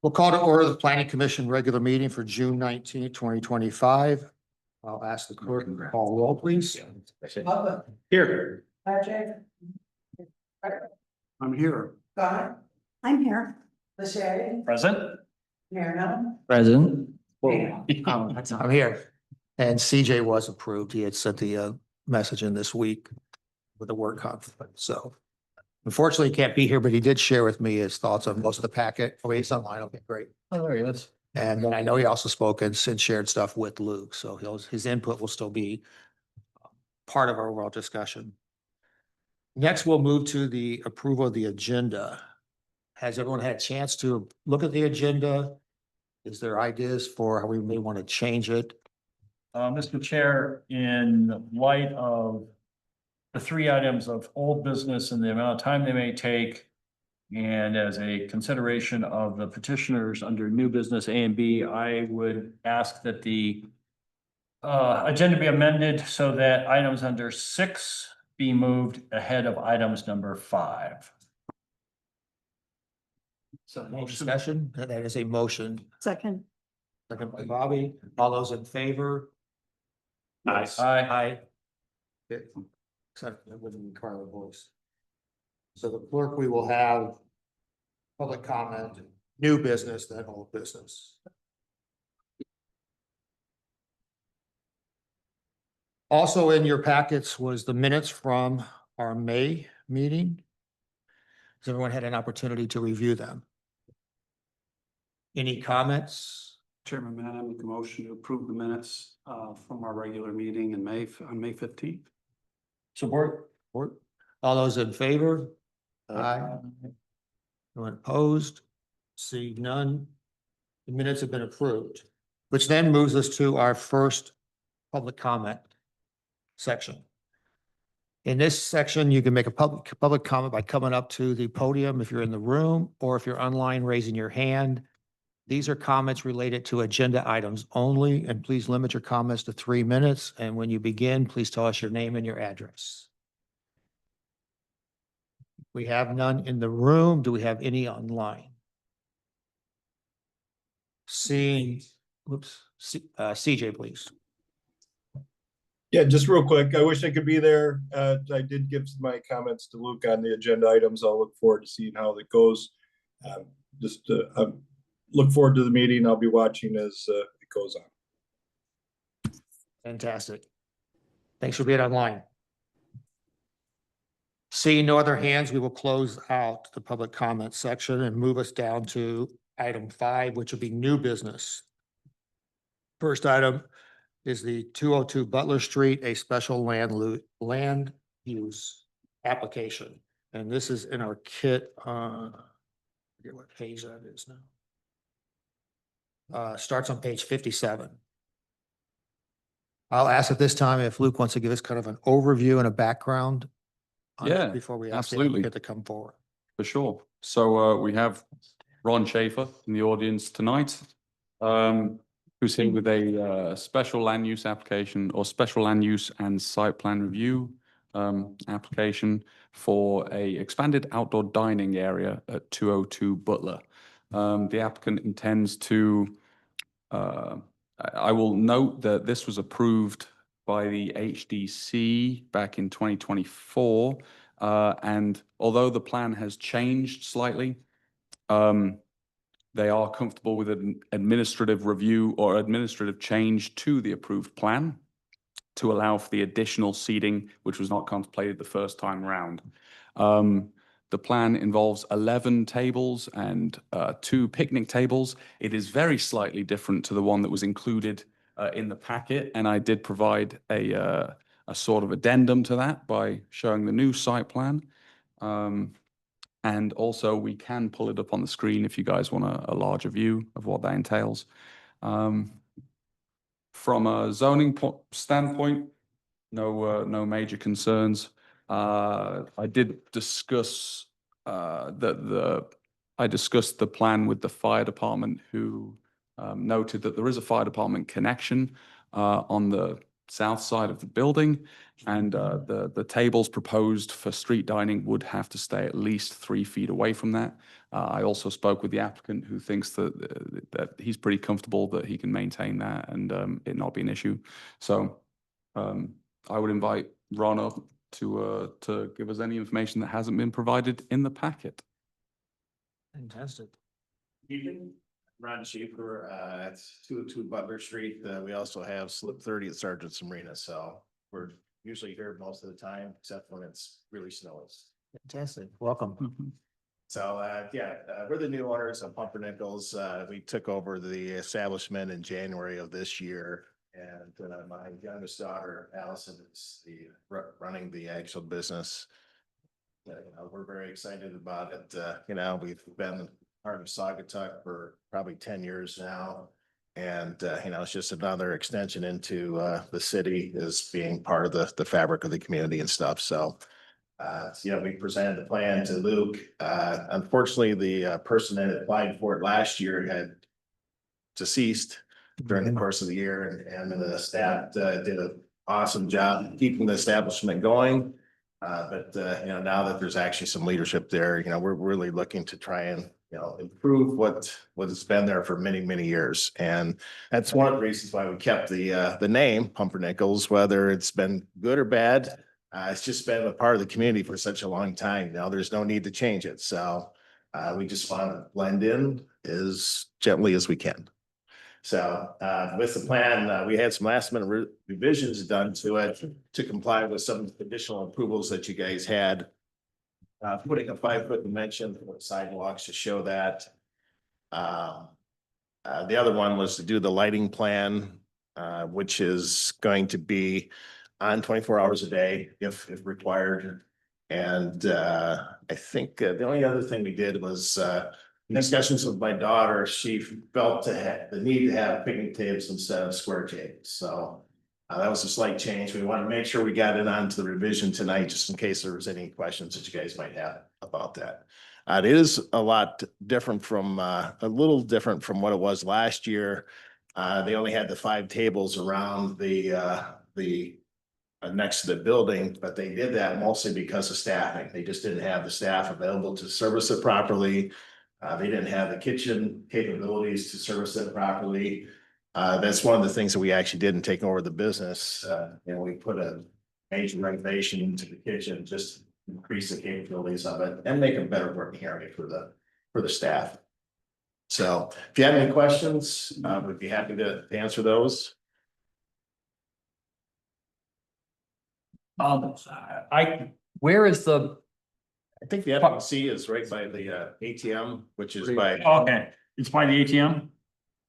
We'll call to order the Planning Commission regular meeting for June 19, 2025. I'll ask the clerk to call roll, please. Here. Patrick. I'm here. Scott. I'm here. Lachey. Present. Marino. Present. I'm here. And CJ was approved. He had sent the message in this week with the work conflict. So unfortunately, he can't be here, but he did share with me his thoughts on most of the packet. Oh, he's online. Okay, great. Oh, there he is. And then I know he also spoke and shared stuff with Luke. So his input will still be part of our overall discussion. Next, we'll move to the approval of the agenda. Has everyone had a chance to look at the agenda? Is there ideas for how we may want to change it? Mr. Chair, in light of the three items of old business and the amount of time they may take, and as a consideration of the petitioners under new business A and B, I would ask that the agenda be amended so that items under 6 be moved ahead of items number 5. So no discussion, that is a motion. Second. Second by Bobby. All those in favor? Aye. Aye. Okay. Except that wouldn't require a voice. So the clerk, we will have public comment, new business, then old business. Also in your packets was the minutes from our May meeting. Has everyone had an opportunity to review them? Any comments? Chairman, I make a motion to approve the minutes from our regular meeting in May, on May 15th. Support. All those in favor? Aye. Anyone opposed? See none. The minutes have been approved, which then moves us to our first public comment section. In this section, you can make a public comment by coming up to the podium if you're in the room, or if you're online, raising your hand. These are comments related to agenda items only, and please limit your comments to 3 minutes. And when you begin, please tell us your name and your address. We have none in the room. Do we have any online? Seeing, CJ, please. Yeah, just real quick, I wish I could be there. I did give my comments to Luke on the agenda items. I'll look forward to seeing how it goes. Look forward to the meeting. I'll be watching as it goes on. Fantastic. Thanks for being online. Seeing no other hands, we will close out the public comment section and move us down to item 5, which will be new business. First item is the 202 Butler Street, a special land use application. And this is in our kit. I forget what page that is now. Starts on page 57. I'll ask at this time if Luke wants to give us kind of an overview and a background on it Yeah, before we ask the absolutely. applicant to come forward. For sure. So we have Ron Schaefer in the audience tonight, who's here with a special land use application, or special land use and site plan review application for a expanded outdoor dining area at 202 Butler. The applicant intends to, I will note that this was approved by the HDC back in 2024. And although the plan has changed slightly, they are comfortable with an administrative review or administrative change to the approved plan to allow for the additional seating, which was not contemplated the first time around. The plan involves 11 tables and 2 picnic tables. It is very slightly different to the one that was included in the packet, and I did provide a sort of addendum to that by showing the new site plan. And also we can pull it up on the screen if you guys want a larger view of what that entails. From a zoning standpoint, no major concerns. I did discuss I discussed the plan with the fire department, who noted that there is a fire department connection on the south side of the building. And the tables proposed for street dining would have to stay at least 3 feet away from that. I also spoke with the applicant, who thinks that he's pretty comfortable that he can maintain that and it not be an issue. So I would invite Ron up to give us any information that hasn't been provided in the packet. Fantastic. Evening, Ron Schaefer, it's 202 Butler Street. We also have slip 30 at Sergeant's Marina, so we're usually here most of the time, except when it's really snowy. Fantastic. Welcome. So, we're the new owners of Pumpernickel's. We took over the establishment in January of this year. And my youngest daughter, Allison, is running the actual business. We're very excited about it. We've been part of Saugatuck for probably 10 years now. And, it's just another extension into the city as being part of the fabric of the community and stuff. So, we presented the plan to Luke. Unfortunately, the person that applied for it last year had deceased during the course of the year, and the staff did an awesome job keeping the establishment going. But now that there's actually some leadership there, we're really looking to try and, improve what has been there for many, many years. And that's one of the reasons why we kept the name Pumpernickel's, whether it's been good or bad. It's just been a part of the community for such a long time. There's no need to change it. So we just want to blend in as gently as we can. So with the plan, we had some last minute revisions done to it to comply with some additional approvals that you guys had. Putting a 5-foot dimension for sidewalks to show that. The other one was to do the lighting plan, which is going to be on 24 hours a day if required. And I think the only other thing we did was discussions with my daughter. She felt the need to have picnic tables instead of square tables. So that was a slight change. We want to make sure we got it onto the revision tonight, just in case there was any questions that you guys might have about that. It is a lot different from a little different from what it was last year. They only had the 5 tables around the next to the building, but they did that mostly because of staffing. They just didn't have the staff available to service it properly. They didn't have the kitchen capabilities to service it properly. That's one of the things that we actually did in taking over the business. We put a major renovation into the kitchen, just to increase the capabilities of it and make a better working area for the staff. So if you have any questions, we'd be happy to answer those. Where is the, I think the FMC is right by the ATM, which is by. okay, it's by the ATM?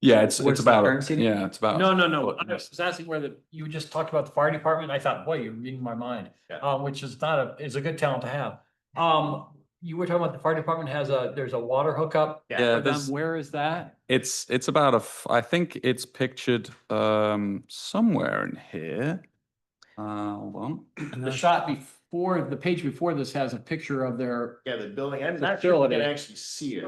Yeah, it's Where's the about, current seating? yeah, it's about. No. I was asking where you just talked about the fire department. I thought, boy, you're reading my mind. Yeah. Which is is a good talent to have. You were talking about the fire department there's a water hookup. Yeah, for them. there's- Where is that? It's about I think it's pictured somewhere in here. Hold on. The shot before, the page before this has a picture of their, Yeah, the building, I'm not sure if you can actually see it.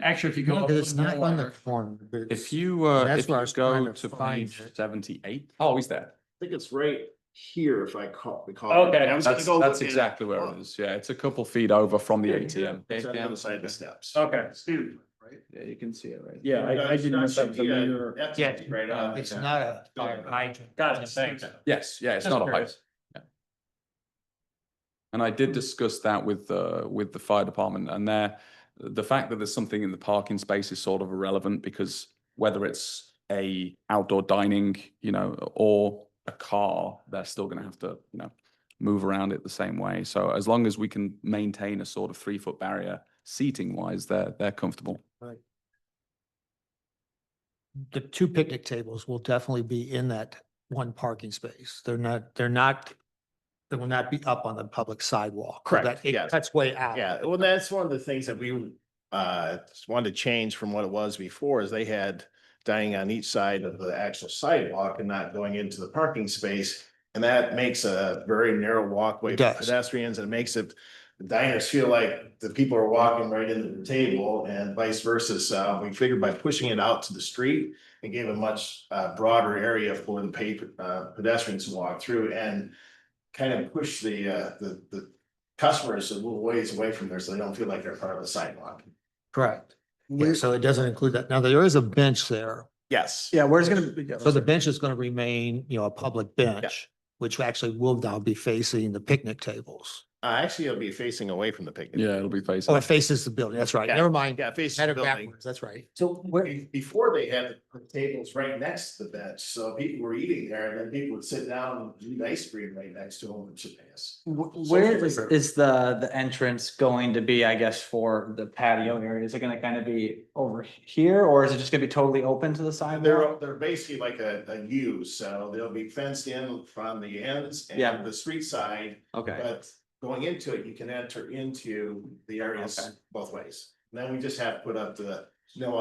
actually, if you go. up It's the not on the water- corner. but it's- If you That's if where I you was go trying to to find page it. 78. Oh, he's there. I think it's right here if I recall. Okay, I was gonna That's go that's look at exactly where it is. Yeah, it's a couple feet over from the ATM. It's on the other side of the steps. Okay. Yeah, you can see it right. Yeah, I didn't know if that was a major. Yeah, Right on. It's not a fire hydrant. Got it, thanks. Yes, yeah, it's Just not a curious. height. Yeah. And I did discuss that with the fire department, and the fact that there's something in the parking space is sort of irrelevant, because whether it's a outdoor dining, or a car, they're still gonna have to, move around it the same way. So as long as we can maintain a sort of 3-foot barrier seating wise, they're comfortable. The 2 picnic tables will definitely be in that one parking space. They will not be up on the public sidewalk. Correct, yes. That's way out. Yeah, well, that's one of the things that we wanted to change from what it was before, is they had dining on each side of the actual sidewalk and not going into the parking space. And that makes a very narrow walkway It for does. pedestrians, and it makes the diners feel like the people are walking right into the table and vice versa. So we figured by pushing it out to the street, and gave a much broader area for the pedestrians to walk through and kind of push the customers a little ways away from there so they don't feel like they're part of the sidewalk. Correct. Yeah, so it doesn't include that. Now, there is a bench there. Yes. Yeah, where's gonna be? So the bench is going to remain, a public bench, which actually will now be facing the picnic tables. Actually, it'll be facing away from the picnic. Yeah, it'll be facing. Oh, it faces the building. That's right. Yeah. Never mind. Yeah, facing Had the it building. backwards. That's right. So where, Before they had to put tables right next to the bench, so people were eating there and then people would sit down and eat ice cream right next to them and shit pass. where is the entrance going to be, I guess, for the patio area? Is it gonna kind of be over here, or is it just gonna be totally open to the sidewalk? They're basically like a U, so they'll be fenced in from the ends Yeah. and the street side. Okay, But going into it, you can enter into the Okay. areas both ways. And then we just have to put up the no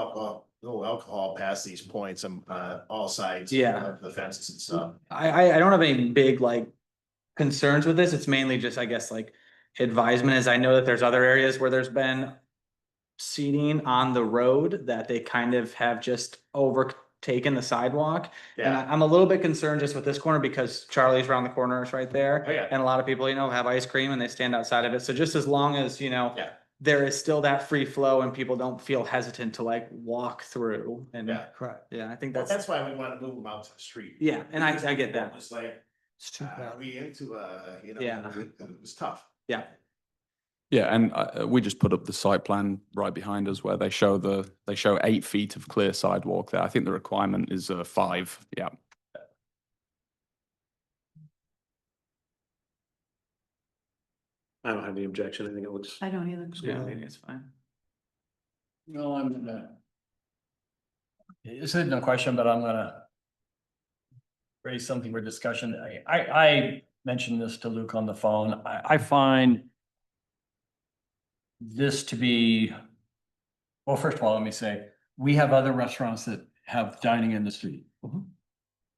alcohol past these points on all sides. Yeah. Of the fences and stuff. I don't have any big like concerns with this. It's mainly just, I guess, like advisement, as I know that there's other areas where there's been seating on the road that they kind of have just overtaken the sidewalk. And Yeah, I'm a little bit concerned just with this corner because Charlie's around the corner is right there. Oh, yeah. And a lot of people, have ice cream and they stand outside of it. So just as long as, Yeah. there is still that free flow and people don't feel hesitant to like walk through and, yeah. Correct. yeah, I think Well, that's, that's why we want to move them out to the street. yeah, and I get that. It's like, It's too bad. we into, Yeah. it was tough. Yeah, Yeah, and we just put up the site plan right behind us where they show 8 feet of clear sidewalk there. I think the requirement is 5. Yeah. I don't have any objection. I think it looks. I don't either. yeah, I think it's fine. No, I'm not. This isn't a question, but I'm gonna raise something for discussion. I mentioned this to Luke on the phone. I find this to be, well, first of all, let me say, we have other restaurants that have dining in the street.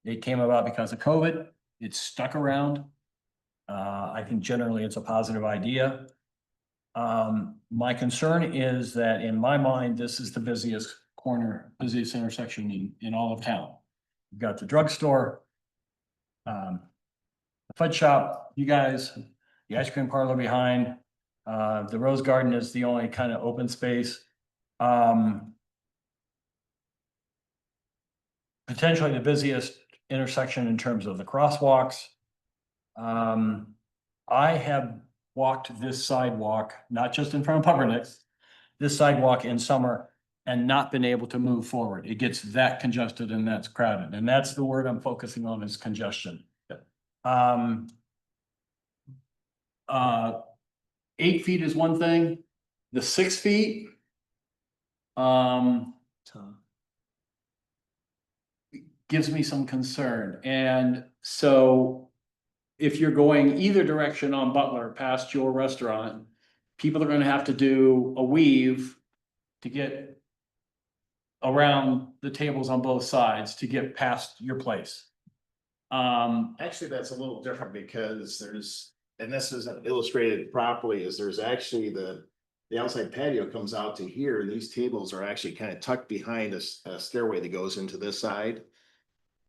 It came about because of COVID. It's stuck around. I think generally it's a positive idea. My concern is that in my mind, this is the busiest intersection in all of town. You've got the drugstore, the fudge shop, you guys, the ice cream parlor behind, the Rose Garden is the only kind of open space. Potentially the busiest intersection in terms of the crosswalks. I have walked this sidewalk, not just in front of Pumpernicks, this sidewalk in summer and not been able to move forward. It gets that congested and that's crowded. And that's the word I'm focusing on is congestion. 8 feet is one thing, the 6 feet. Gives me some concern. And so if you're going either direction on Butler past your restaurant, people are gonna have to do a weave to get around the tables on both sides to get past your place. Actually, that's a little different because there's, and this isn't illustrated properly, is there's actually the outside patio comes out to here, and these tables are actually kind of tucked behind a stairway that goes into this side.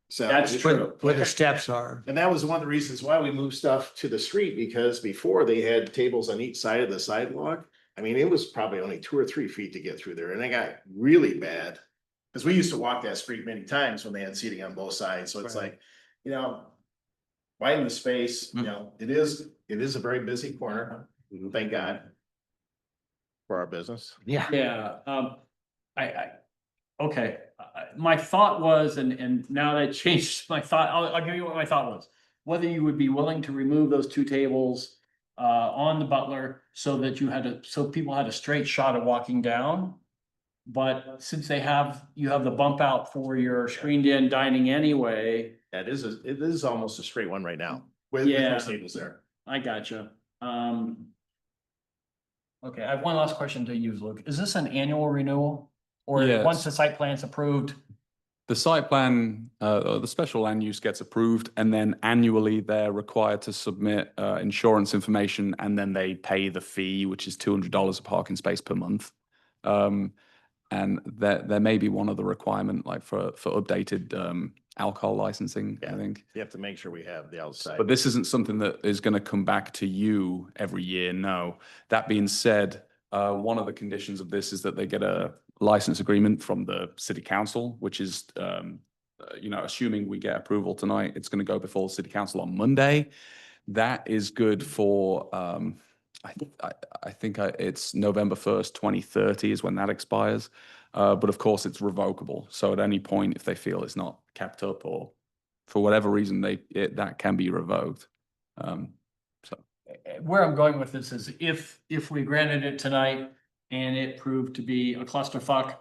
So. That's true. Where the steps are. And that was one of the reasons why we moved stuff to the street, because before they had tables on each side of the sidewalk. I mean, it was probably only 2 or 3 feet to get through there, and it got really bad. Cause we used to walk that street many times when they had seating on both sides, so it's Right. like, widen the space, it is a very busy corner, thank God. For our business. Yeah. Yeah, okay, my thought was, and now that changed my thought, I'll give you what my thought was. Whether you would be willing to remove those 2 tables on the Butler so that so people had a straight shot of walking down. But since you have the bump out for your screened in dining anyway, It is almost a straight one right now, with Yeah. those tables there. I gotcha. Okay, I have one last question to you, Luke. Is this an annual renewal? Or Yes. once the site plan's approved? The site plan, the special land use gets approved, and then annually they're required to submit insurance information, and then they pay the fee, which is $200 a parking space per month. And there may be one other requirement, like for updated alcohol licensing, I Yeah. think. You have to make sure we have the outside. But this isn't something that is going to come back to you every year, no. That being said, one of the conditions of this is that they get a license agreement from the city council, which is, assuming we get approval tonight, it's going to go before the city council on Monday. That is good for, I think it's November 1st, 2030 is when that expires. But of course, it's revocable. So at any point, if they feel it's not kept up or for whatever reason, that can be revoked. Where I'm going with this is if we granted it tonight and it proved to be a clusterfuck,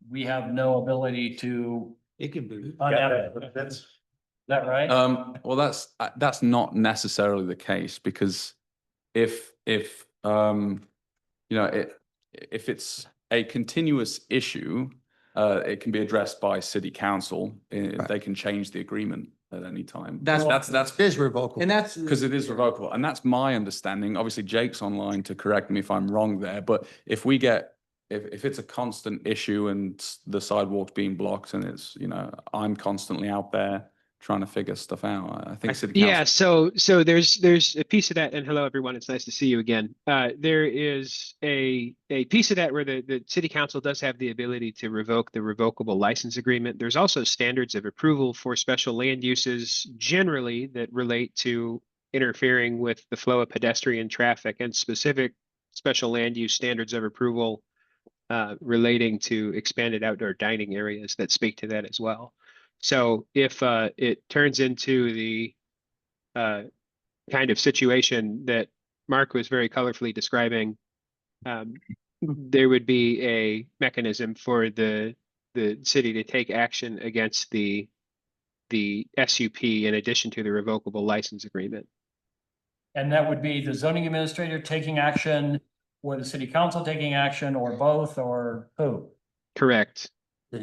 we have no ability to It can be. unev it. That's, Is that right? Well, that's not necessarily the case because if it's a continuous issue, it can be addressed by city council. Right. They can change the agreement at any time. That's- It is revocable. And that's. Because it is revocable, and that's my understanding. Obviously, Jake's online to correct me if I'm wrong there, but if it's a constant issue and the sidewalk's being blocked and it's, I'm constantly out there trying to figure stuff out, I think city council. Yeah, so there's a piece of that, and hello, everyone, it's nice to see you again. There is a piece of that where the city council does have the ability to revoke the revocable license agreement. There's also standards of approval for special land uses generally that relate to interfering with the flow of pedestrian traffic, and specific special land use standards of approval relating to expanded outdoor dining areas that speak to that as well. So if it turns into the kind of situation that Mark was very colorfully describing, there would be a mechanism for the city to take action against the SUP in addition to the revocable license agreement. And that would be the zoning administrator taking action, or the city council taking action, or both, or who? Correct.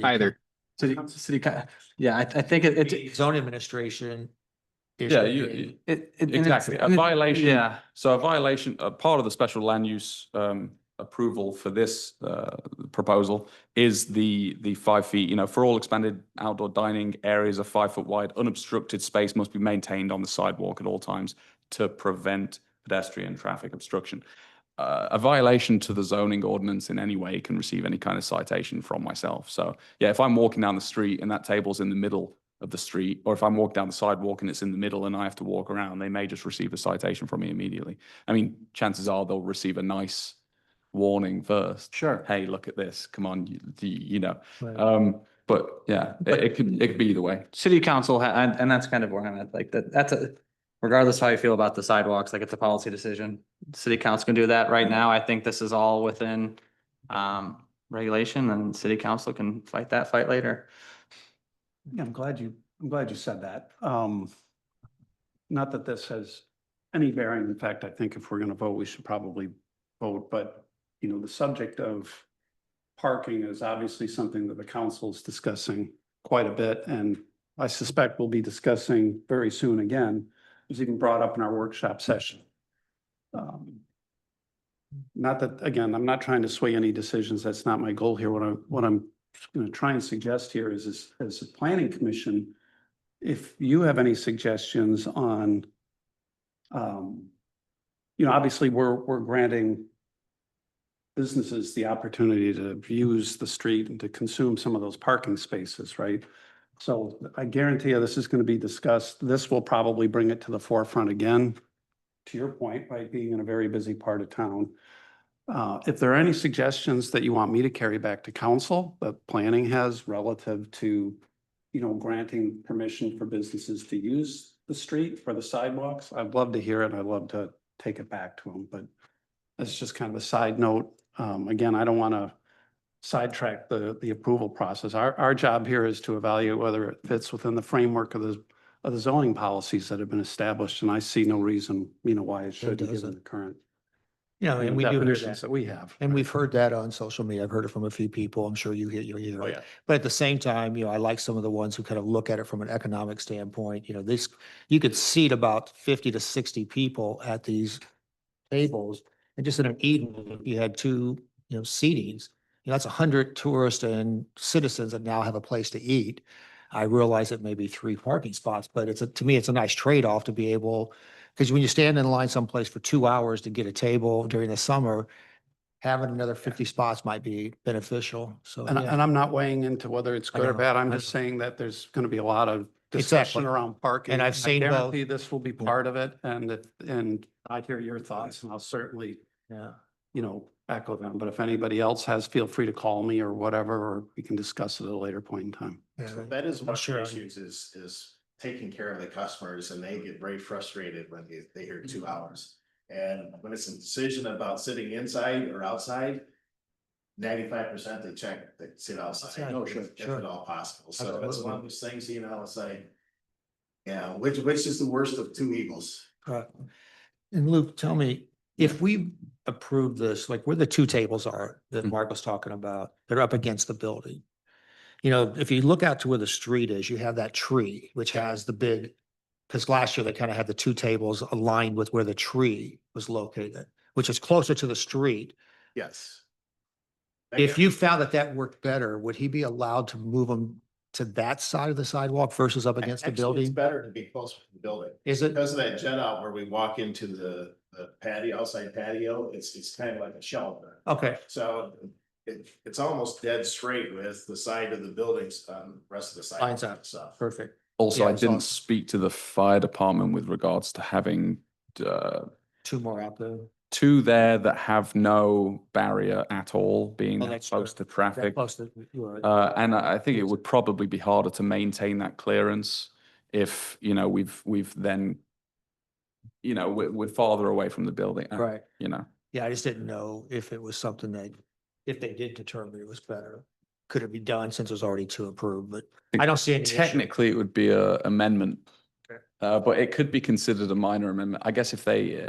Either. Yeah, I think it. Zone administration. is Yeah, the- exactly. A violation. Yeah. So a violation, a part of the special land use approval for this proposal is the 5 feet, for all expanded outdoor dining areas of 5 foot wide, unobstructed space must be maintained on the sidewalk at all times to prevent pedestrian traffic obstruction. A violation to the zoning ordinance in any way can receive any kind of citation from myself. So yeah, if I'm walking down the street and that table's in the middle of the street, or if I'm walking down the sidewalk and it's in the middle and I have to walk around, they may just receive a citation from me immediately. I mean, chances are they'll receive a nice warning first. Sure. Hey, look at this. Come on, Right. But yeah, it could be either way. City council, and that's kind of where I'm at, like that's regardless how you feel about the sidewalks, like it's a policy decision. City council can do that right now. I think this is all within regulation, and city council can fight that fight later. Yeah, I'm glad you said that. Not that this has any bearing. In fact, I think if we're going to vote, we should probably vote. But, the subject of parking is obviously something that the council is discussing quite a bit. And I suspect we'll be discussing very soon again. It was even brought up in our workshop session. Not that, again, I'm not trying to sway any decisions. That's not my goal here. What I'm going to try and suggest here is as a planning commission, if you have any suggestions on, obviously we're granting businesses the opportunity to use the street and to consume some of those parking spaces, right? So I guarantee you this is going to be discussed. This will probably bring it to the forefront again, to your point, right, being in a very busy part of town. If there are any suggestions that you want me to carry back to council that planning has relative to, granting permission for businesses to use the street for the sidewalks, I'd love to hear it. I'd love to take it back to them, but that's just kind of a side note. Again, I don't want to sidetrack the approval process. Our job here is to evaluate whether it fits within the framework of the zoning policies that have been established, and I see no reason, why it shouldn't given doesn't. the current And we do hear definitions that. that we have. And we've heard that on social media. I've heard it from a few people. I'm sure you hear Oh, it. yeah. But at the same time, I like some of the ones who kind of look at it from an economic standpoint. You could seat about 50 to 60 people at these tables, and just in an evening, if you had two, seatings, that's 100 tourists and citizens that now have a place to eat. I realize it may be 3 parking spots, but to me, it's a nice trade-off to be able, because when you stand in line someplace for 2 hours to get a table during the summer, having another 50 spots might be beneficial. So, And, yeah. and I'm not weighing into whether it's I good or know, bad. I'm I just know. saying that there's going to be a lot of discussion Exactly. around parking. And I've seen I both. guarantee this will be part of it, and I hear your thoughts, and I'll certainly, Yeah. echo them. But if anybody else has, feel free to call me or whatever, or we can discuss it at a later point in time. So that is I'm one of sure. the issues is taking care of the customers, and they get very frustrated when they hear 2 hours. And when it's a decision about sitting inside or outside, 95% they sit outside. Outside. Oh, sure, If at all possible. So that's Absolutely. one of those things, it's like, yeah, which is the worst of 2 evils? Correct. And Luke, tell me, if we approve this, like where the 2 tables are that Mhm. Mark was talking about, they're up against the building. If you look out to where the street is, you have that tree, which has the big, because last year they kind of had the 2 tables aligned with where the tree was located, which is closer to the street. Yes. If you found that worked better, would he be allowed to move them to that side of the sidewalk versus up against the Actually, building? it's better to be closer to the building. Is it? Because of that jet out where we walk into the patio, outside patio, it's kind of like a shelter. Okay, So it's almost dead straight with the side of the buildings, rest of the side. Lines up. Stuff. perfect. Also, Yeah, I it's didn't awesome. speak to the fire department with regards to having 2 more out there. 2 there that have no barrier at all, being Oh, that that's close true. to traffic. Close to, you are right. And I think it would probably be harder to maintain that clearance if, we've then, we're farther away from the building. Right. Yeah, I just didn't know if it was something that, if they did determine it was better, could it be done since there's already 2 approved, but I don't see any issue. technically it would be a amendment. Okay. But it could be considered a minor amendment. I guess if they,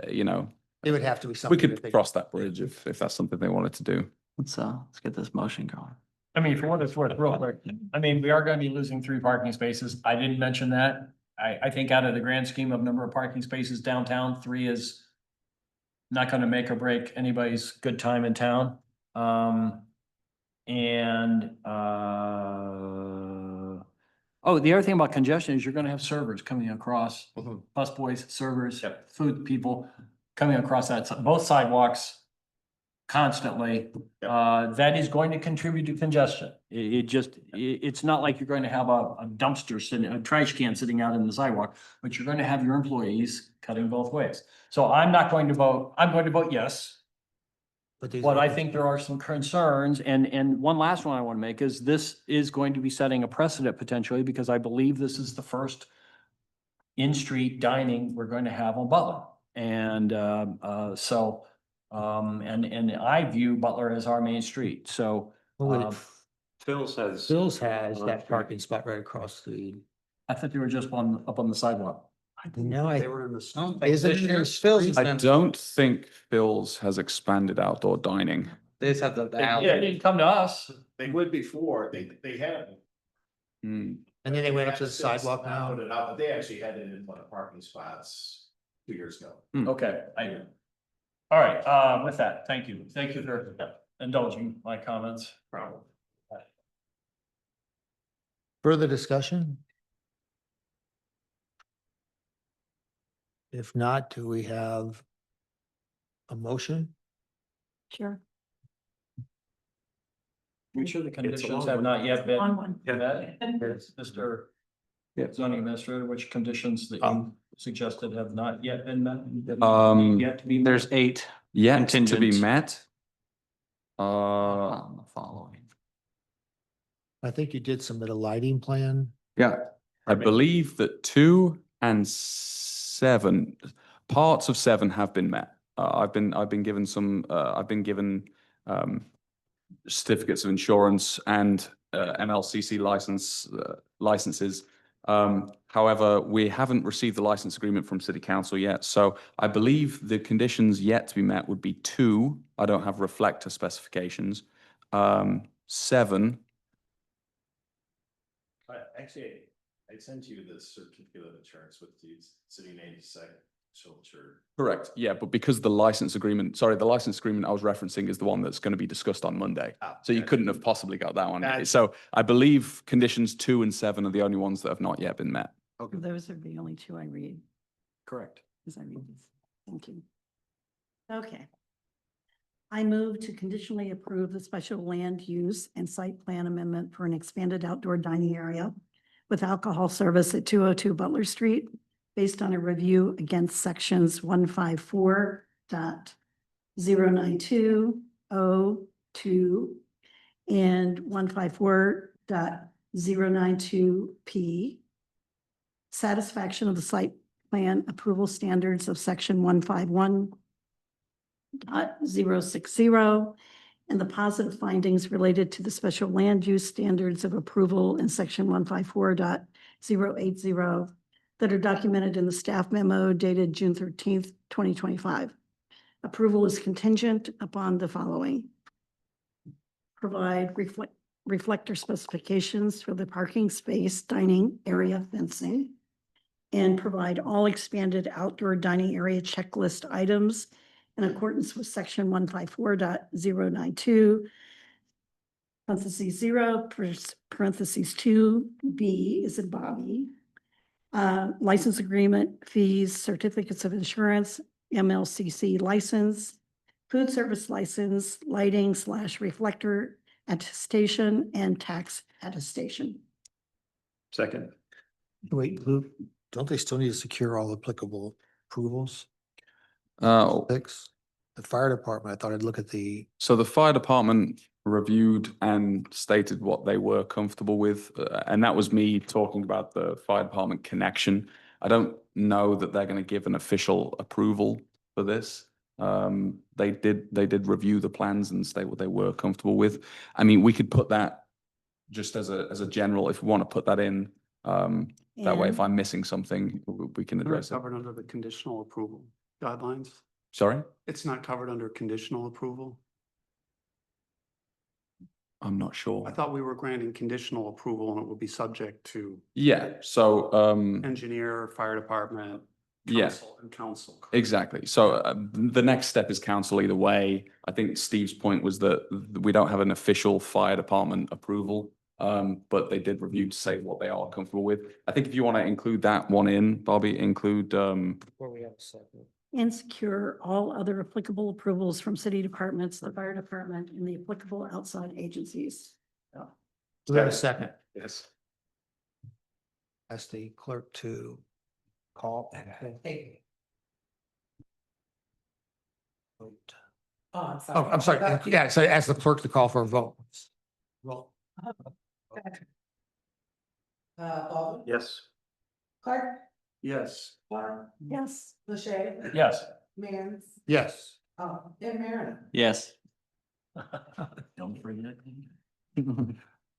It would have to be we something. that could they- cross that bridge if that's something they wanted to do. Let's get this motion going. I mean, for what it's worth, real quick, I mean, we are gonna be losing 3 parking spaces. I didn't mention that. I think out of the grand scheme of number of parking spaces downtown, 3 is not gonna make or break anybody's good time in town. Oh, the other thing about congestion is you're gonna have servers coming across, busboys, servers, food people coming across both sidewalks constantly. That is going to contribute to congestion. It's not like you're going to have a dumpster sitting, a trash can sitting out in the sidewalk, but you're going to have your employees cutting both ways. So I'm going to vote yes. But I think there are some concerns, and one last one I want to make is this is going to be setting a precedent potentially, because I believe this is the first in-street dining we're going to have on Butler. And and I view Butler as our main street, so Phil's has. Phil's has that parking spot right across the. I thought they were just up on the sidewalk. No, They were in the. Isn't it Phil's? I don't think Phil's has expanded outdoor dining. They just have the Yeah, it didn't come to us. They would before, they had. Hmm. And then they went up to the Since sidewalk now. Put it out, but they actually had it in one of the parking spots 2 years ago. Okay, all right, with that, thank you. Thank you for indulging my comments. Problem. Further discussion? If not, do we have a motion? Sure. Make sure the long conditions have one. not yet been On one. met, Mr. Zoning Administrator, which conditions that you suggested have not yet been met? Yet to be met? There's 8 Yet to be Contingent. met. on the following. I think you did submit a lighting plan. Yeah, I believe that 2 and 7, parts of 7 have been met. I've been given some, certificates of insurance and MLCC licenses. However, we haven't received the license agreement from City Council yet. So I believe the conditions yet to be met would be 2. I don't have reflector specifications. 7. Actually, I sent you the certificate of insurance with the city name second. Correct, yeah, but because the license agreement I was referencing is the one that's going to be discussed on Monday. So you couldn't have possibly got that one. That's- So I believe conditions 2 and 7 are the only ones that have not yet been met. Those are the only two I read, Correct. as I read this. Thank you. Okay. I move to conditionally approve the special land use and site plan amendment for an expanded outdoor dining area with alcohol service at 202 Butler Street, based on a review against sections 154.092.02 and 154.092P. Satisfaction of the site plan approval standards of section 151.060 and the positive findings related to the special land use standards of approval in section 154.080 that are documented in the staff memo dated June 13th, 2025. Approval is contingent upon the following. Provide reflector specifications for the parking space, dining area fencing, and provide all expanded outdoor dining area checklist items in accordance with section 154.092, parentheses 0, parentheses 2B, is it Bobby? License agreement, fees, certificates of insurance, MLCC license, food service license, lighting / reflector attestation, and tax attestation. Second. Wait, Luke, don't they still need to secure all applicable approvals? Uh, Six, the fire department, I thought I'd look at the, So the fire department reviewed and stated what they were comfortable with, and that was me talking about the fire department connection. I don't know that they're going to give an official approval for this. They did review the plans and state what they were comfortable with. I mean, we could put that just as a general, if we want to put that in. That way, if And- I'm missing something, we can It's address it. covered under the conditional approval guidelines. Sorry, It's not covered under conditional approval. I'm not sure. I thought we were granting conditional approval and it would be subject to Yeah, so, engineer, fire department, yeah. council and council. Exactly. So the next step is council either way. I think Steve's point was that we don't have an official fire department approval. But they did review to say what they are comfortable with. I think if you want to include that one in, Bobby, include, where we have a second. And secure all other applicable approvals from city departments, the fire department, and the applicable outside agencies. Do we have a second? Yes. Ask the clerk to call. Oh, Oh, I'm sorry. Yeah, so ask the clerk to call for a vote. Roll. Baldwin? Yes. Clark? Yes. Warren? Yes. Lachey? Yes. Mans? Yes. And Mariner? Yes. Don't forget.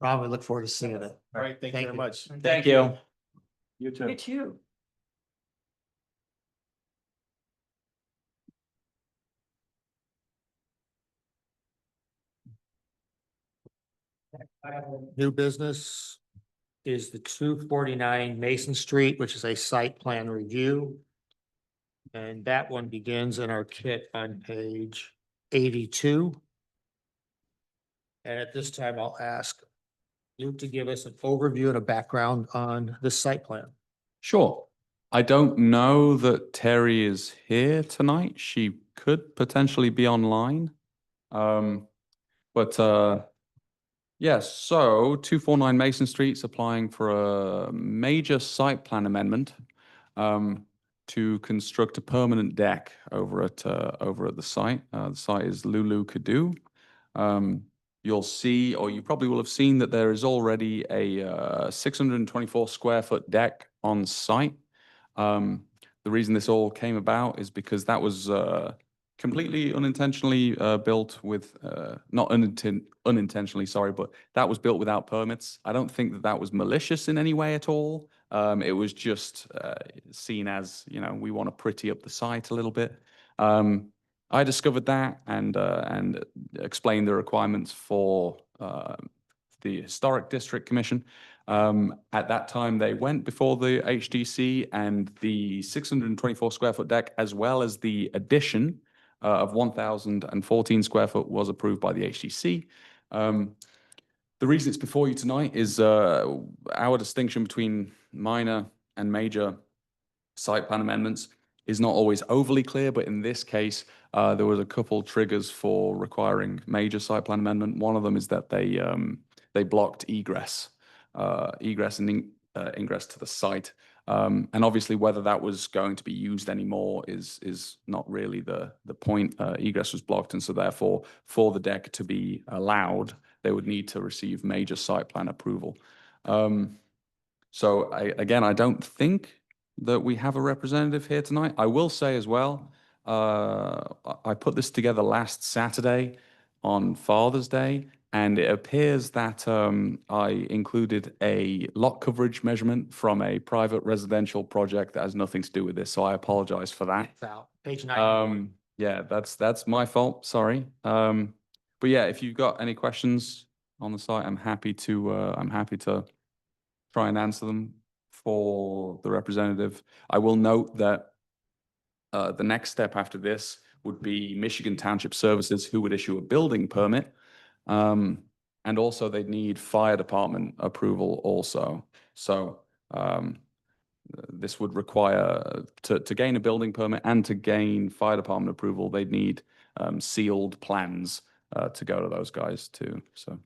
Rob, we look forward to seeing it. All right, thank you very much. Thank you. You too. You too. New business is the 249 Mason Street, which is a site plan review. And that one begins in our kit on page 82. And at this time, I'll ask Luke to give us an overview and a background on this site plan. sure. I don't know that Terry is here tonight. She could potentially be online. Yes, so 249 Mason Street's applying for a major site plan amendment to construct a permanent deck over at the site. The site is Lulu Cadu. You'll see, or you probably will have seen, that there is already a 624 square foot deck on site. The reason this all came about is because that was completely unintentionally built with, not unintentionally, sorry, but that was built without permits. I don't think that that was malicious in any way at all. It was just seen as, you know, we want to pretty up the site a little bit. I discovered that and explained the requirements for the Historic District Commission. At that time, they went before the HDC, and the 624 square foot deck, as well as the addition of 1,014 square foot, was approved by the HDC. The reason it's before you tonight is our distinction between minor and major site plan amendments is not always overly clear, but in this case, there was a couple triggers for requiring major site plan amendment. One of them is that they blocked egress and ingress to the site. And obviously, whether that was going to be used anymore is not really the point. Egress was blocked, and so therefore, for the deck to be allowed, they would need to receive major site plan approval. So I don't think that we have a representative here tonight. I will say as well, I put this together last Saturday on Father's Day, and it appears that I included a lot coverage measurement from a private residential project that has nothing to do with this, so I apologize for that. It's out, page 9. Yeah, that's my fault, sorry. But yeah, if you've got any questions on the site, I'm happy to try and answer them for the representative. I will note that the next step after this would be Michigan Township Services, who would issue a building permit. And also they'd need fire department approval also. So this would require, to gain a building permit and to gain fire department approval, they'd need sealed plans to go to those guys too, so.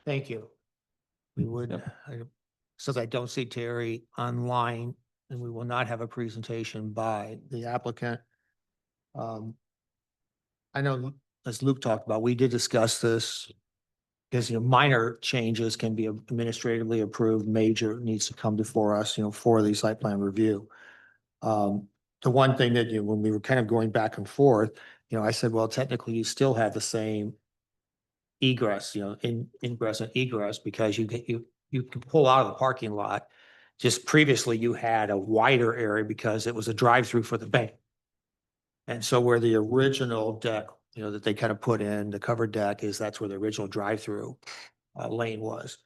Thank you. We would, so that I don't see Terry online, and we will not have a presentation by the applicant. I know, as Luke talked about, we did discuss this because, minor changes can be administratively approved, major needs to come before us, for the site plan review. The one thing that, when we were kind of going back and forth, I said, well, technically you still have the same egress, ingress and egress, because you can pull out of the parking lot. Just previously you had a wider area because it was a drive-through for the bank. And so where the original deck, that they kind of put in, the covered deck, that's where the original drive-through lane was.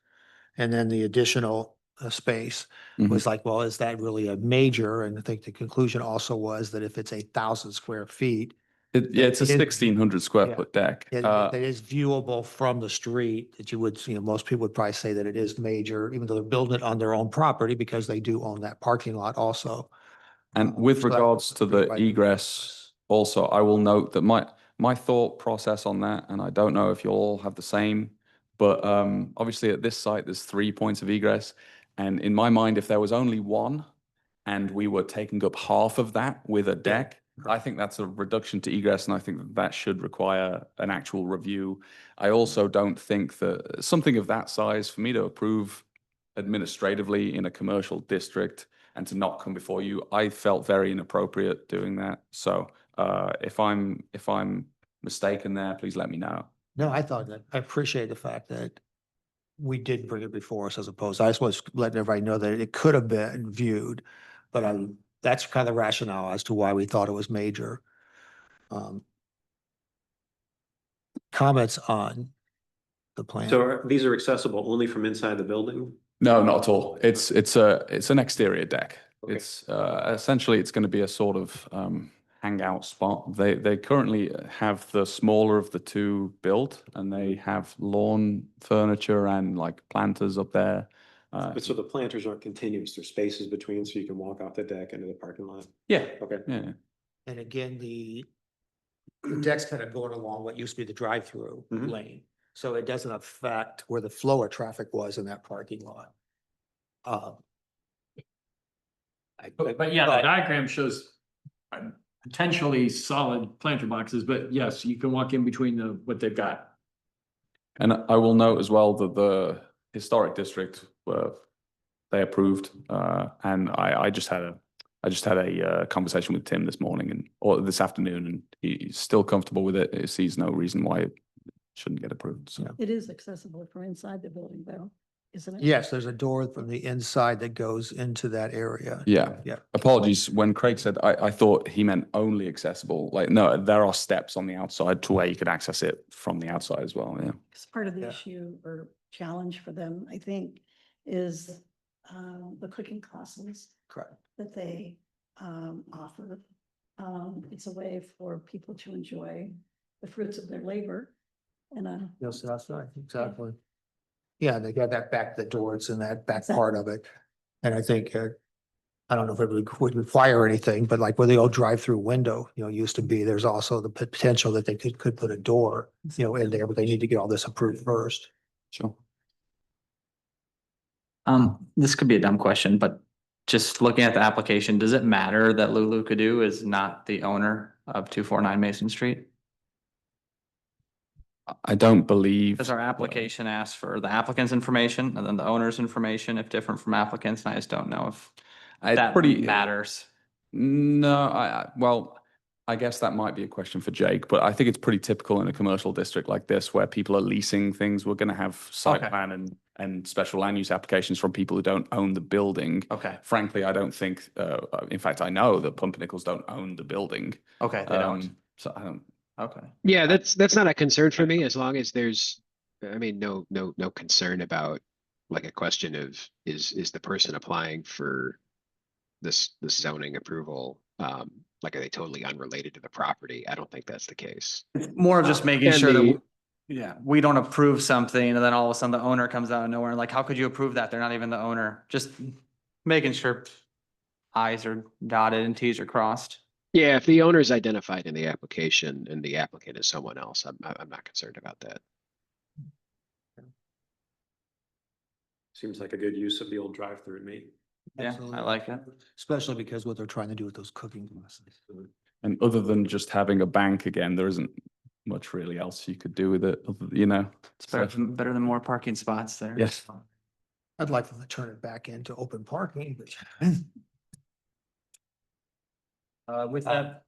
And then the additional space was like, well, is that really a major? And I think the conclusion also was that if it's 1,000 square feet, It's a It is- 1,600 square yeah. foot deck. that is viewable from the street, that you would, most people would probably say that it is major, even though they're building it on their own property, because they do own that parking lot also. And with So that regards to the right. egress, also, I will note that my thought process on that, and I don't know if you all have the same, but obviously at this site, there's 3 points of egress. And in my mind, if there was only one and we were taking up half of that with a deck, I think that's a reduction to egress, and I think that should require an actual review. I also don't think that something of that size, for me to approve administratively in a commercial district and to not come before you, I felt very inappropriate doing that. So if I'm mistaken there, please let me know. No, I appreciate the fact that we did bring it before us as opposed. I just was letting everybody know that it could have been viewed, but that's kind of the rationale as to why we thought it was major. Comments on the plan? So these are accessible only from inside the building? No, not at all. It's an exterior deck. Okay. It's essentially it's going to be a sort of hangout spot. They currently have the smaller of the two built, and they have lawn furniture and like planters up there. But so the planters aren't continuous, there's spaces between, so you can walk off the deck into the parking lot? Yeah, Okay. yeah. And again, the deck's kind of going along what used to be the drive-through Mhm. lane. So it doesn't affect where the flow of traffic was in that parking lot. But yeah, the diagram shows potentially solid planter boxes, but yes, you can walk in between what they've got. And I will note as well that the historic district they approved, and I just had a conversation with Tim this morning or this afternoon, and he's still comfortable with it. He sees no reason why it shouldn't get approved. So It is accessible from inside the building though. isn't it? Yes, there's a door from the inside that goes into that area. Yeah. Yeah. Apologies. When Craig said, I thought he meant only accessible. Like, no, there are steps on the outside to where you could access it from the outside as well. Yeah. Because part of the Yeah. issue or challenge for them, I think, is the cooking classes Correct. that they offer. It's a way for people to enjoy the fruits of their labor and Yes, that's right, exactly. Yeah, they got that back, the doors and that back Exactly. part of it. And I think, I don't know if it would require anything, but like where the old drive-through window, used to be, there's also the potential that they could put a door, in there, but they need to get all this approved first. Sure. This could be a dumb question, but just looking at the application, does it matter that Lulu Kadu is not the owner of 249 Mason Street? I don't believe. Because our application asks for the applicant's information and then the owner's information, if different from applicants, and I just don't know if It's that pretty matters. No, well, I guess that might be a question for Jake, but I think it's pretty typical in a commercial district like this where people are leasing things. We're going to have site Okay. plan and special land use applications from people who don't own the building. Okay, Frankly, I don't think, in fact, I know that Pumpernickel's don't own the building. okay, they don't, So I don't, okay. Yeah, that's not a concern for me as long as there's, I mean, no concern about like a question of is the person applying for this zoning approval, like are they totally unrelated to the property? I don't think that's the case. It's more of just making And sure that, the- yeah, we don't approve something and then all of a sudden the owner comes out of nowhere and like, how could you approve that? They're not even the owner. Just making sure i's are dotted and t's are crossed. Yeah, if the owner is identified in the application and the applicant is someone else, I'm not concerned about that. Seems like a good use of the old drive-through to me. Yeah, Absolutely. I like it. Especially because what they're trying to do with those cooking classes. and other than just having a bank again, there isn't much really else you could do with it, It's better than more parking spots there. Yes. I'd like them to turn it back into open parking, but With that,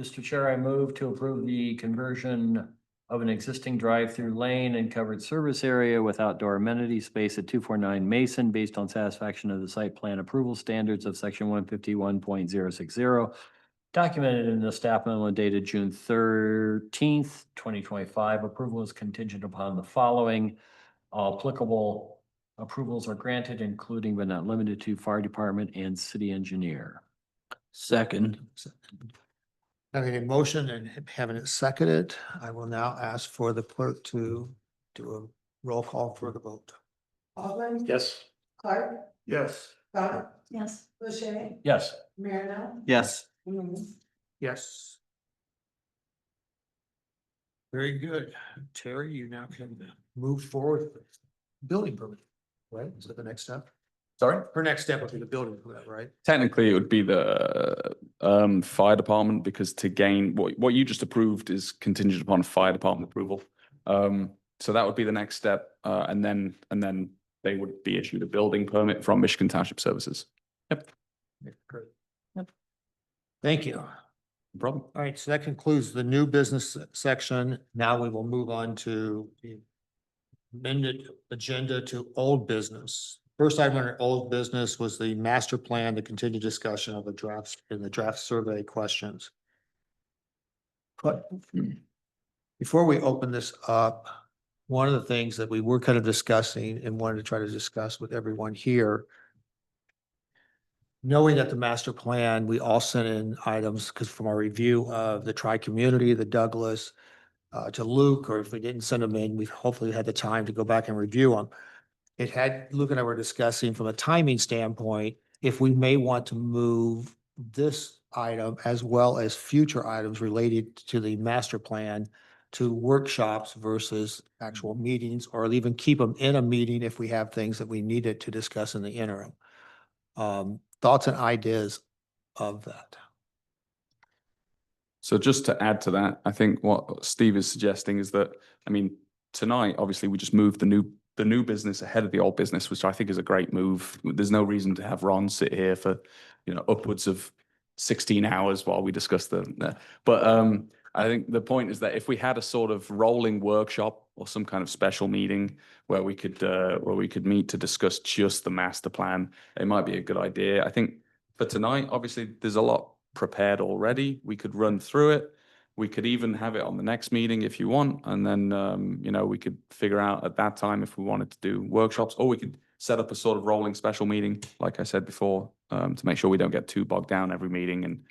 Mr. Chair, I move to approve the conversion of an existing drive-through lane and covered service area with outdoor amenity space at 249 Mason based on satisfaction of the site plan approval standards of section 151.060, documented in the staff memo dated June 13th, 2025. Approval is contingent upon the following. All applicable approvals are granted, including but not limited to fire department and city engineer. Second. having a motion and having it seconded, I will now ask for the clerk to do a roll call for the vote. Baldwin. Yes. Clark. Yes. Scott. yes. Bushet. Yes. Marino. Yes. Yes. Very good. Terry, you now can move forward. with Building permit, right? Is that the next step? Sorry? Her next step would be the building permit, right? Technically, it would be the fire department because to gain what you just approved is contingent upon fire department approval. So that would be the next step, and then they would be issued a building permit from Michigan Township Services. Great. Yep. Thank you. No problem. All right, so that concludes the new business section. Now we will move on to the amended agenda to old business. First item under old business was the master plan, the continued discussion of the drafts and the draft survey questions. But before we open this up, one of the things that we were kind of discussing and wanted to try to discuss with everyone here, knowing that the master plan, we all sent in items because from our review of the tri-community, the Douglas, to Luke, or if we didn't send them in, we've hopefully had the time to go back and review them. It had, Luke and I were discussing from a timing standpoint, if we may want to move this item as well as future items related to the master plan to workshops versus actual meetings, or even keep them in a meeting if we have things that we needed to discuss in the interim. Thoughts and ideas of that? So just to add to that, I think what Steve is suggesting is that, I mean, tonight, obviously, we just moved the new business ahead of the old business, which I think is a great move. There's no reason to have Ron sit here for, upwards of 16 hours while we discuss but I think the point is that if we had a sort of rolling workshop or some kind of special meeting where we could meet to discuss just the master plan, it might be a good idea. I think for tonight, obviously, there's a lot prepared already. We could run through it. We could even have it on the next meeting if you want, and then you know, we could figure out at that time if we wanted to do workshops, or we could set up a sort of rolling special meeting, like I said before, to make sure we don't get too bogged down every meeting and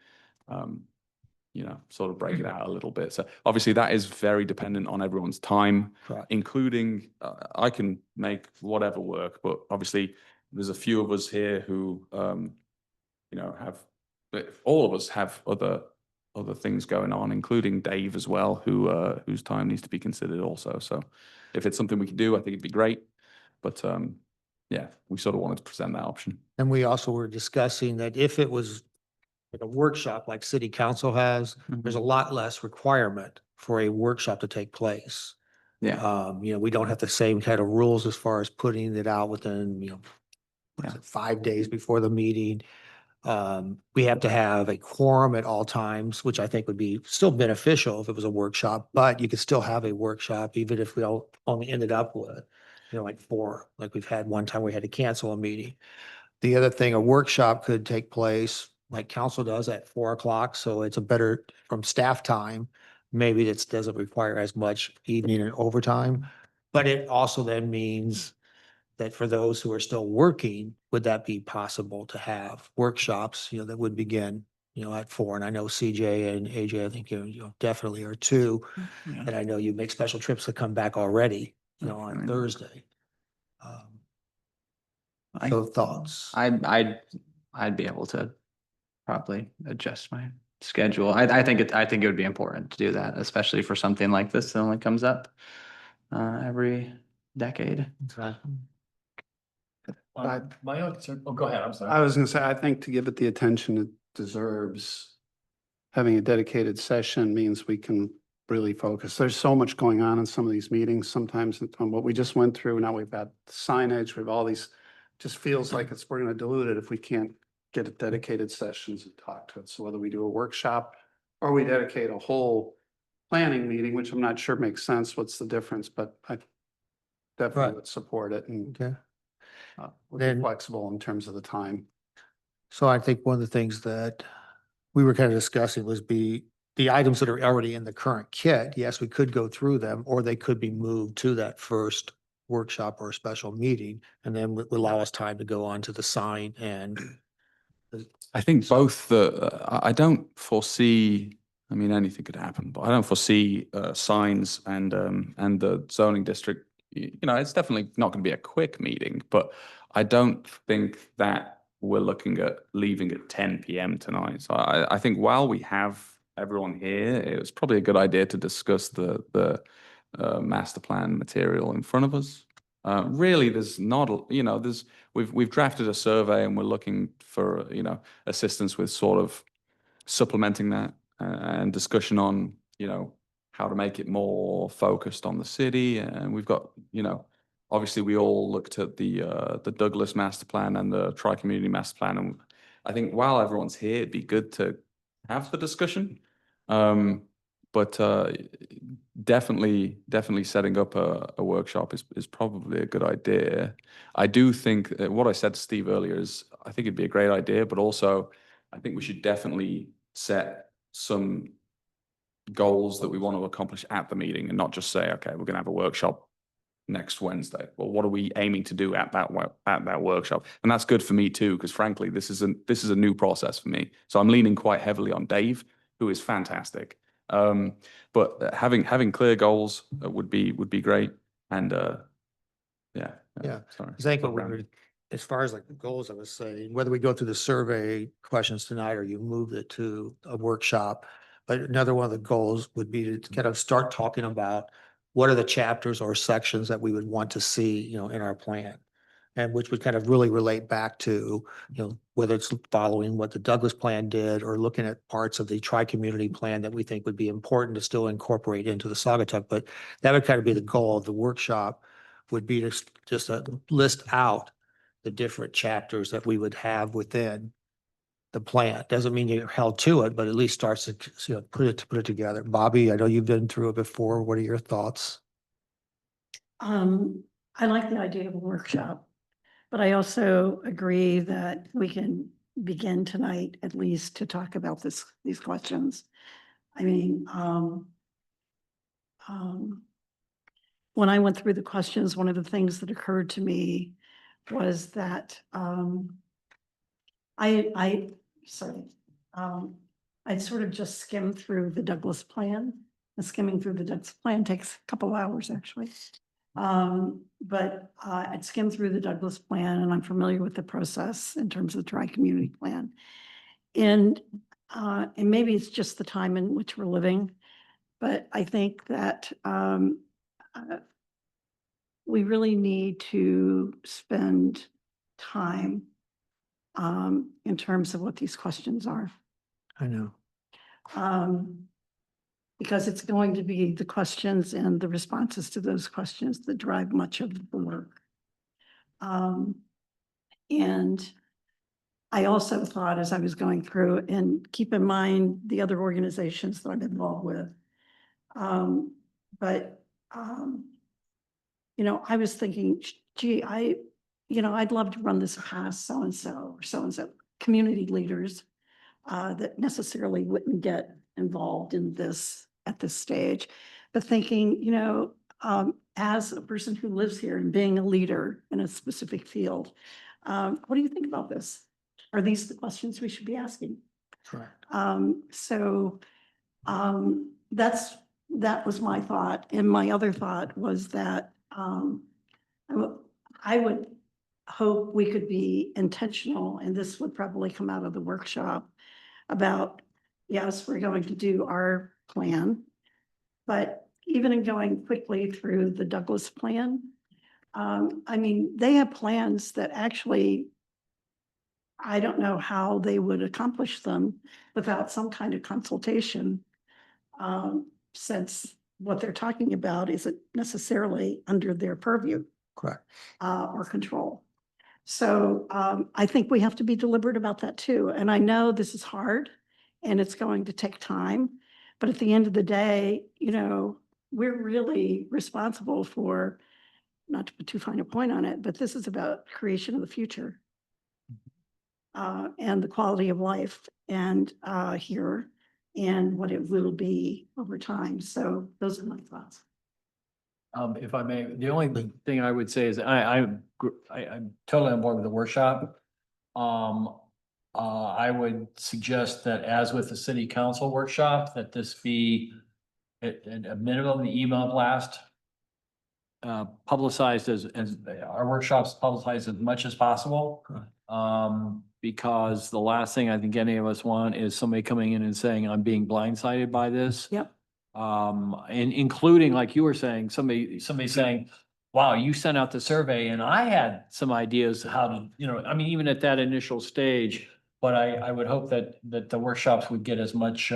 you know, sort of break it out a little bit. So obviously that is very dependent on everyone's time, Correct. including I can make whatever work, but obviously there's a few of us here who you know, all of us have other things going on, including Dave as well, whose time needs to be considered also. So if it's something we can do, I think it'd be great. But yeah, we sort of wanted to present that option. And we also were discussing that if it was like a workshop like city council has, there's a lot less requirement for a workshop to take place. Yeah. You know, we don't have the same kind of rules as far as putting it out within, you know, what is it, 5 days before the meeting. We have to have a quorum at all times, which I think would be still beneficial if it was a workshop, but you could still have a workshop even if we all only ended up with, you know, like 4, like we've had one time we had to cancel a meeting. The other thing, a workshop could take place like council does at 4 o'clock, so it's a better from staff time. Maybe it doesn't require as much evening and overtime, but it also then means that for those who are still working, would that be possible to have workshops, you know, that would begin, you know, at 4? And I know CJ and AJ, I think you know, definitely are 2. Yeah. And I know you make special trips to come back already, you know, on Thursday. So thoughts? I'd be able to probably adjust my schedule. I think it would be important to do that, especially for something like this that only comes up every decade. My own concern, oh, go ahead, I'm I sorry. was gonna say, I think to give it the attention it deserves, having a dedicated session means we can really focus. There's so much going on in some of these meetings. Sometimes on what we just went through, now we've got signage, we have all these, just feels like we're gonna dilute it if we can't get a dedicated sessions and talk to it. So whether we do a workshop or we dedicate a whole planning meeting, which I'm not sure makes sense, what's the difference, but I definitely Right. would support it and Okay. would be Then- flexible in terms of the time. So I think one of the things that we were kind of discussing was the items that are already in the current kit. Yes, we could go through them, or they could be moved to that first workshop or special meeting, and then would allow us time to go on to the sign and I think both I don't foresee, I mean, anything could happen, but I don't foresee signs and the zoning district, you know, it's definitely not going to be a quick meeting, but I don't think that we're looking at leaving at 10 p.m. tonight. So I think while we have everyone here, it was probably a good idea to discuss the master plan material in front of us. Really, there's not, you know, we've drafted a survey and we're looking for, you know, assistance with sort of supplementing that and discussion on, you know, how to make it more focused on the city. And we've got, you know, obviously we all looked at the Douglas master plan and the tri-community master plan. And I think while everyone's here, it'd be good to have the discussion. But definitely setting up a workshop is probably a good idea. I do think what I said to Steve earlier is I think it'd be a great idea, but also I think we should definitely set some goals that we want to accomplish at the meeting and not just say, okay, we're going to have a workshop next Wednesday. Well, what are we aiming to do at that workshop? And that's good for me too, because frankly, this is a new process for me. So I'm leaning quite heavily on Dave, who is fantastic. But having clear goals would be great. And yeah. Sorry. I think what we were, as far as like the goals, I was saying, whether we go through the survey questions tonight or you move it to a workshop. But another one of the goals would be to kind of start talking about what are the chapters or sections that we would want to see, you know, in our plan. And which would kind of really relate back to, you know, whether it's following what the Douglas plan did or looking at parts of the tri-community plan that we think would be important to still incorporate into the Saugatuck. But that would kind of be the goal of the workshop, would be to just list out the different chapters that we would have within the plan. Doesn't mean you're held to it, but at least starts to, you know, put it together. Bobby, I know you've been through it before. What are your thoughts? I like the idea of a workshop, but I also agree that we can begin tonight at least to talk about these questions. I mean, when I went through the questions, one of the things that occurred to me was that, I'd sort of just skimmed through the Douglas plan. And skimming through the Douglas plan takes a couple of hours, actually. But I'd skimmed through the Douglas plan and I'm familiar with the process in terms of the tri-community plan. And maybe it's just the time in which we're living, but I think that we really need to spend time in terms of what these questions are. I know. Because it's going to be the questions and the responses to those questions that drive much of the work. And I also thought as I was going through, and keep in mind the other organizations that I'm involved with. You know, I was thinking, gee, I'd love to run this past so-and-so or so-and-so community leaders that necessarily wouldn't get involved in this at this stage, but thinking, you know, as a person who lives here and being a leader in a specific field, what do you think about this? Are these the questions we should be asking? Correct. That was my thought. And my other thought was that I would hope we could be intentional, and this would probably come out of the workshop about, yes, we're going to do our plan, but even in going quickly through the Douglas plan, I mean, they have plans that actually, I don't know how they would accomplish them without some kind of consultation, since what they're talking about isn't necessarily under their purview. Correct. Or control. So I think we have to be deliberate about that too. And I know this is hard and it's going to take time, but at the end of the day, you know, we're really responsible for, not to put too fine a point on it, but this is about creation of the future. And the quality of life and here and what it will be over time. So those are my thoughts. If I may, the only thing I would say is I'm totally on board with the workshop. I would suggest that as with the city council workshop, that this be at a minimum, the email blast publicized as our workshops publicized as much as possible. Because the last thing I think any of us want is somebody coming in and saying, I'm being blindsided by this. Yep. And including, like you were saying, somebody saying, wow, you sent out the survey and I had some ideas how to, you know, I mean, even at that initial stage, but I would hope that the workshops would get as much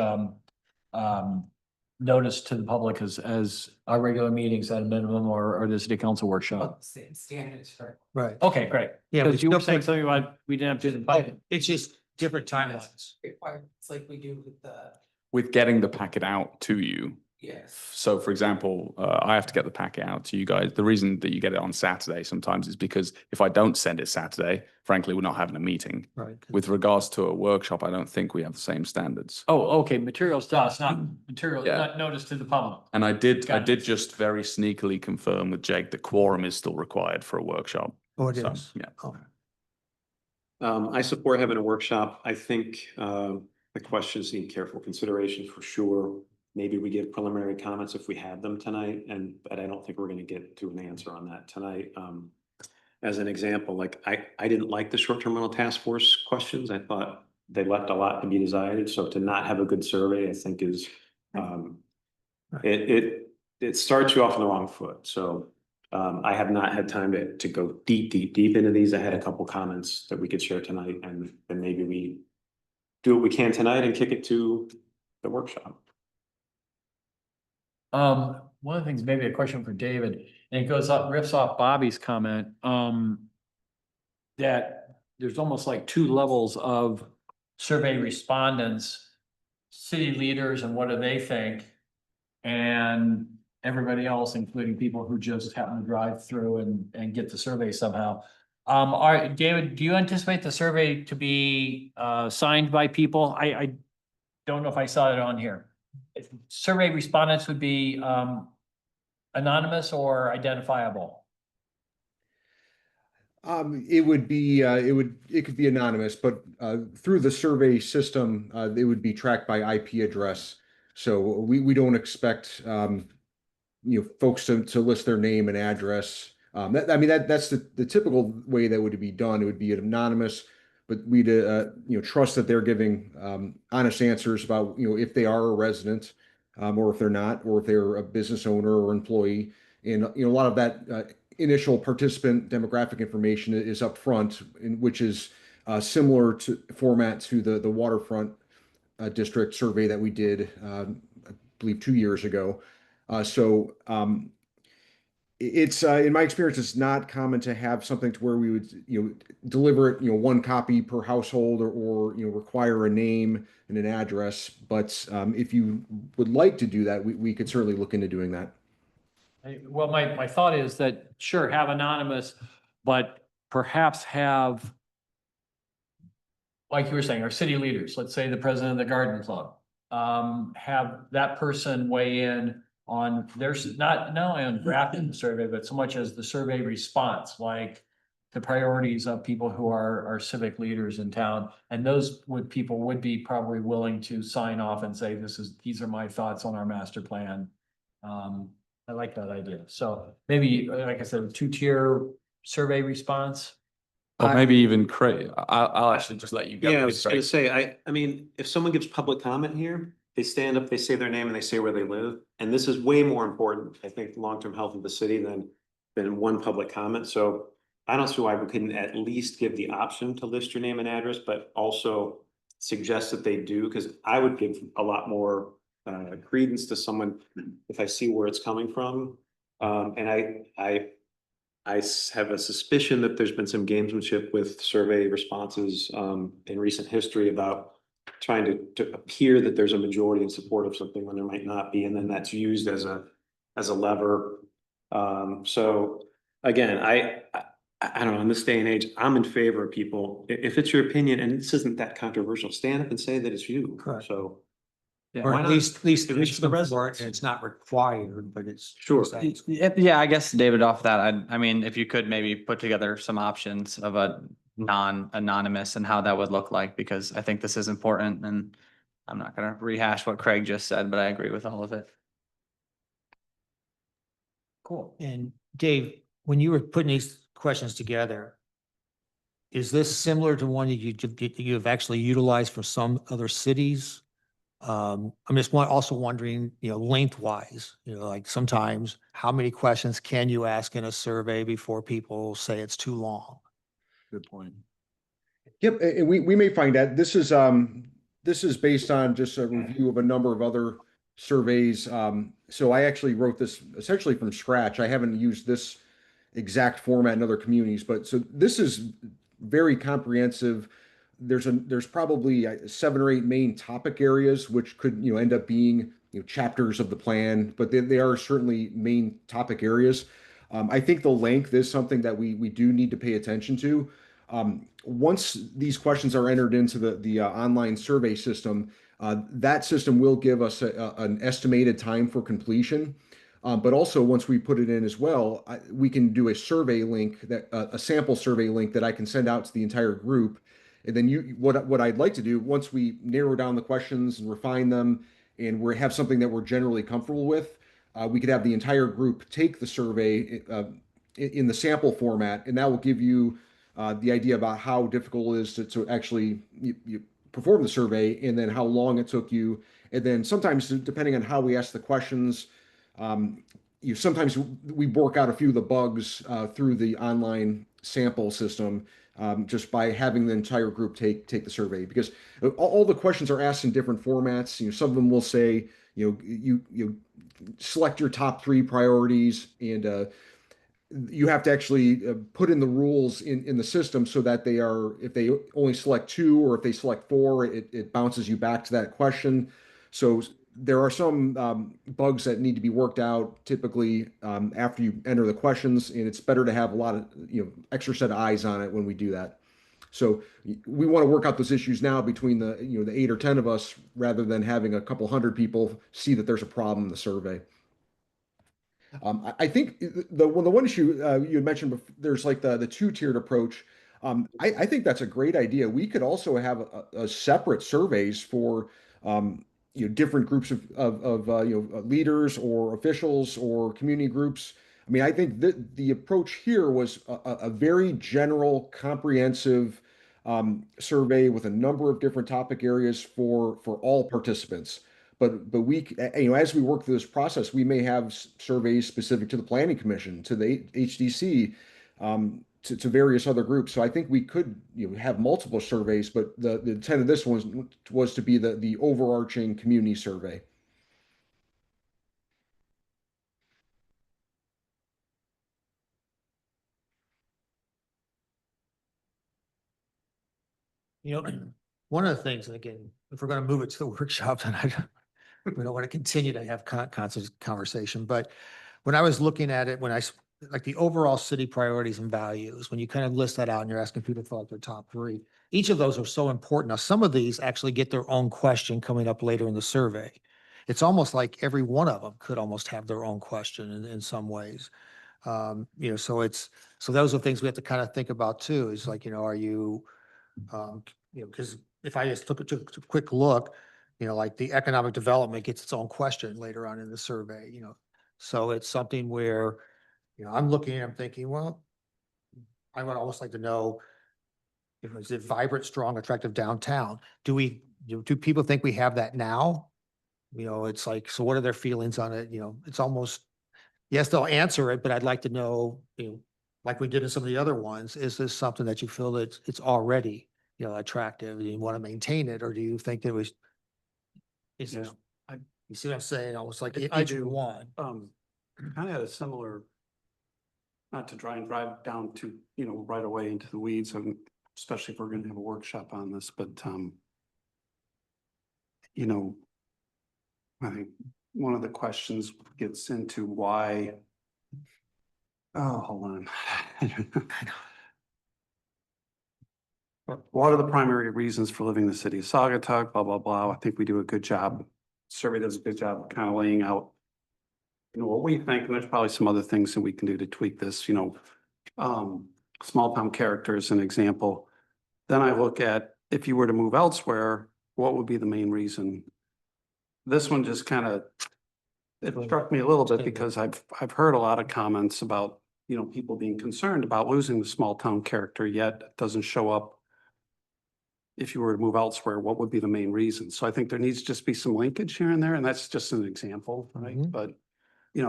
notice to the public as our regular meetings at a minimum or the city council workshop. Standards for. Right. Okay, great. Yeah, we Because you were still saying put- something about we didn't have to invite it. It's just different timelines. Requirements like we do with the, With getting the packet out to you. yes. So for example, I have to get the packet out to you guys. The reason that you get it on Saturday sometimes is because if I don't send it Saturday, frankly, we're not having a meeting. Right. With regards to a workshop, I don't think we have the same standards. Oh, okay, material stuff, not material, Yeah. not notice to the public. And I did Got it. just very sneakily confirm with Jake that quorum is still required for a workshop. Oh, it So, is. yeah. Oh, I support having a workshop. I think the questions need careful consideration for sure. Maybe we give preliminary comments if we had them tonight, but I don't think we're going to get to an answer on that tonight. As an example, like I didn't like the short-term rental task force questions. I thought they left a lot to be desired. So to not have a good survey, I think is it starts you off on the wrong foot. So I have not had time to go deep into these. I had a couple comments that we could share tonight, and maybe we do what we can tonight and kick it to the workshop. One of the things, maybe a question for David, and it goes up, riffs off Bobby's comment, that there's almost like two levels of survey respondents, city leaders, and what do they think? And everybody else, including people who just happen to drive through and get the survey somehow. David, do you anticipate the survey to be signed by people? I don't know if I saw it on here. If survey respondents would be anonymous or identifiable? It would be, it could be anonymous, but through the survey system, it would be tracked by IP address. So we don't expect, folks to list their name and address. That's the typical way that would be done. It would be anonymous, but we'd, trust that they're giving honest answers about, if they are a resident, or if they're not, or if they're a business owner or employee. And, a lot of that initial participant demographic information is up front, which is similar to format to the waterfront district survey that we did, I believe 2 years ago. It's in my experience, it's not common to have something to where we would, deliver it, one copy per household or require a name and an address. But if you would like to do that, we could certainly look into doing that. Well, my thought is that, sure, have anonymous, but perhaps have, like you were saying, our city leaders, let's say the president of the garden club, have that person weigh in on, there's not only on drafting the survey, but so much as the survey response, like the priorities of people who are civic leaders in town. And those people would be probably willing to sign off and say, these are my thoughts on our master plan. I like that idea. So maybe, like I said, a 2-tier survey response. Or maybe even Craig, I'll actually just let you go. Yeah, I please, was gonna Craig. say, I mean, if someone gives public comment here, they stand up, they say their name and they say where they live. And this is way more important, I think, long-term health of the city than one public comment. So I don't see why we couldn't at least give the option to list your name and address, but also suggest that they do, because I would give a lot more credence to someone if I see where it's coming from. And I have a suspicion that there's been some gamesmanship with survey responses in recent history about trying to appear that there's a majority in support of something when there might not be, and then that's used as a lever. So again, I don't know, in this day and age, I'm in favor of people, if it's your opinion and this isn't that controversial, stand up and say that it's you. Correct. So. Or why at not? least At least reach the them for it, residents. and it's not required, but it's. Sure. Yeah, I guess David, off that, I mean, if you could maybe put together some options of a non-anonymous and how that would look like, because I think this is important, and I'm not gonna rehash what Craig just said, but I agree with all of it. Cool. And Dave, when you were putting these questions together, is this similar to one that you've actually utilized for some other cities? I'm just also wondering, lengthwise, like sometimes how many questions can you ask in a survey before people say it's too long? Good point. Yep, and we may find that this is based on just a review of a number of other surveys. So I actually wrote this essentially from scratch. I haven't used this exact format in other communities, but so this is very comprehensive. There's probably 7 or 8 main topic areas, which could end up being chapters of the plan, but they are certainly main topic areas. I think the length is something that we do need to pay attention to. Once these questions are entered into the online survey system, that system will give us an estimated time for completion. But also once we put it in as well, we can do a survey link, a sample survey link that I can send out to the entire group. And then what I'd like to do, once we narrow down the questions and refine them, and we have something that we're generally comfortable with, we could have the entire group take the survey in the sample format, and that will give you the idea about how difficult it is to actually you perform the survey, and then how long it took you. And then sometimes, depending on how we ask the questions, sometimes we work out a few of the bugs through the online sample system. Just by having the entire group take the survey, because all the questions are asked in different formats. Some of them will say, you select your top 3 priorities, and you have to actually put in the rules in the system so that they are, if they only select two or if they select four, it bounces you back to that question. So there are some bugs that need to be worked out typically after you enter the questions, and it's better to have a lot of, extra set of eyes on it when we do that. So we want to work out those issues now between the, the 8 or 10 of us, rather than having a couple hundred people see that there's a problem in the survey. I think the one issue you had mentioned, there's like the two-tiered approach. I think that's a great idea. We could also have a separate surveys for different groups of leaders or officials or community groups. I mean, I think that the approach here was a very general, comprehensive survey with a number of different topic areas for all participants. But we, as we work through this process, we may have surveys specific to the Planning Commission, to the HDC, to various other groups. So I think we could, have multiple surveys, but the intent of this one was to be the overarching community survey. One of the things, and again, if we're going to move it to the workshop, and we don't want to continue to have constant conversation, but when I was looking at it, like the overall city priorities and values, when you kind of list that out and you're asking people to fill out their top 3, each of those are so important. Now, some of these actually get their own question coming up later in the survey. It's almost like every one of them could almost have their own question in some ways. So those are things we have to kind of think about too, is like, are you, because if I just took a quick look, like the economic development gets its own question later on in the survey, so it's something where, I'm looking and I'm thinking, well, I would almost like to know, is it vibrant, strong, attractive downtown? Do people think we have that now? It's like, so what are their feelings on it? It's almost, yes, they'll answer it, but I'd like to know, like we did in some of the other ones, is this something that you feel that it's already, attractive? Do you want to maintain it, or do you think there was? You see what I'm saying? Almost like I each do. one. Kind of had a similar, not to try and drive down to, right away into the weeds, and especially if we're going to have a workshop on this, but, I think one of the questions gets into why, hold on. What are the primary reasons for living in the city of Saugatuck, blah, blah, blah. I think we do a good job. Survey does a good job of kind of laying out, what we think, and there's probably some other things that we can do to tweak this, small town character is an example. Then I look at, if you were to move elsewhere, what would be the main reason? This one just kind of, it struck me a little bit because I've heard a lot of comments about, people being concerned about losing the small town character, yet it doesn't show up. If you were to move elsewhere, what would be the main reason? So I think there needs to just be some linkage here and there, and that's just an example, right? Mhm. But,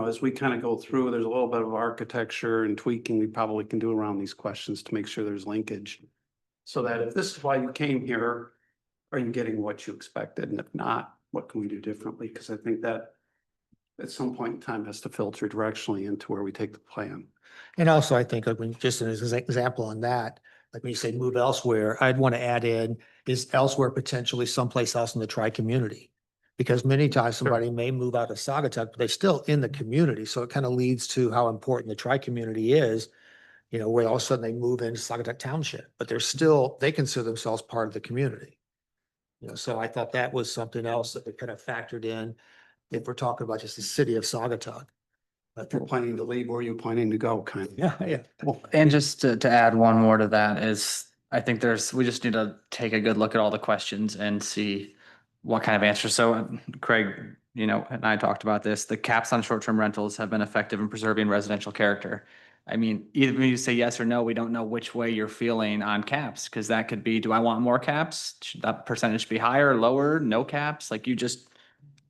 as we kind of go through, there's a little bit of architecture and tweaking we probably can do around these questions to make sure there's linkage. So that if this is why you came here, are you getting what you expected? And if not, what can we do differently? Because I think that at some point in time has to filter directionally into where we take the plan. And also, I think, like, when just as an example on that, like when you say move elsewhere, I'd want to add in, is elsewhere potentially someplace else in the tri-community? Because many times somebody may move out of Saugatuck, but they're still in the community. So it kind of leads to how important the tri-community is, where all of a sudden they move into Saugatuck Township, but they consider themselves part of the community. So I thought that was something else that we kind of factored in if we're talking about just the city of Saugatuck. If you're planning to leave, where are you planning to go, kind of? Yeah. And just to add one more to that is, I think we just need to take a good look at all the questions and see what kind of answers. So Craig, and I talked about this, the caps on short-term rentals have been effective in preserving residential character. I mean, either when you say yes or no, we don't know which way you're feeling on caps, because that could be, do I want more caps? Should that percentage be higher, lower, no caps? Like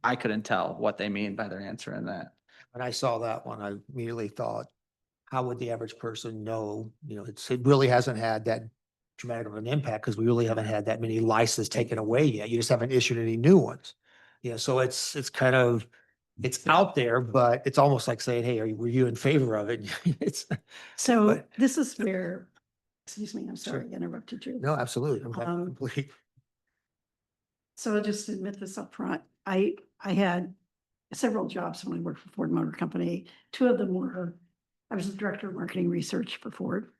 I couldn't tell what they mean by their answer in that. When I saw that one, I immediately thought, how would the average person know? It really hasn't had that dramatic of an impact because we really haven't had that many licenses taken away yet. You just haven't issued any new ones. So it's kind of, it's out there, but it's almost like saying, hey, were you in favor of it? It's, So But- this is where, excuse me, I'm Sure. sorry, I interrupted you. no, absolutely. I'm Um, complete. So I'll just admit this up front. I had several jobs when I worked for Ford Motor Company. Two of them were, I was the director of marketing research for Ford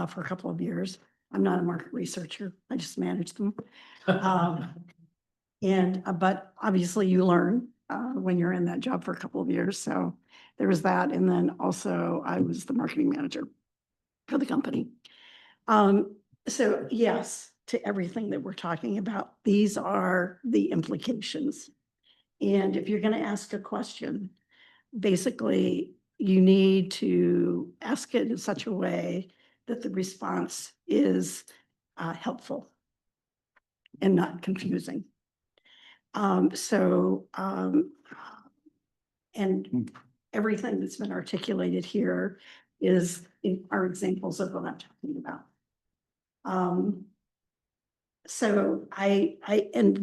for a couple of years. I'm not a market researcher. I just manage them. But obviously you learn when you're in that job for a couple of years. So there was that. And then also I was the marketing manager for the company. So yes, to everything that we're talking about, these are the implications. And if you're going to ask a question, basically you need to ask it in such a way that the response is helpful and not confusing. And everything that's been articulated here are examples of what I'm talking about. And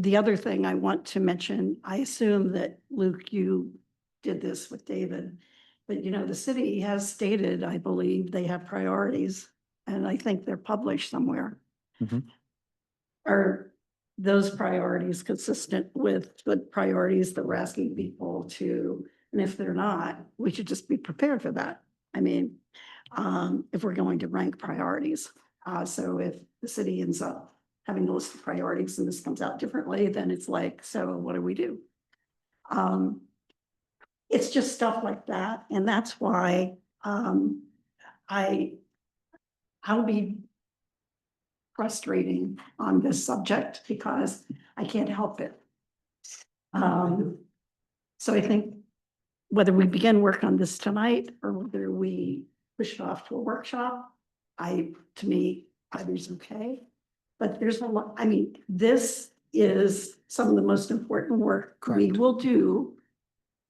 the other thing I want to mention, I assume that Luke, you did this with David, but the city has stated, I believe they have priorities, and I think they're published somewhere. Mhm. Are those priorities consistent with the priorities that we're asking people to, and if they're not, we should just be prepared for that. I mean, if we're going to rank priorities. So if the city ends up having a list of priorities and this comes out differently, then it's like, so what do we do? It's just stuff like that. And that's why I'll be frustrating on this subject because I can't help it. So I think whether we begin work on this tonight or whether we push it off to a workshop, to me, either's okay. But there's a lot, I mean, this is some of the most important work we Correct. will do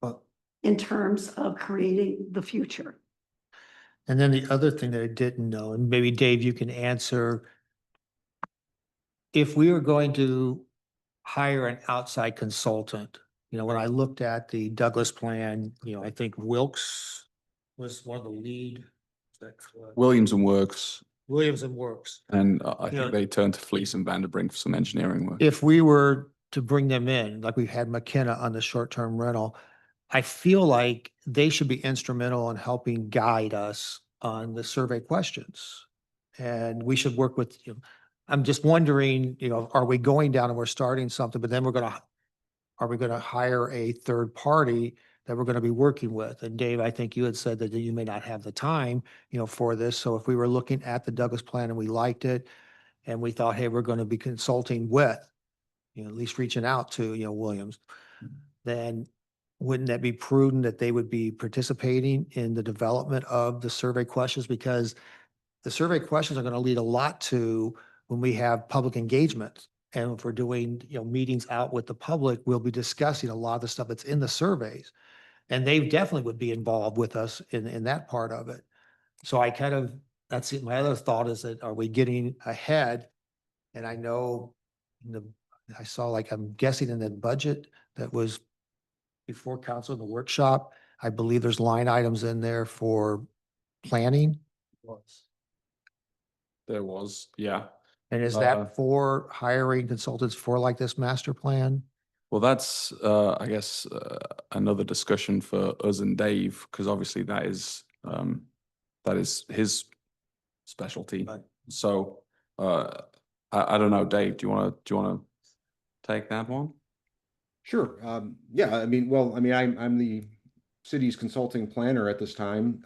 Well- in terms of creating the future. And then the other thing that I didn't know, and maybe Dave, you can answer. If we were going to hire an outside consultant, when I looked at the Douglas plan, I think Wilkes was one of the lead. is that correct? Williams and Works, Williams and Works. and I Yeah. think they turned to Fleece and Vanderbrink for some engineering work. If we were to bring them in, like we had McKenna on the short-term rental, I feel like they should be instrumental in helping guide us on the survey questions. And we should work with, I'm just wondering, are we going down and we're starting something, but then are we gonna hire a third party that we're gonna be working with? And Dave, I think you had said that you may not have the time, for this. So if we were looking at the Douglas plan and we liked it, and we thought, hey, we're gonna be consulting with, at least reaching out to, Williams, then wouldn't that be prudent that they would be participating in the development of the survey questions? Because the survey questions are going to lead a lot to when we have public engagement. And if we're doing, meetings out with the public, we'll be discussing a lot of the stuff that's in the surveys. And they definitely would be involved with us in that part of it. So that's it. My other thought is that, are we getting ahead? And I know I saw, like, I'm guessing in the budget that was before council in the workshop, I believe there's line items in there for planning. There was, yeah. And is Uh, that for hiring consultants for like this master plan? Well, that's, I guess, another discussion for us and Dave, because obviously that is his specialty. Right. So, I don't know, Dave, do you want to take that one? Sure. Yeah, I'm the city's consulting planner at this time.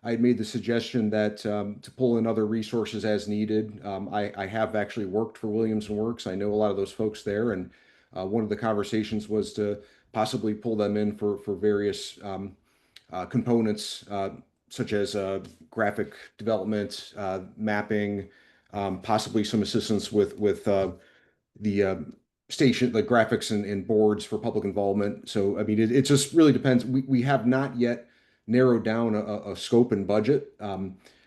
I had made the suggestion that to pull in other resources as needed. I have actually worked for Williams and Works. I know a lot of those folks there, and one of the conversations was to possibly pull them in for various components, such as graphic development, mapping, possibly some assistance with the station, the graphics and boards for public involvement. So, I mean, it just really depends. We have not yet narrowed down a scope and budget.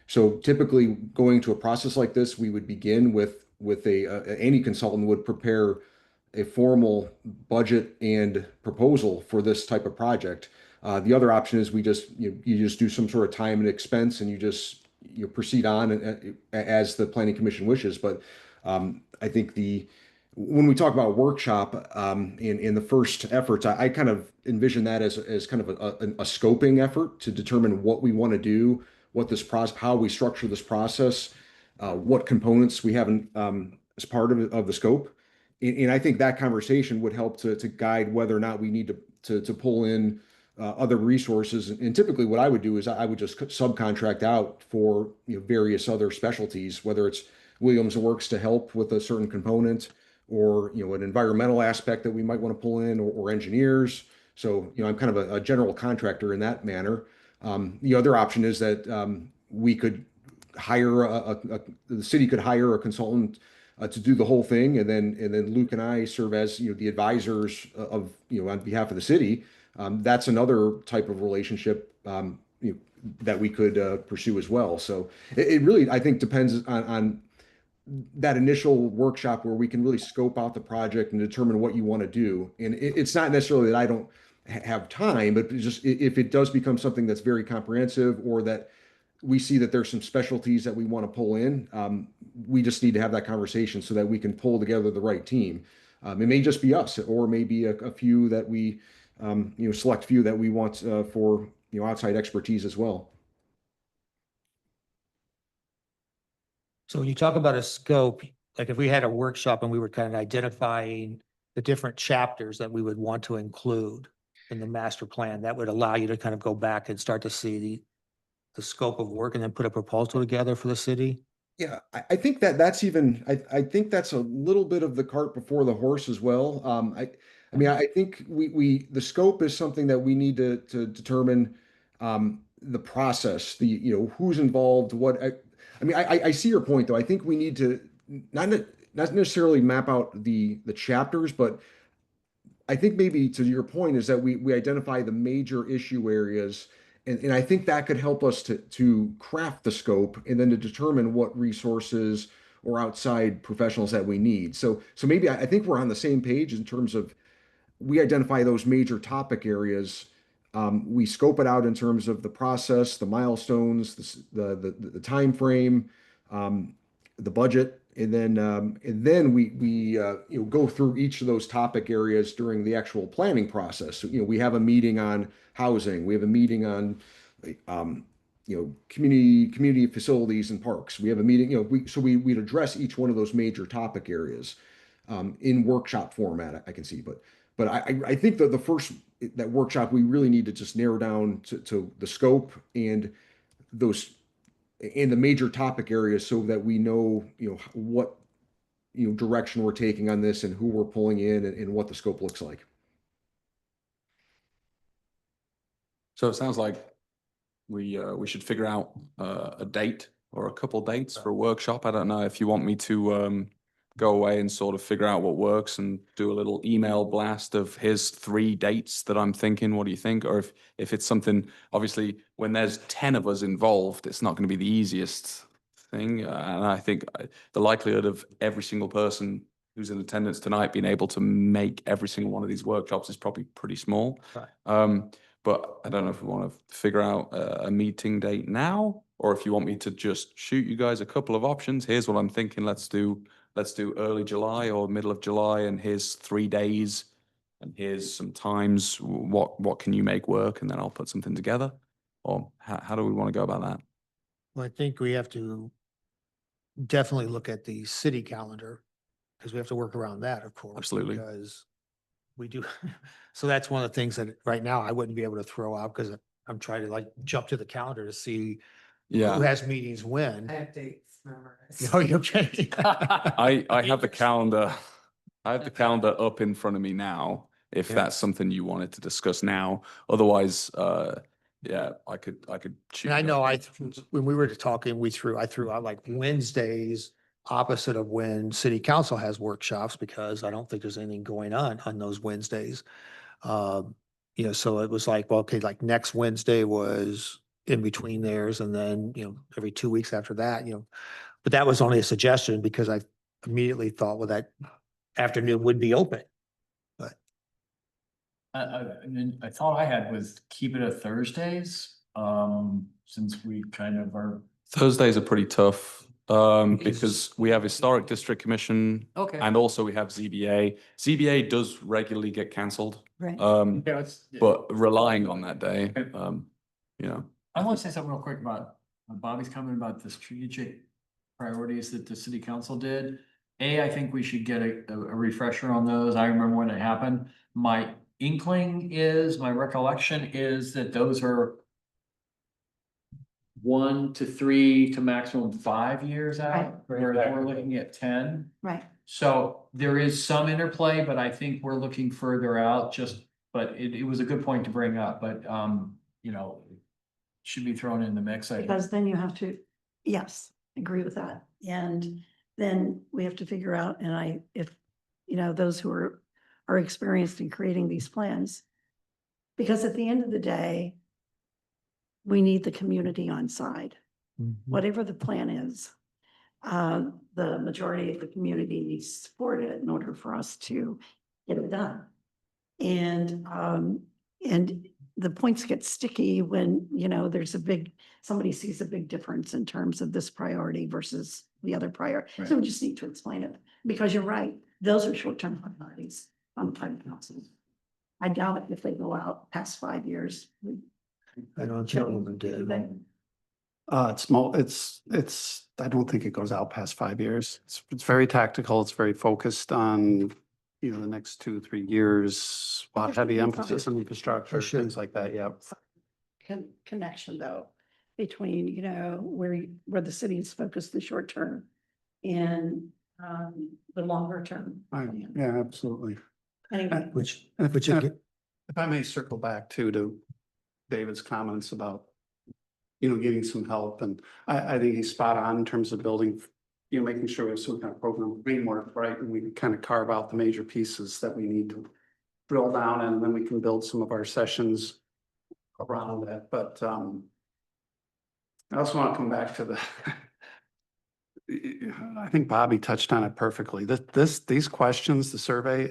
So typically going to a process like this, we would begin with any consultant would prepare a formal budget and proposal for this type of project. The other option is you just do some sort of time and expense and you proceed on as the planning commission wishes. But I think when we talk about workshop in the first efforts, I kind of envision that as kind of a scoping effort to determine what we want to do, what this process, how we structure this process, what components we have as part of the scope. And I think that conversation would help to guide whether or not we need to pull in other resources. And typically what I would do is I would just subcontract out for various other specialties, whether it's Williams Works to help with a certain component, or an environmental aspect that we might want to pull in, or engineers. So I'm kind of a general contractor in that manner. The other option is that we could hire the city could hire a consultant to do the whole thing, and then Luke and I serve as the advisors of on behalf of the city. That's another type of relationship that we could pursue as well. So it really, I think, depends on that initial workshop where we can really scope out the project and determine what you want to do. And it's not necessarily that I don't have time, but just if it does become something that's very comprehensive, or that we see that there's some specialties that we want to pull in, we just need to have that conversation so that we can pull together the right team. It may just be us, or maybe a few that we, select few that we want for outside expertise as well. So when you talk about a scope, like if we had a workshop and we were kind of identifying the different chapters that we would want to include in the master plan, that would allow you to kind of go back and start to see the scope of work and then put a proposal together for the city? Yeah, I think that's even, I think that's a little bit of the cart before the horse as well. I mean, I think the scope is something that we need to determine, the process, who's involved, I mean, I see your point though. I think we need to not necessarily map out the chapters, but I think maybe to your point is that we identify the major issue areas. And I think that could help us to craft the scope and then to determine what resources or outside professionals that we need. So maybe I think we're on the same page in terms of, we identify those major topic areas. We scope it out in terms of the process, the milestones, the time frame, the budget, and then we go through each of those topic areas during the actual planning process. So, we have a meeting on housing, we have a meeting on community facilities and parks. We have a meeting, we'd address each one of those major topic areas in workshop format, I can see, but I think that that workshop, we really need to just narrow down to the scope and the major topic areas, so that we know, what, direction we're taking on this and who we're pulling in, and what the scope looks like. So it sounds like we should figure out a date or a couple dates for a workshop. I don't know if you want me to go away and sort of figure out what works and do a little email blast of here's 3 dates that I'm thinking, what do you think? Or if it's something, obviously when there's 10 of us involved, it's not going to be the easiest thing. And I think the likelihood of every single person who's in attendance tonight being able to make every single one of these workshops is probably pretty small. Right. But I don't know if we want to figure out a meeting date now, or if you want me to just shoot you guys a couple of options. Here's what I'm thinking. Let's do early July or middle of July, and here's 3 days, and here's some times. What can you make work? And then I'll put something together. Or how do we want to go about that? Well, I think we have to definitely look at the city calendar, because we have to work around that, of course. Absolutely. Because we do. So that's one of the things that right now I wouldn't be able to throw out, because I'm trying to jump to the calendar to see who has meetings when. I have dates memorized. Oh, you okay? I have the calendar. I have the calendar up in front of me now. If that's something you wanted to discuss now, otherwise, I could. Shoot And I you know guys. when we were talking, I threw out like Wednesdays opposite of when city council has workshops, because I don't think there's anything going on those Wednesdays. So it was like, well, okay, like next Wednesday was in between theirs, and then, every 2 weeks after that, but that was only a suggestion, because I immediately thought, well, that afternoon would be open. I thought I had was keep it at Thursdays, since we kind of are. Thursdays are pretty tough, because we have Historic District Commission Okay. and also we have ZBA. ZBA does regularly get cancelled, Right. Yeah, it's. but relying on that day, you know. I want to say something real quick about Bobby's comment about the strategic priorities that the city council did. I think we should get a refresher on those. I remember when it happened. My recollection is that those are 1 to 3 to maximum 5 years out, where we're looking at 10. Right. So there is some interplay, but I think we're looking further out but it was a good point to bring up, but, you know, should be thrown in the mix. Because then you have to, yes, agree with that. And then we have to figure out, and if, you know, those who are experienced in creating these plans. Because at the end of the day, we need the community on side. Whatever the plan is, the majority of the community needs to support it in order for us to get it done. And the points get sticky when, you know, somebody sees a big difference in terms of this priority versus the other priority. So we just need to explain it, because you're right, those are short-term priorities on the private council. I doubt if they go out past 5 years. I don't know them did. It's, I don't think it goes out past 5 years. It's very tactical. It's very focused on, you know, the next 2-3 years, heavy emphasis on infrastructure, sure. things like that. Yeah. Connection though, between, you know, where the city is focused the short term and the longer term. plan. Yeah, absolutely. Anyway, Which And if, again, if I may circle back to David's comments about, you know, getting some help, and I think he's spot on in terms of building, you know, making sure we have some kind of program framework, right? And we can kind of carve out the major pieces that we need to drill down, and then we can build some of our sessions around that. But I also want to come back to I think Bobby touched on it perfectly. These questions, the survey,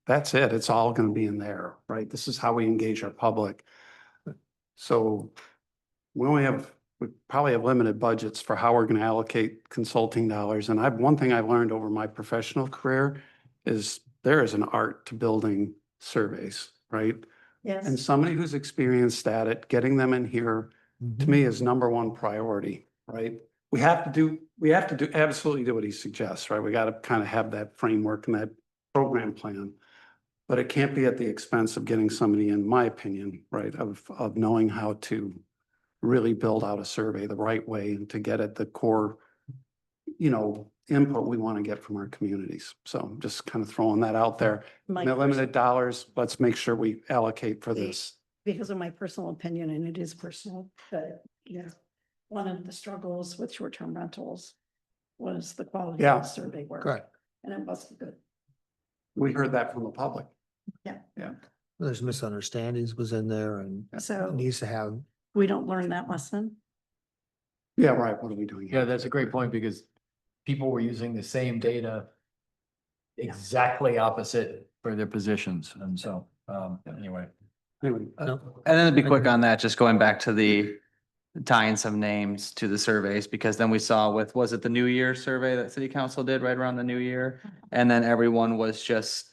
that's it. It's all going to be in there, right? This is how we engage our public. So we probably have limited budgets for how we're going to allocate consulting dollars. And one thing I've learned over my professional career is there is an art to building surveys, right? And yes, somebody who's experienced at it, getting them in here, to me is number one priority, right? We have to do absolutely do what he suggests, right? We got to kind of have that framework and that program plan. But it can't be at the expense of getting somebody, in my opinion, right, of knowing how to really build out a survey the right way and to get at the core, you know, input we want to get from our communities. So I'm just kind of throwing that out there. my Limited dollars, let's make sure we allocate for this. because of my personal opinion, and it is personal, but yeah, one of the struggles with short-term rentals was the quality Yeah. of the survey work. correct. And it wasn't good. We heard that from the public. There's misunderstandings was in there and So needs to have, we don't learn that lesson. Yeah, right. What are we doing here? Yeah, that's a great point, because people were using the same data exactly opposite for their positions. And so, anyway. Anyway, no, And then to be quick on that, just going back to the tying some names to the surveys, because then we saw was it the New Year survey that city council did right around the new year? And then everyone was just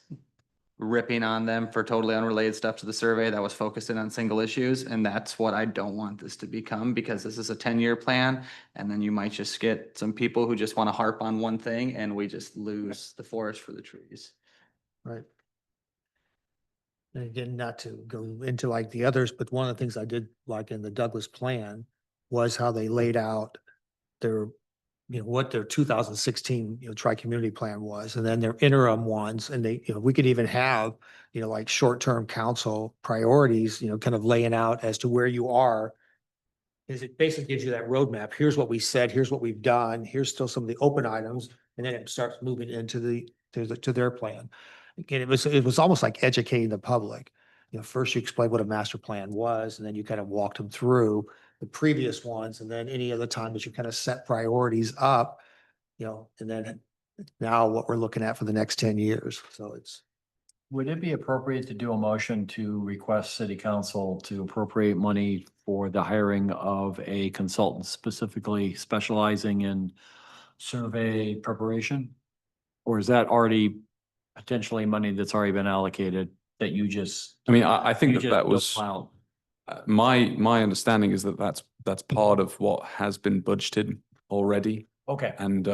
ripping on them for totally unrelated stuff to the survey that was focusing on single issues. And that's what I don't want this to become, because this is a 10-year plan. And then you might just get some people who just want to harp on one thing and we just lose the forest for the trees. right. And again, not to go into like the others, but one of the things I did like in the Douglas plan was how they laid out their, you know, what their 2016, you know, tri-community plan was, and then their interim ones. And they, you know, we could even have, you know, like short-term council priorities, you know, kind of laying out as to where you are. Is it basically gives you that roadmap. Here's what we said, here's what we've done, here's still some of the open items, and then it starts moving into to their plan. Again, it was almost like educating the public. You know, first you explain what a master plan was, and then you kind of walked them through the previous ones, and then any other time that you kind of set priorities up, you know, and then now what we're looking at for the next 10 years. So it's, Would it be appropriate to do a motion to request city council to appropriate money for the hiring of a consultant specifically specializing in survey preparation? Or is that already potentially money that's already been allocated that you just? I mean, I think you that just that don't was, allow? my understanding is that that's part of what has been budgeted already. Okay, And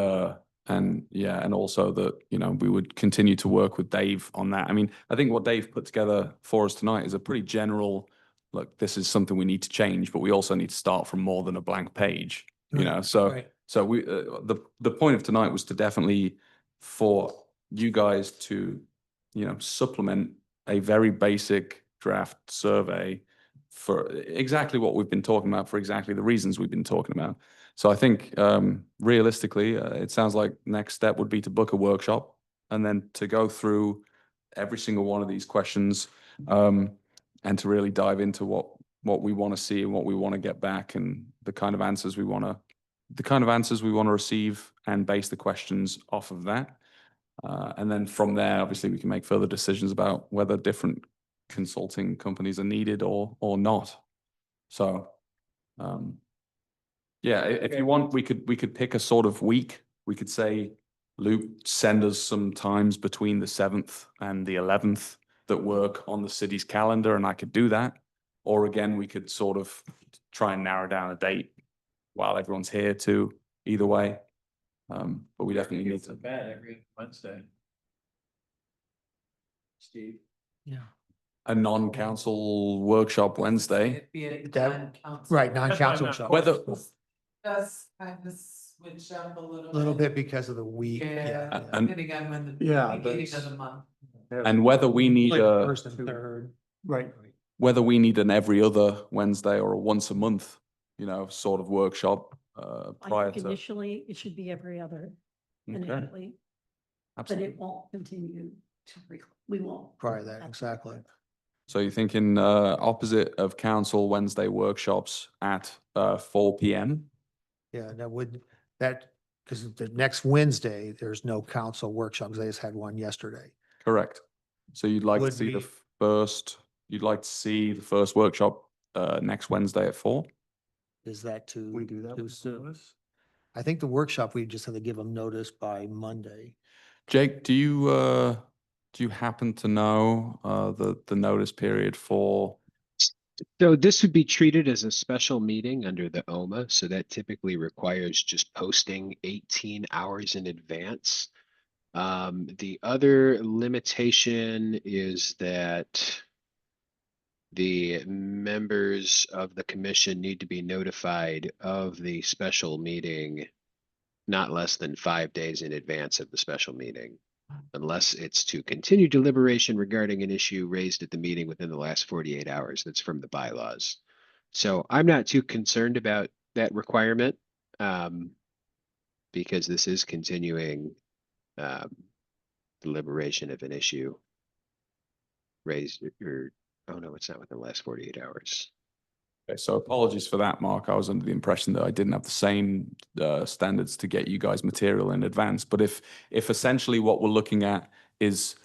yeah, and also that, you know, we would continue to work with Dave on that. I mean, I think what Dave put together for us tonight is a pretty general, look, this is something we need to change, but we also need to start from more than a blank page, you know? So, right. so we, the point of tonight was to definitely for you guys to, you know, supplement a very basic draft survey for exactly what we've been talking about, for exactly the reasons we've been talking about. So I think realistically, it sounds like next step would be to book a workshop and then to go through every single one of these questions and to really dive into what we want to see and what we want to get back and the kind of answers we want to receive and base the questions off of that. And then from there, obviously, we can make further decisions about whether different consulting companies are needed or not. So. Yeah, if you want, we could pick a sort of week. We could say, Luke, send us some times between the 7th and the 11th that work on the city's calendar, and I could do that. Or again, we could sort of try and narrow down a date while everyone's here too, either way. But we definitely need to. bad every Wednesday. Steve? Yeah. A non-council workshop Wednesday. Be a That- non-council. Right, non-council. That's fine, Whether, Does kind of switch up a little. A little bit because of the week. Yeah, And- depending on when the Yeah, beginning of that's- the month. and whether we need Like a, first and third. Right. whether we need an every other Wednesday or a once a month, you know, sort of workshop I prior think to. initially it should be every other Okay, initially, but absolutely. it won't continue to, we won't. Prior to that, exactly. So you're thinking opposite of council Wednesday workshops at 4 p.m. Yeah, because the next Wednesday, there's no council workshops. They just had one yesterday. Correct. So you'd like to Would see the be- first. You'd like to see the first workshop next Wednesday at 4. Is that too? We do that too with soon? notice? I think the workshop, we just have to give them notice by Monday. Jake, do you happen to know the notice period for? So this would be treated as a special meeting under the OMA, so that typically requires just posting 18 hours in advance. The other limitation is that the members of the commission need to be notified of the special meeting not less than 5 days in advance of the special meeting, unless it's to continue deliberation regarding an issue raised at the meeting within the last 48 hours. That's from the bylaws. So I'm not too concerned about that requirement, because this is continuing deliberation of an issue raised or, oh no, it's not within the last 48 hours. Okay, so apologies for that, Mark. I was under the impression that I didn't have the same standards to get you guys material in advance. But if essentially what we're looking at is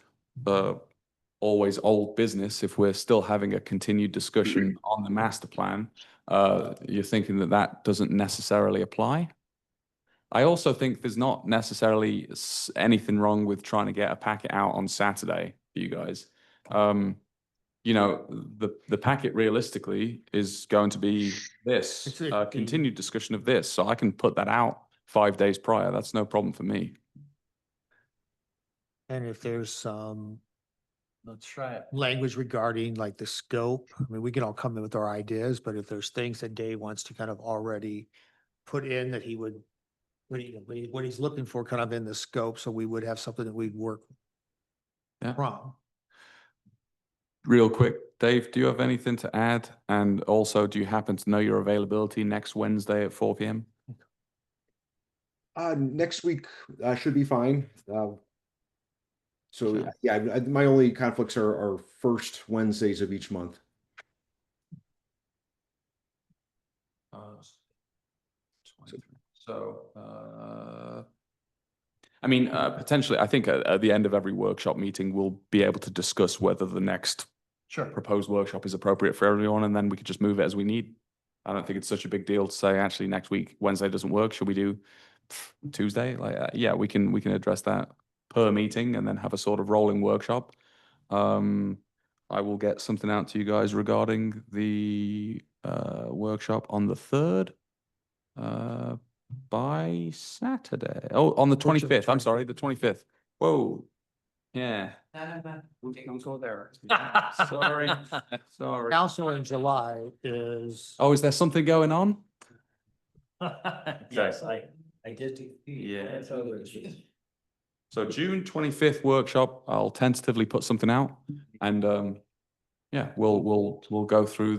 always old business, if we're still having a continued discussion on the master plan, you're thinking that that doesn't necessarily apply. I also think there's not necessarily anything wrong with trying to get a packet out on Saturday for you guys. You know, the packet realistically is going to be this, It's a- continued discussion of this. So I can put that out 5 days prior. That's no problem for me. And if there's some Let's try it. language regarding like the scope, I mean, we can all come in with our ideas, but if there's things that Dave wants to kind of already put in that he would, what he's looking for kind of in the scope, so we would have something that we'd work Yeah. from. Real quick, Dave, do you have anything to add? And also, do you happen to know your availability next Wednesday at 4 p.m.? Next week, should be fine. So Okay. yeah, my only conflicts are first Wednesdays of each month. So, I mean, potentially, I think at the end of every workshop meeting, we'll be able to discuss whether the next Sure. proposed workshop is appropriate for everyone, and then we could just move it as we need. I don't think it's such a big deal to say, actually, next week, Wednesday doesn't work. Should we do Tuesday? Like, yeah, we can address that per meeting and then have a sort of rolling workshop. I will get something out to you guys regarding the workshop on the 3rd. By Saturday. Oh, on the 25th. I'm sorry, the 25th. Whoa. Yeah. Don't go there. Sorry. Sorry. Council in July is. Oh, is there something going on? Yes, I did. Yeah. So June 25th workshop, I'll tentatively put something out, and yeah, we'll go through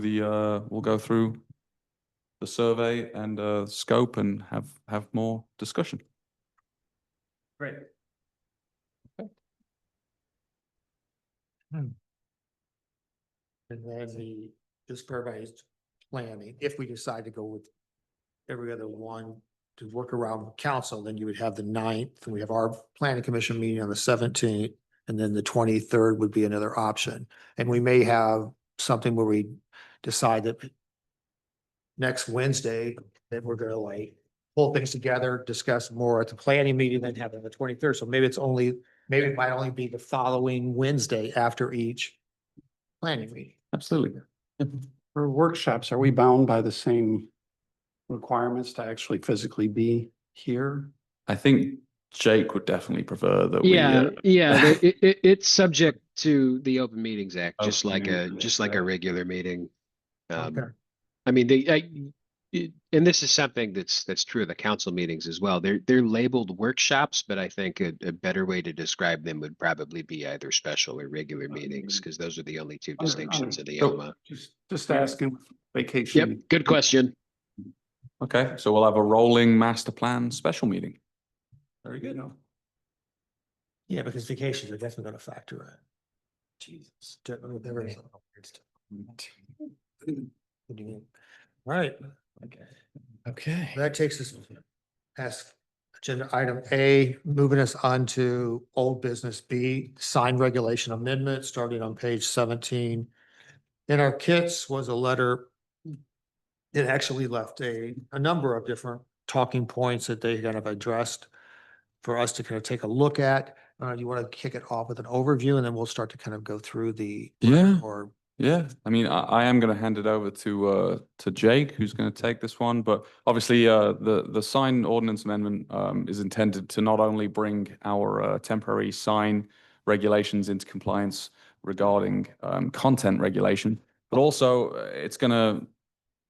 the survey and scope and have more discussion. Great. And then just for everybody's planning, if we decide to go with every other one to work around council, then you would have the 9th, and we have our planning commission meeting on the 17th, and then the 23rd would be another option. And we may have something where we decide that next Wednesday, that we're gonna like pull things together, discuss more at the planning meeting, then have it on the 23rd. So maybe it might only be the following Wednesday after each planning meeting. Absolutely. For workshops, are we bound by the same requirements to actually physically be here? I think Jake would definitely prefer that Yeah, we. yeah, it's subject to the Open Meetings Act, just Open like Meetings Act, a right. regular meeting. Okay. I mean, and this is something that's true of the council meetings as well. They're labeled workshops, but I think a better way to describe them would probably be either special or regular meetings, because those are the only two distinctions in the So- ELMA. Just asking vacation. Yep, good question. Okay, so we'll have a rolling master plan special meeting. Very good. Yeah, because vacations are definitely gonna factor in. Jesus. All right. Okay. That takes us past agenda item A, moving us on to old business B, sign regulation amendment, starting on page 17. In our kits was a letter. It actually left a number of different talking points that they kind of addressed for us to kind of take a look at. You want to kick it off with an overview, and then we'll start to kind of go through Yeah. or Yeah, I mean, I am going to hand it over to Jake, who's going to take this one. But obviously, the sign ordinance amendment is intended to not only bring our temporary sign regulations into compliance regarding content regulation, but also it's going to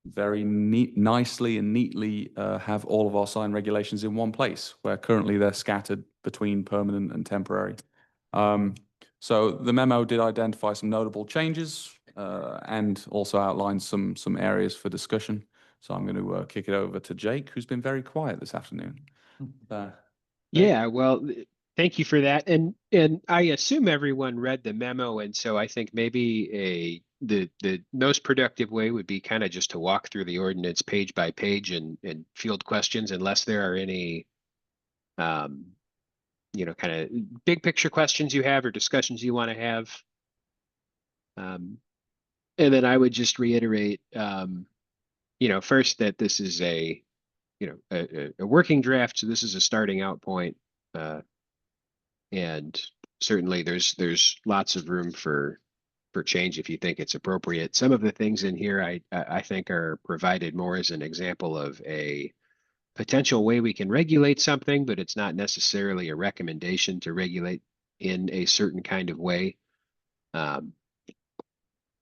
very nicely and neatly have all of our sign regulations in one place, where currently they're scattered between permanent and temporary. So the memo did identify some notable changes and also outlined some areas for discussion. So I'm going to kick it over to Jake, who's been very quiet this afternoon. Yeah, well, thank you for that. And I assume everyone read the memo, and so I think maybe the most productive way would be kind of just to walk through the ordinance page by page and field questions, unless there are any kind of big picture questions you have or discussions you want to have. And then I would just reiterate, first that this is a working draft, so this is a starting out point. And certainly there's lots of room for change if you think it's appropriate. Some of the things in here I think are provided more as an example of a potential way we can regulate something, but it's not necessarily a recommendation to regulate in a certain kind of way.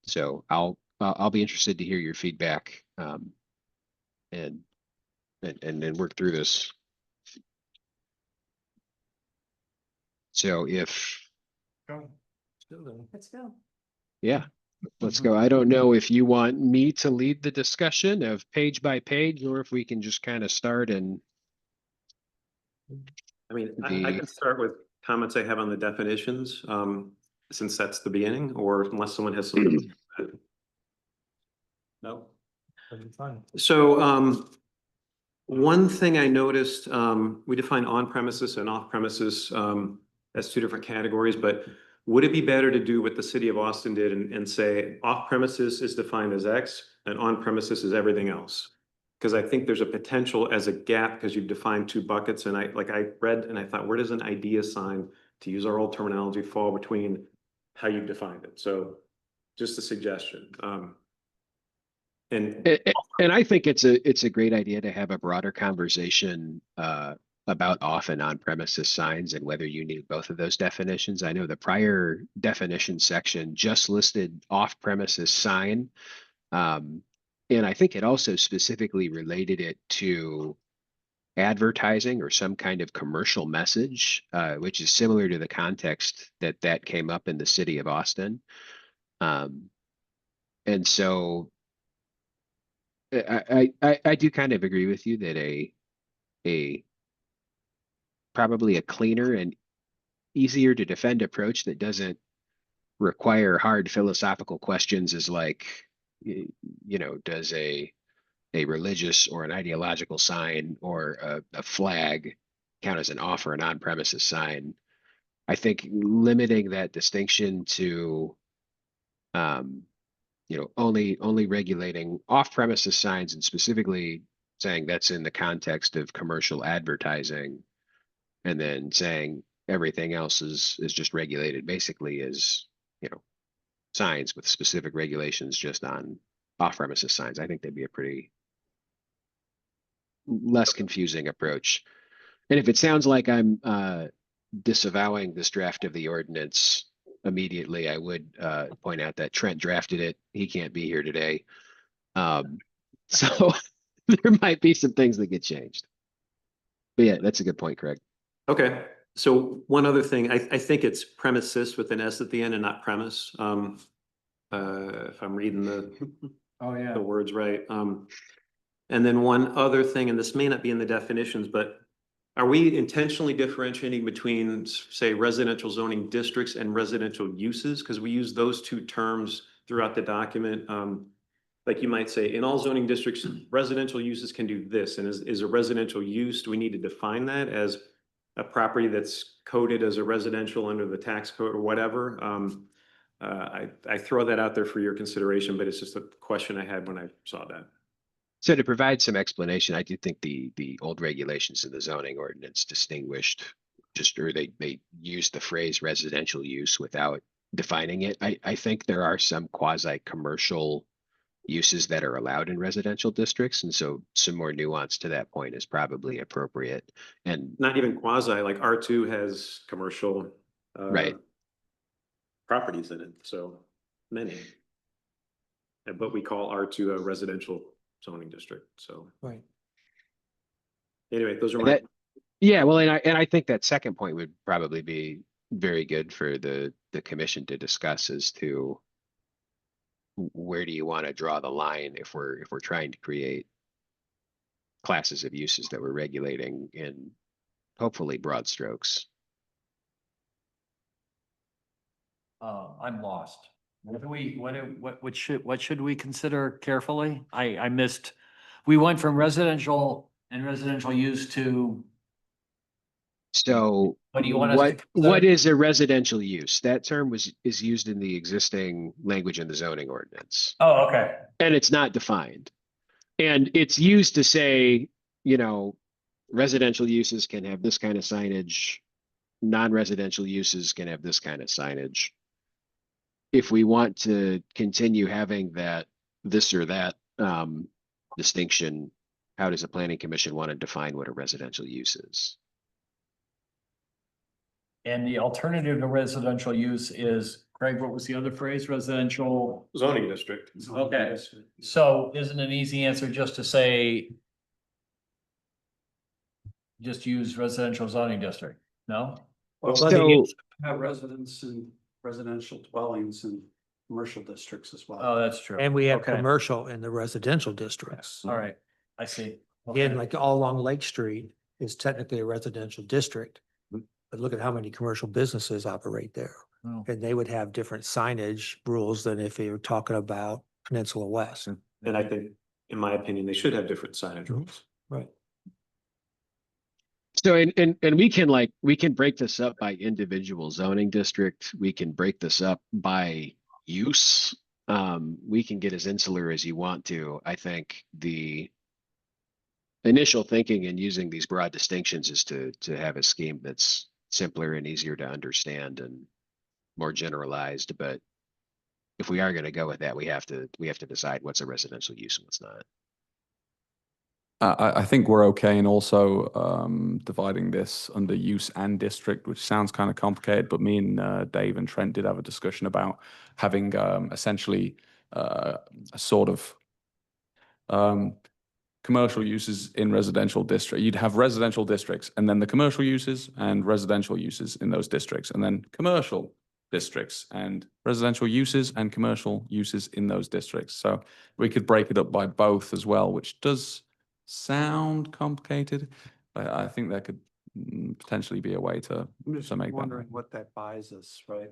So I'll be interested to hear your feedback and work through this. So Let's go. yeah, let's go. I don't know if you want me to lead the discussion of page by page, or if we can just kind of start and. I mean, I can start with comments I have on the definitions, since that's the beginning, or unless someone has something. No. That'd be fine. So, One thing I noticed, we define on premises and off premises, as two different categories, but would it be better to do what the city of Austin did and say off premises is defined as X and on premises is everything else? Because I think there's a potential as a gap because you've defined two buckets and I read and I thought, where does an idea sign, to use our old terminology, fall between how you've defined it? So just a suggestion. And And I think it's a great idea to have a broader conversation about off and on premises signs and whether you need both of those definitions. I know the prior definition section just listed off premises sign. And I think it also specifically related it to advertising or some kind of commercial message, which is similar to the context that came up in the city of Austin. And so I do kind of agree with you that a probably a cleaner and easier to defend approach that doesn't require hard philosophical questions is like, does a religious or an ideological sign or a flag count as an off or an on-premises sign? I think limiting that distinction to only regulating off-premises signs and specifically saying that's in the context of commercial advertising, and then saying everything else is just regulated basically as, signs with specific regulations just on off-premises signs. I think that'd be a pretty less confusing approach. And if it sounds like I'm disavowing this draft of the ordinance immediately, I would point out that Trent drafted it. He can't be here today. So there might be some things that get changed. But yeah, that's a good point, Craig. okay, so one other thing, I think it's premises with an S at the end and not premise. If I'm reading Oh, yeah. the words right. And then one other thing, and this may not be in the definitions, but are we intentionally differentiating between, say, residential zoning districts and residential uses? Because we use those two terms throughout the document. Like you might say, in all zoning districts, residential uses can do this. And is a residential use, do we need to define that as a property that's coded as a residential under the tax code or whatever? I throw that out there for your consideration, but it's just a question I had when I saw that. So to provide some explanation, I do think the old regulations in the zoning ordinance distinguished or they used the phrase residential use without defining it. I think there are some quasi-commercial uses that are allowed in residential districts. And so some more nuance to that point is probably appropriate. And Not even quasi, like R2 has commercial right. properties in it, so many. But we call R2 a residential zoning district, so. Right. Anyway, those are my. Yeah, well, and I think that second point would probably be very good for the commission to discuss as to where do you want to draw the line if we're trying to create classes of uses that we're regulating in hopefully broad strokes. I'm lost. What should we consider carefully? I missed, we went from residential and residential use to, So what do you want us to what consider? is a residential use? That term is used in the existing language in the zoning ordinance, Oh, okay. and it's not defined. And it's used to say, residential uses can have this kind of signage, non-residential uses can have this kind of signage. If we want to continue having that, this or that distinction, how does a planning commission want to define what a residential use is? And the alternative to residential use is, Craig, what was the other phrase? Residential? Zoning district. Okay, so isn't an easy answer just to say, just use residential zoning district? No? Well, So, have residents and residential dwellings and commercial districts as well. Oh, that's true. And we have Okay. commercial in the residential districts. All right, I see. Again, Okay. like all along Lake Street is technically a residential district. But look at how many commercial businesses operate there. Oh. And they would have different signage rules than if you were talking about Peninsula West. And I think, in my opinion, they should have different signage rules. Right. So, and we can break this up by individual zoning district. We can break this up by use. We can get as insular as you want to. I think the initial thinking in using these broad distinctions is to have a scheme that's simpler and easier to understand and more generalized. But if we are going to go with that, we have to decide what's a residential use and what's not. I think we're okay in also dividing this under use and district, which sounds kind of complicated, but me and Dave and Trent did have a discussion about having essentially a sort of commercial uses in residential district. You'd have residential districts and then the commercial uses and residential uses in those districts, and then commercial districts and residential uses and commercial uses in those districts. So we could break it up by both as well, which does sound complicated, but I think that could potentially be a way to I'm just make that. wondering what that buys us, right?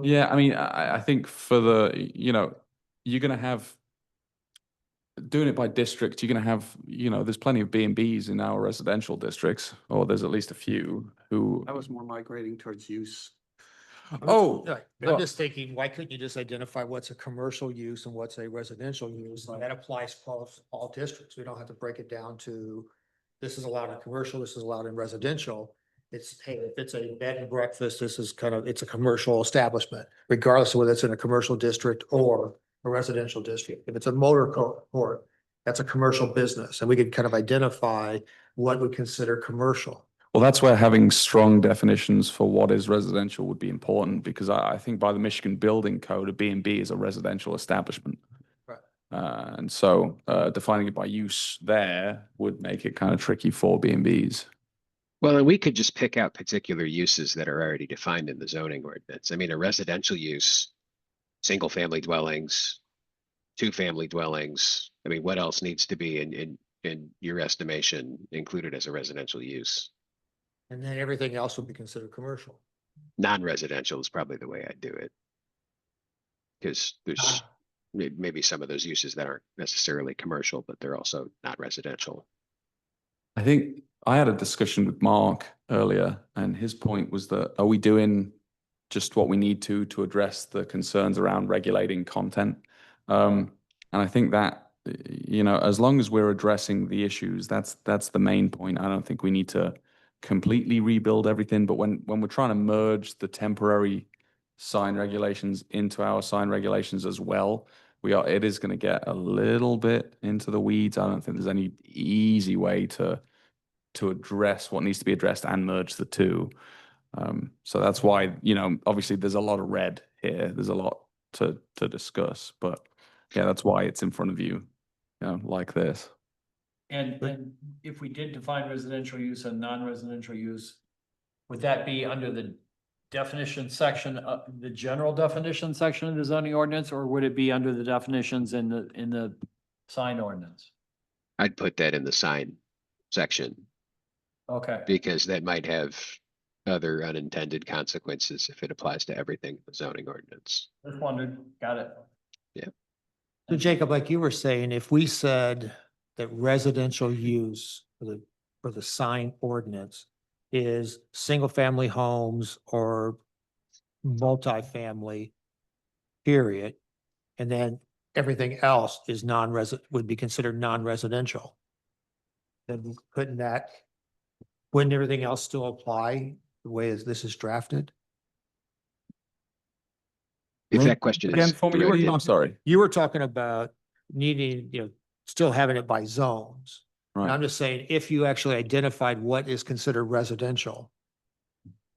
Yeah, I mean, I think for the, you're going to have, doing it by district, you're going to have, there's plenty of B&Bs in our residential districts, or there's at least a few who. I was more migrating towards use. Oh, I'm just thinking, why couldn't you just identify what's a commercial use and what's a residential use? And that applies to all districts. We don't have to break it down to, this is allowed in commercial, this is allowed in residential. It's, hey, if it's a bed and breakfast, this is it's a commercial establishment, regardless of whether it's in a commercial district or a residential district. If it's a motor court, that's a commercial business, and we could kind of identify what we consider commercial. Well, that's where having strong definitions for what is residential would be important, because I think by the Michigan Building Code, a B&B is a residential establishment. Right. And so defining it by use there would make it kind of tricky for B&Bs. Well, and we could just pick out particular uses that are already defined in the zoning ordinance. I mean, a residential use, single family dwellings, 2-family dwellings. I mean, what else needs to be in your estimation included as a residential use? And then everything else would be considered commercial. Non-residential is probably the way I'd do it. Because there's maybe some of those uses that aren't necessarily commercial, but they're also not residential. I think I had a discussion with Mark earlier, and his point was that, are we doing just what we need to address the concerns around regulating content? And I think that, as long as we're addressing the issues, that's the main point. I don't think we need to completely rebuild everything, but when we're trying to merge the temporary sign regulations into our sign regulations as well, it is going to get a little bit into the weeds. I don't think there's any easy way to address what needs to be addressed and merge the two. So that's why, obviously there's a lot of red here. There's a lot to discuss, but yeah, that's why it's in front of you, like this. And if we did define residential use and non-residential use, would that be under the definition section, the general definition section of the zoning ordinance, or would it be under the definitions in the sign ordinance? I'd put that in the sign section Okay, because that might have other unintended consequences if it applies to everything in the zoning ordinance. just wondered, got it. So Jacob, like you were saying, if we said that residential use for the sign ordinance is single-family homes or multifamily, period, and then everything else is would be considered non-residential, then wouldn't everything else still apply the way as this is drafted? If that question Again, is for me, directed- I'm sorry. You were talking about needing, still having it by zones. And Right. I'm just saying, if you actually identified what is considered residential,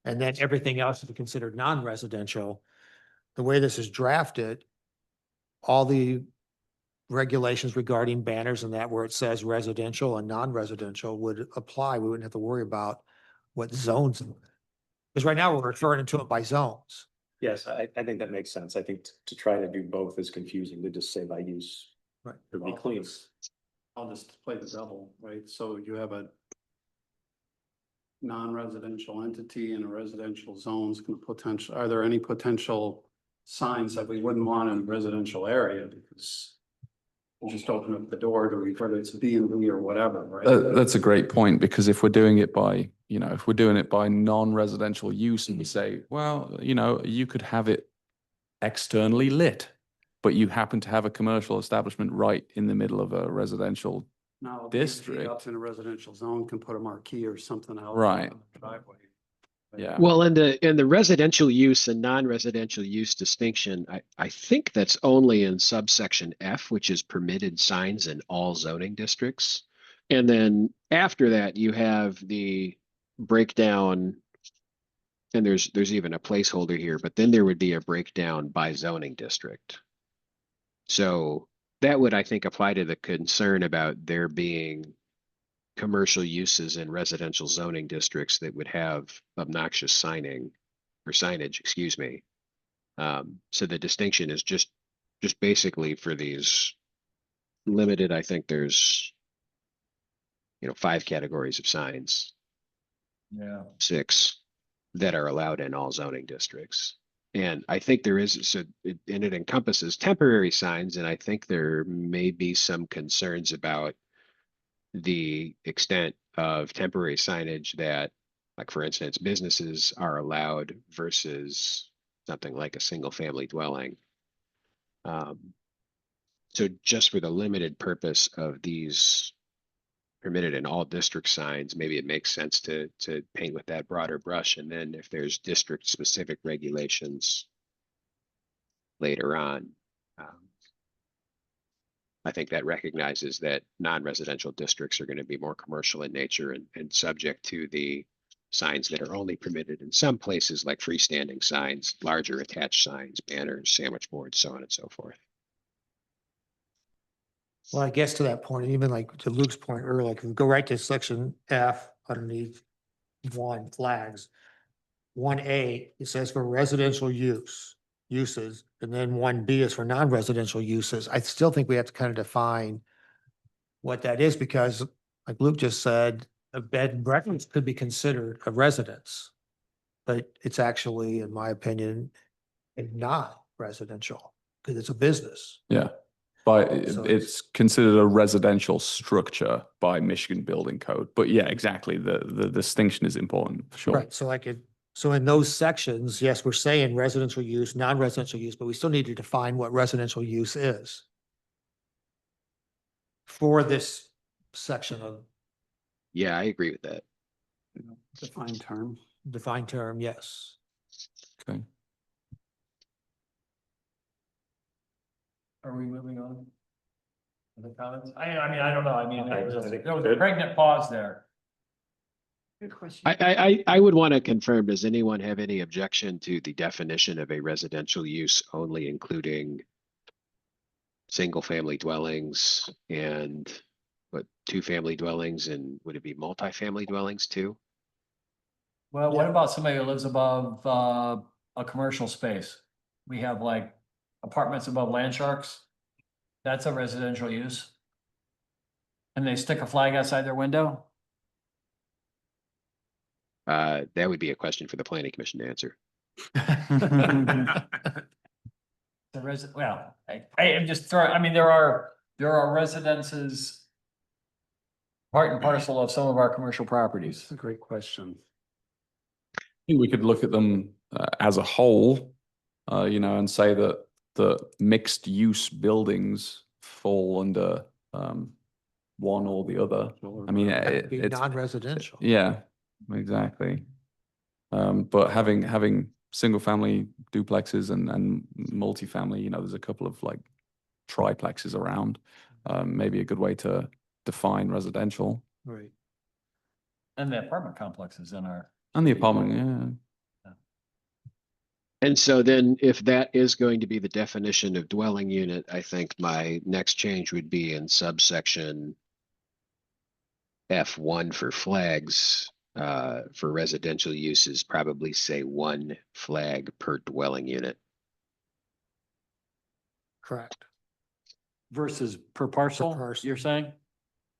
and then everything else is considered non-residential, the way this is drafted, all the regulations regarding banners and that where it says residential and non-residential would apply. We wouldn't have to worry about what zones. Because right now we're referring to it by zones. Yes, I think that makes sense. I think to try to do both is confusing, to just say by use. Right. It would be clean. I'll just play the devil, right? So you have a non-residential entity in a residential zones can are there any potential signs that we wouldn't want in a residential area? Because just open up the door to whether it's B and B or whatever, right? That's a great point, because if we're doing it by, if we're doing it by non-residential use and we say, well, you could have it externally lit, but you happen to have a commercial establishment right in the middle of a residential. Now, District. Up in a residential zone can put a marquee or something else. Right. on the driveway. Yeah. Well, in the residential use and non-residential use distinction, I think that's only in subsection F, which is permitted signs in all zoning districts. And then after that, you have the breakdown. And there's even a placeholder here, but then there would be a breakdown by zoning district. So that would, I think, apply to the concern about there being commercial uses in residential zoning districts that would have obnoxious signage, excuse me. So the distinction is just basically for these limited, I think there's, 5 categories of signs, Yeah. 6 that are allowed in all zoning districts. And I think there is, it encompasses temporary signs, and I think there may be some concerns about the extent of temporary signage that, like, for instance, businesses are allowed versus something like a single family dwelling. So just for the limited purpose of these permitted in all district signs, maybe it makes sense to paint with that broader brush. And then if there's district specific regulations later on, I think that recognizes that non-residential districts are going to be more commercial in nature and subject to the signs that are only permitted in some places, like freestanding signs, larger attached signs, banners, sandwich boards, so on and so forth. Well, I guess to that point, even like to Luke's point earlier, like if we go right to section F underneath 1 flags. 1A, it says for residential uses, and then 1B is for non-residential uses. I still think we have to kind of define what that is, because like Luke just said, a bed and breakfast could be considered a residence. But it's actually, in my opinion, not residential, because it's a business. Yeah. But So it's considered a residential structure by Michigan Building Code. But yeah, exactly. The distinction is important, for sure. Right, so in those sections, yes, we're saying residential use, non-residential use, but we still need to define what residential use is for this section of Yeah, I agree with that. Defined term. defined term, yes. Okay. Are we moving on? Other comments? I don't know. I mean, there was I think a good. pregnant pause there. Good question. I would want to confirm, does anyone have any objection to the definition of a residential use only including single family dwellings and 2-family dwellings, and would it be multifamily dwellings too? Well, what about somebody who lives above a commercial space? We have like apartments above land sharks. That's a residential use. And they stick a flag outside their window? That would be a question for the planning commission to answer. Well, I am just throwing, there are residences part and parcel of some of our commercial properties. That's a great question. I think we could look at them as a whole, and say that the mixed use buildings fall under one or the other. I mean, That would be it's non-residential. yeah, exactly. But having single family duplexes and multifamily, there's a couple of like triplexes around. Maybe a good way to define residential. Right. And the apartment complexes in our. And the apartment, yeah. And so then if that is going to be the definition of dwelling unit, I think my next change would be in subsection F1 for flags, for residential uses, probably say 1 flag per dwelling unit. Correct. Versus per parcel, parcel. you're saying?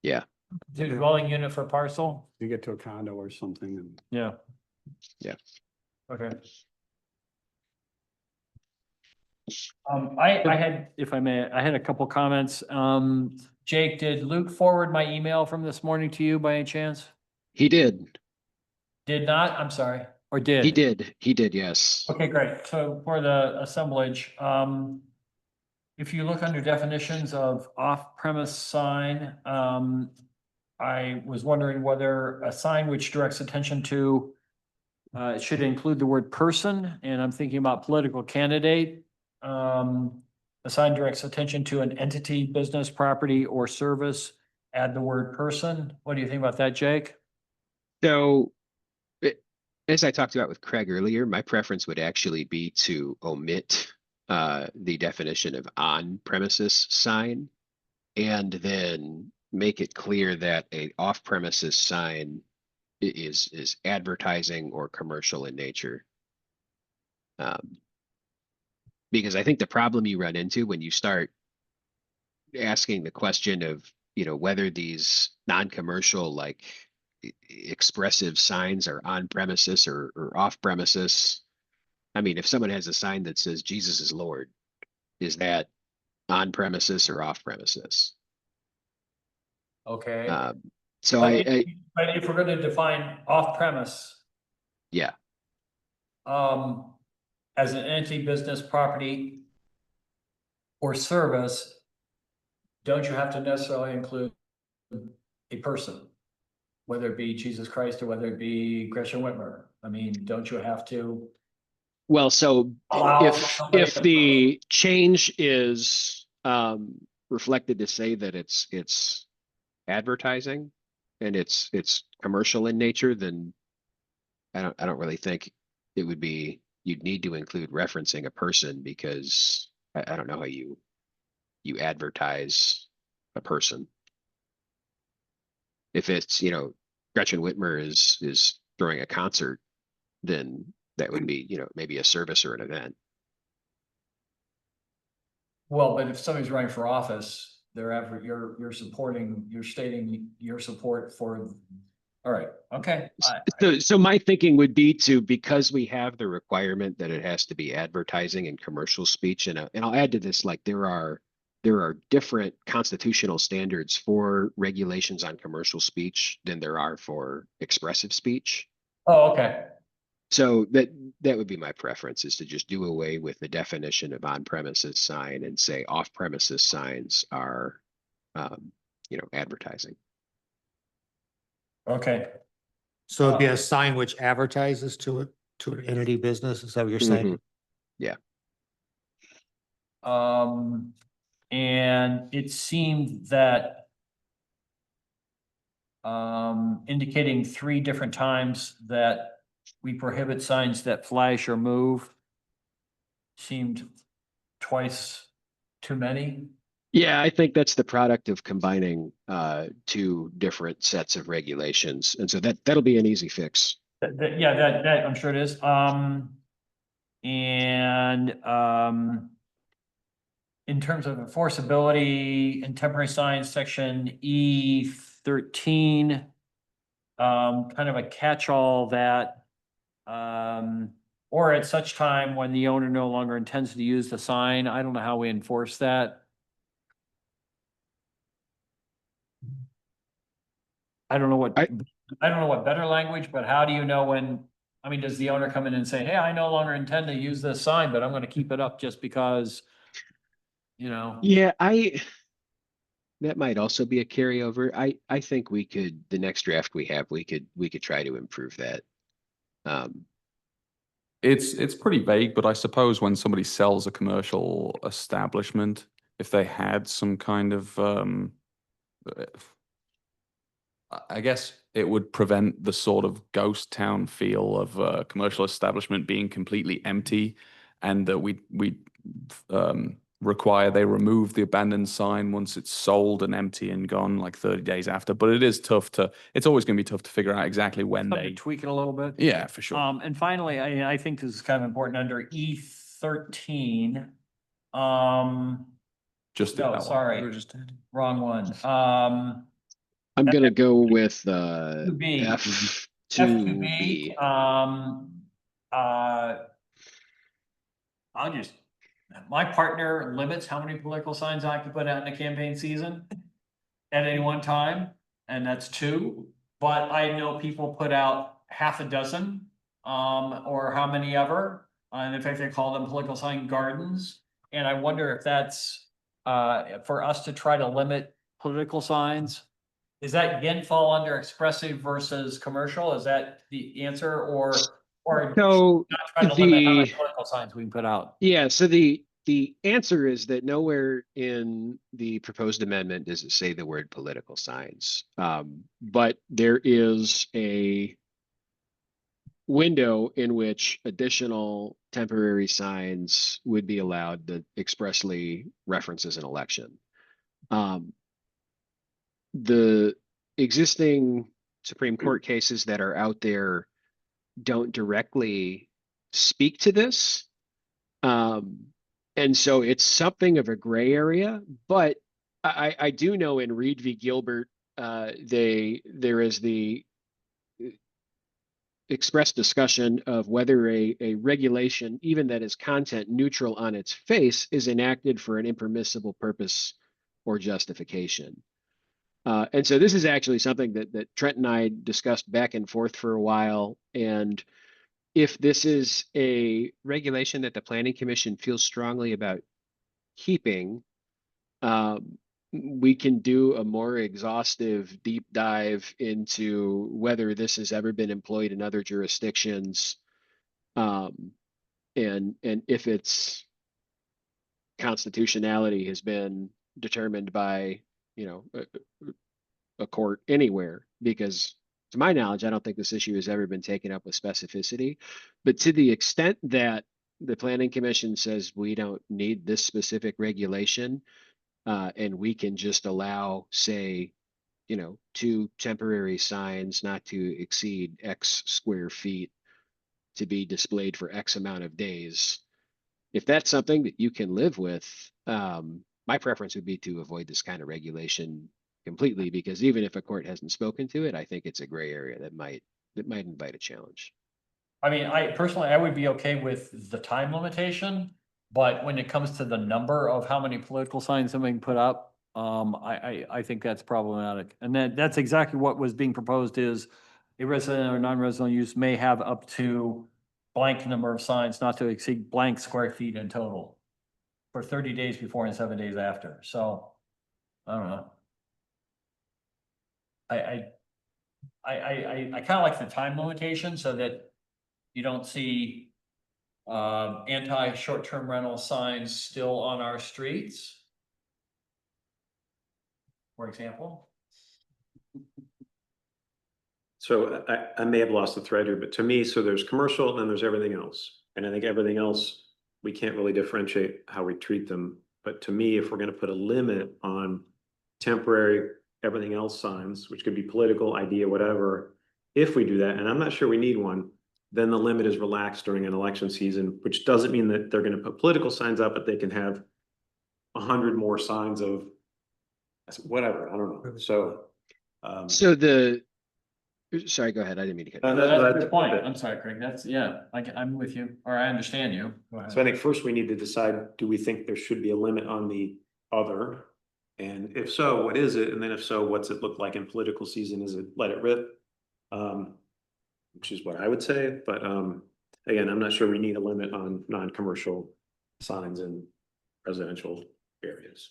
Yeah. Dwelling unit for parcel? You get to a condo or something and Yeah. Yeah. Okay. I had, if I may, I had a couple comments. Jake, did Luke forward my email from this morning to you by any chance? He did. Did not? I'm sorry, or did? He did. He did, yes. Okay, great. So for the assemblage, if you look under definitions of off-premise sign, I was wondering whether a sign which directs attention to it should include the word person, and I'm thinking about political candidate. A sign directs attention to an entity, business, property, or service. Add the word person. What do you think about that, Jake? So, as I talked about with Craig earlier, my preference would actually be to omit the definition of on premises sign and then make it clear that a off premises sign is advertising or commercial in nature. Because I think the problem you run into when you start asking the question of, you know, whether these non-commercial like expressive signs are on premises or off premises. I mean, if someone has a sign that says Jesus is Lord, is that on premises or off premises? Okay. So But if we're gonna define off-premise, yeah, as an entity, business, property, or service, don't you have to necessarily include a person? Whether it be Jesus Christ or whether it be Gretchen Whitmer? I mean, don't you have to? well, so allow if somebody to- the change is reflected to say that it's advertising and it's commercial in nature, then I don't really think it would be, you'd need to include referencing a person, because I don't know how you advertise a person. If it's, you know, Gretchen Whitmer is throwing a concert, then that would be, you know, maybe a service or an event. Well, but if somebody's running for office, you're supporting, you're stating your support for, all right, okay. So my thinking would be to, because we have the requirement that it has to be advertising and commercial speech, and I'll add to this, like there are different constitutional standards for regulations on commercial speech than there are for expressive speech. Oh, okay. So that would be my preference, is to just do away with the definition of on-premises sign and say off-premises signs are, you know, advertising. Okay. So it'd be a sign which advertises to an entity business, is that what you're saying? Yeah. And it seemed that indicating 3 different times that we prohibit signs that flash or move seemed twice too many. Yeah, I think that's the product of combining 2 different sets of regulations. And so that'll be an easy fix. Yeah, that I'm sure it is. In terms of enforceability in temporary signs, section E13, kind of a catch-all that, or at such time when the owner no longer intends to use the sign. I don't know how we enforce that. I don't know what better language, but how do you know when, I mean, does the owner come in and say, hey, I no longer intend to use this sign, but I'm gonna keep it up just because, you know? Yeah, that might also be a carryover. I think we could, the next draft we have, we could try to improve that. It's pretty vague, but I suppose when somebody sells a commercial establishment, if they had some kind of, I guess it would prevent the sort of ghost town feel of a commercial establishment being completely empty, and that we require they remove the abandoned sign once it's sold and empty and gone, like 30 days after. But it's always going to be tough to figure out exactly when Something to they tweak it a little bit. Yeah, for sure. And finally, I think this is kind of important under E13. Just did No, that one. sorry. We were just did. Wrong one. I'm gonna go with F2B. F2B. I'll just, my partner limits how many political signs I can put out in the campaign season at any one time, and that's 2. But I know people put out half a dozen, or how many ever. And in fact, they call them political sign gardens. And I wonder if that's, for us to try to limit political signs. Does that again fall under expressive versus commercial? Is that the answer, or So not trying to limit how many the, political signs we can put out? yeah, so the answer is that nowhere in the proposed amendment does it say the word political signs. But there is a window in which additional temporary signs would be allowed that expressly references an election. The existing Supreme Court cases that are out there don't directly speak to this. And so it's something of a gray area, but I do know in Reed v. Gilbert, there is the expressed discussion of whether a regulation, even that is content neutral on its face, is enacted for an impermissible purpose or justification. And so this is actually something that Trent and I discussed back and forth for a while. And if this is a regulation that the Planning Commission feels strongly about keeping, we can do a more exhaustive deep dive into whether this has ever been employed in other jurisdictions, and if its constitutionality has been determined by, you know, a court anywhere, because to my knowledge, I don't think this issue has ever been taken up with specificity. But to the extent that the Planning Commission says we don't need this specific regulation, and we can just allow, say, you know, 2 temporary signs not to exceed X square feet to be displayed for X amount of days. If that's something that you can live with, my preference would be to avoid this kind of regulation completely, because even if a court hasn't spoken to it, I think it's a gray area that might invite a challenge. I mean, I personally, I would be okay with the time limitation, but when it comes to the number of how many political signs somebody can put up, I think that's problematic. And that's exactly what was being proposed is a resident or non-resident use may have up to blank number of signs not to exceed blank square feet in total for 30 days before and 7 days after. So, I don't know. I kind of like the time limitation so that you don't see anti-short-term rental signs still on our streets. For example. So I may have lost the thread here, but to me, so there's commercial and then there's everything else. And I think everything else, we can't really differentiate how we treat them. But to me, if we're going to put a limit on temporary everything else signs, which could be political, idea, whatever, if we do that, and I'm not sure we need one, then the limit is relaxed during an election season, which doesn't mean that they're going to put political signs up, but they can have 100 more signs of whatever. I don't know. So, Sorry, go ahead. I didn't mean to cut. That's a good point. I'm sorry, Craig. That's, yeah, I'm with you, or I understand you. Go ahead. So I think first we need to decide, do we think there should be a limit on the other? And if so, what is it? And then if so, what's it look like in political season? Is it let it rip? Which is what I would say, but again, I'm not sure we need a limit on non-commercial signs in residential areas.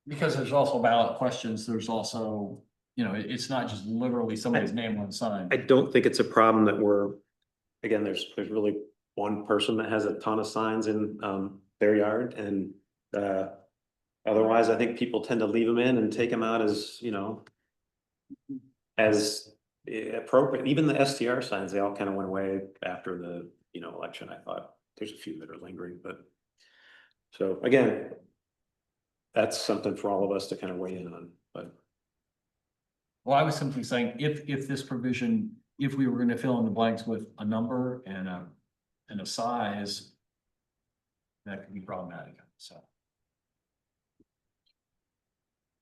Because there's also ballot questions, there's also, you know, it's not just literally somebody's name on the sign. I don't think it's a problem that again, there's really one person that has a ton of signs in their yard, and otherwise I think people tend to leave them in and take them out as, you know, as appropriate. Even the STR signs, they all kind of went away after the, you know, election. I thought there's a few that are lingering, but so again, that's something for all of us to kind of weigh in on, but. Well, I was simply saying, if this provision, if we were going to fill in the blanks with a number and a size, that could be problematic, so.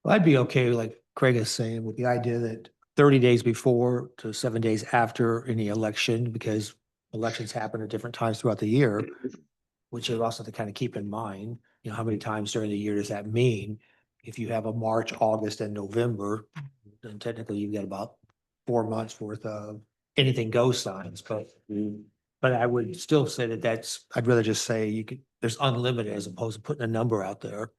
Well, I'd be okay, like Craig is saying, with the idea that 30 days before to 7 days after any election, because elections happen at different times throughout the year. which you also have to kind of keep in mind, you know, how many times during the year does that mean? If you have a March, August and November, then technically you've got about 4 months worth of anything goes signs, but I would still say that I'd rather just say you could, there's unlimited as opposed to putting a number out there.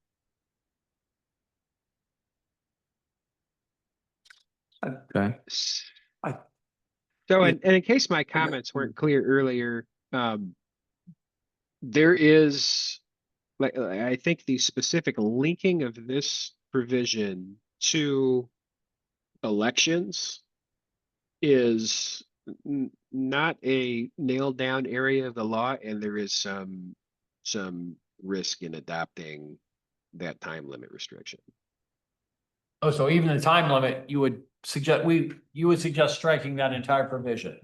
Okay. So, and in case my comments weren't clear earlier, there is, like, I think the specific linking of this provision to elections is not a nailed down area of the law, and there is some risk in adopting that time limit restriction. Oh, so even the time limit, you would suggest, you would suggest striking that entire provision?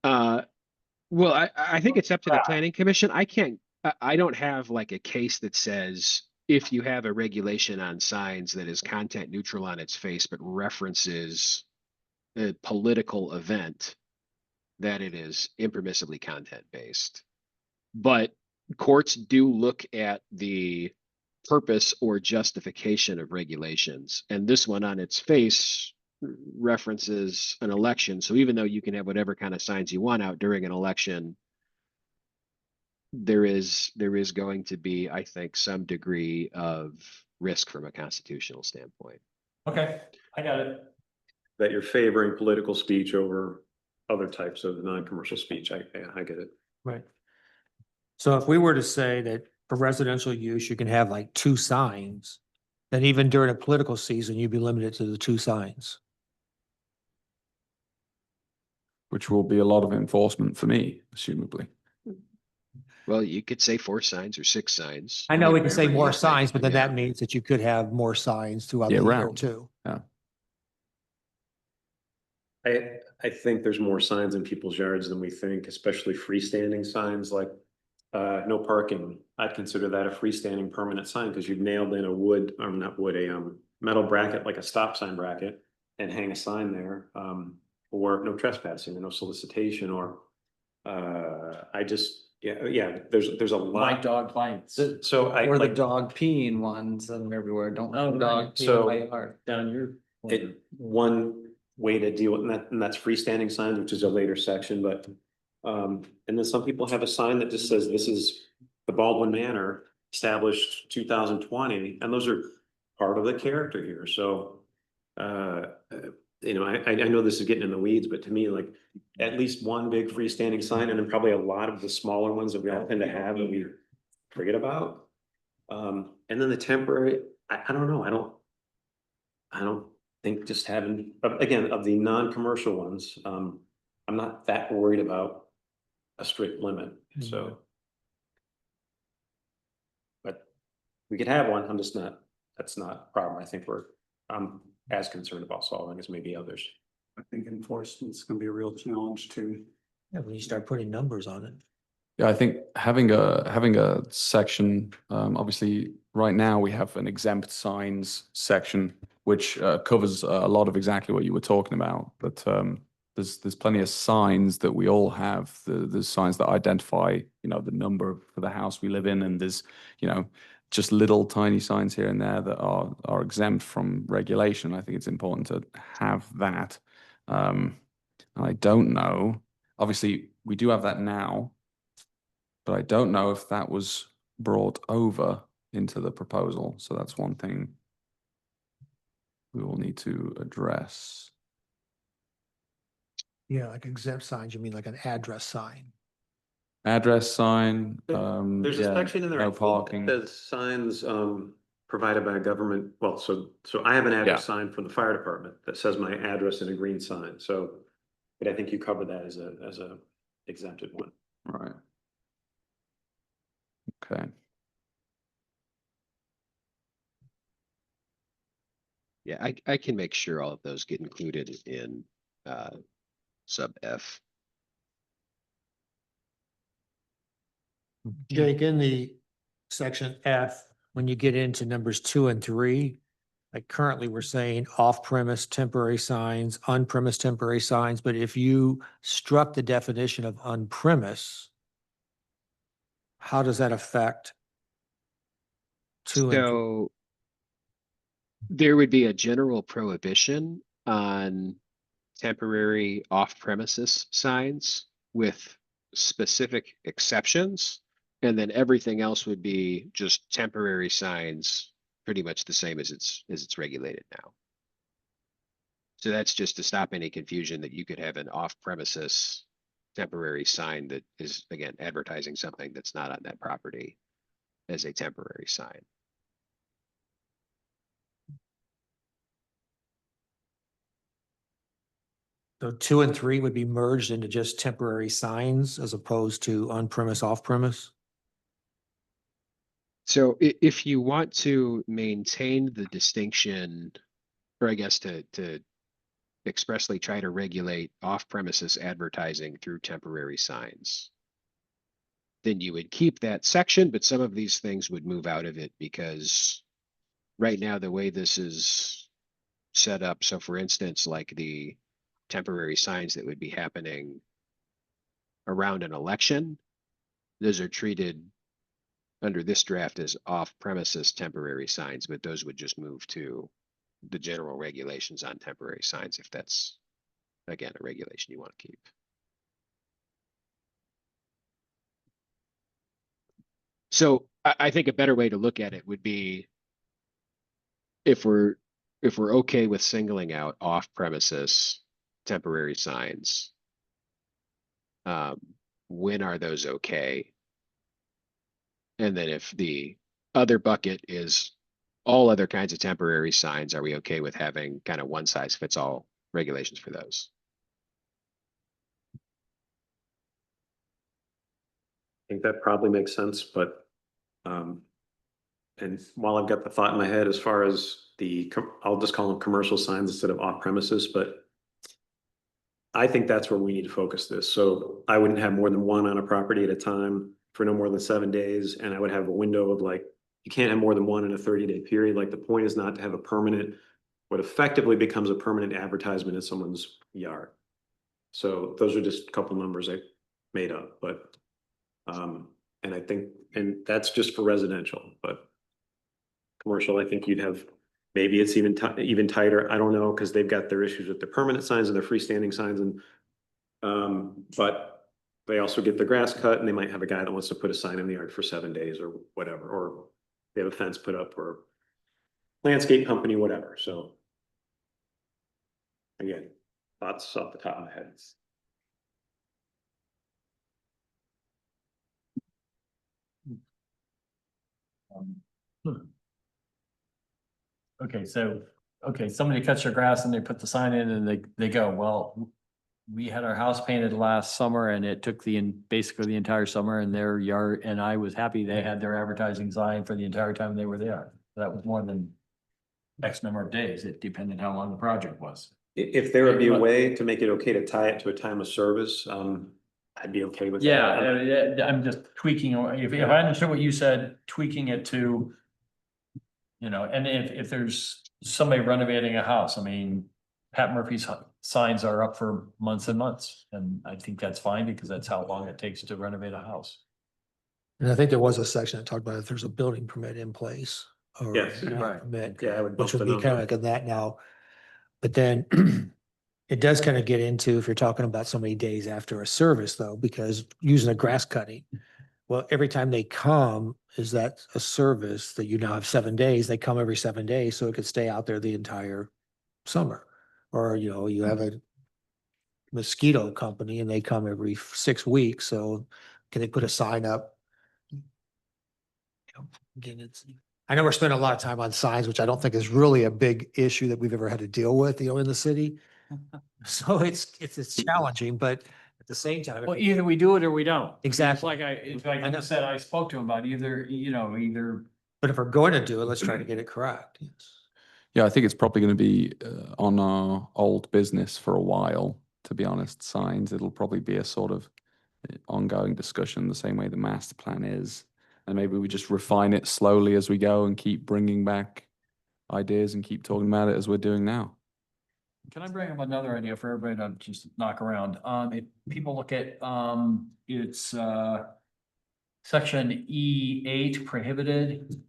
Well, I think it's up to the planning commission. I don't have like a case that says if you have a regulation on signs that is content neutral on its face, but references a political event, that it is impermissibly content based. But courts do look at the purpose or justification of regulations. And this one on its face references an election. So even though you can have whatever kind of signs you want out during an election, there is going to be, I think, some degree of risk from a constitutional standpoint. Okay, I got it. That you're favoring political speech over other types of non-commercial speech. I get it. Right. So if we were to say that for residential use, you can have like 2 signs, then even during a political season, you'd be limited to the 2 signs. Which will be a lot of enforcement for me, assumably. Well, you could say 4 signs or 6 signs. I know we can say Whatever you more think, signs, but then yeah. that means that you could have more signs throughout the Yeah, year round. too. I think there's more signs in people's yards than we think, especially freestanding signs like no parking. I'd consider that a freestanding permanent sign because you've nailed in a wood, or not wood, a metal bracket, like a stop sign bracket, and hang a sign there. Or no trespassing, or no solicitation, or there's a My lot. dog bites. So I Or the like dog peeing ones that are everywhere. Don't Oh, dog pee in so- my yard. Down your. it, one way to deal with that, and that's freestanding signs, which is a later section, but and then some people have a sign that just says, this is the Baldwin Manor established 2020, and those are part of the character here. So you know, I know this is getting in the weeds, but to me, like, at least one big freestanding sign, and then probably a lot of the smaller ones that we all tend to have that we forget about. And then the temporary, I don't know, I don't think just having, again, of the non-commercial ones, I'm not that worried about a strict limit, so. But we could have one, that's not a problem. I think I'm as concerned about solving as maybe others. I think enforcement's gonna be a real challenge too. Yeah, when you start putting numbers on it. Yeah, I think having a section, obviously, right now we have an exempt signs section, which covers a lot of exactly what you were talking about. But there's plenty of signs that we all have. There's signs that identify, you know, the number for the house we live in, and there's, you know, just little tiny signs here and there that are exempt from regulation. I think it's important to have that. I don't know. Obviously, we do have that now, but I don't know if that was brought over into the proposal. So that's one thing we will need to address. Yeah, like exempt signs, you mean like an address sign? Address sign, There's a yeah, section in there. I no think, parking. that says signs provided by a government, well, so I have an address Yeah. sign from the fire department that says my address in a green sign, so. But I think you covered that as a exempted one. Right. Okay. Yeah, I can make sure all of those get included in sub F. Jake, in the section F, when you get into numbers 2 and 3, like currently we're saying off-premise temporary signs, on-premise temporary signs, but if you struck the definition of on-premise, how does that affect? Two and three? So there would be a general prohibition on temporary off-premises signs with specific exceptions. And then everything else would be just temporary signs, pretty much the same as it's regulated now. So that's just to stop any confusion that you could have an off-premises temporary sign that is, again, advertising something that's not on that property as a temporary sign. So 2 and 3 would be merged into just temporary signs as opposed to on-premise, off-premise? So if you want to maintain the distinction, or I guess to expressly try to regulate off-premises advertising through temporary signs, then you would keep that section, but some of these things would move out of it because right now, the way this is set up, so for instance, like the temporary signs that would be happening around an election, those are treated under this draft as off-premises temporary signs, but those would just move to the general regulations on temporary signs if that's, again, a regulation you want to keep. So I think a better way to look at it would be if we're okay with singling out off-premises temporary signs, when are those okay? And then if the other bucket is all other kinds of temporary signs, are we okay with having kind of one size fits all regulations for those? I think that probably makes sense, but, and while I've got the thought in my head as far as I'll just call them commercial signs instead of off premises, but I think that's where we need to focus this. So I wouldn't have more than one on a property at a time for no more than 7 days. And I would have a window of like, you can't have more than one in a 30-day period. Like the point is not to have a permanent, what effectively becomes a permanent advertisement in someone's yard. So those are just a couple numbers I made up, but, and I think, and that's just for residential, but commercial, I think you'd have, maybe it's even tighter. I don't know, because they've got their issues with their permanent signs and their freestanding signs, and but they also get the grass cut, and they might have a guy that wants to put a sign in the yard for 7 days or whatever, or they have a fence put up, or landscape company, whatever. So again, thoughts off the top of my head. Okay, so, somebody cuts your grass and they put the sign in and they go, well, we had our house painted last summer and it took basically the entire summer, and their yard, and I was happy they had their advertising sign for the entire time they were there. That was more than X number of days. It depended how long the project was. If there would be a way to make it okay to tie it to a time of service, I'd be okay with that. Yeah, I'm just tweaking, if I understood what you said, tweaking it to, and if there's somebody renovating a house, I mean, Pat Murphy's signs are up for months and months, and I think that's fine because that's how long it takes to renovate a house. And I think there was a section that talked about if there's a building permit in place. Or Yes. a Right. permit, Yeah, I would which bump would the be kind of number. like that now. But then it does kind of get into, if you're talking about so many days after a service though, because using a grass cutting, well, every time they come, is that a service that you now have 7 days, they come every 7 days, so it could stay out there the entire summer. Or, you have a mosquito company and they come every 6 weeks, so can they put a sign up? Again, I know we're spending a lot of time on signs, which I don't think is really a big issue that we've ever had to deal with, in the city. So it's challenging, but at the same time. Well, either we do it or we don't. Exactly. It's like I said, I spoke to him about either. But if we're going to do it, let's try to get it correct. Yes. Yeah, I think it's probably going to be on our old business for a while, to be honest. Signs, it'll probably be a sort of ongoing discussion, the same way the master plan is. And maybe we just refine it slowly as we go and keep bringing back ideas and keep talking about it as we're doing now. Can I bring up another idea for everybody to just knock around? If people look at, it's Section E8 prohibited.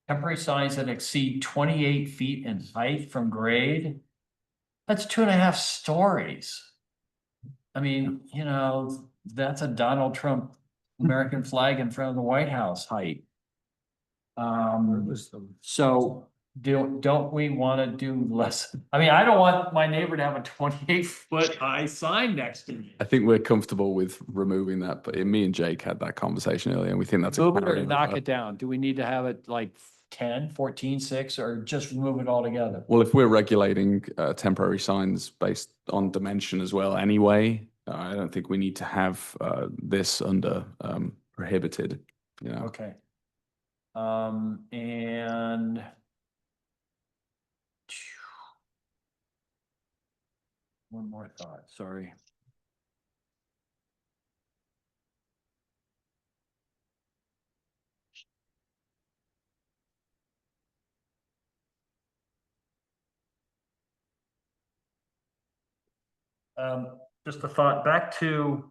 Temporary signs that exceed 28 feet in height from grade. That's 2.5 stories. I mean, you know, that's a Donald Trump American flag in front of the White House height. So don't we want to do less? I mean, I don't want my neighbor to have a 28-foot high sign next to me. I think we're comfortable with removing that, but me and Jake had that conversation earlier and we think that's a Move it or carryover. knock it down. Do we need to have it like 10, 14, 6, or just remove it altogether? Well, if we're regulating temporary signs based on dimension as well anyway, I don't think we need to have this under prohibited, you know. Okay. And one more thought, sorry. Just a thought back to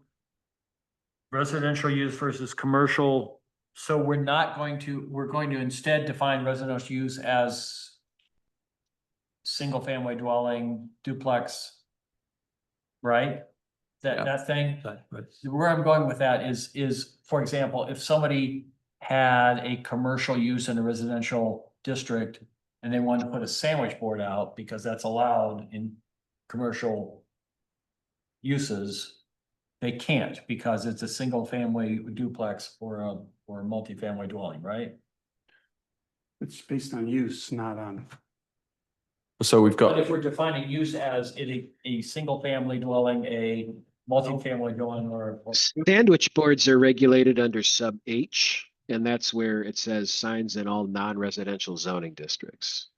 residential use versus commercial. So we're going to instead define residential use as single family dwelling, duplex, right? Yeah. That thing. Where I'm going with that is, for example, if somebody had a commercial use in a residential district and they wanted to put a sandwich board out because that's allowed in commercial uses, they can't because it's a single family duplex or a multifamily dwelling, right? It's based on use, not on. So we've But got, if we're defining use as a single family dwelling, a multifamily dwelling, or Sandwich boards are regulated under sub H, and that's where it says signs in all non-residential zoning districts.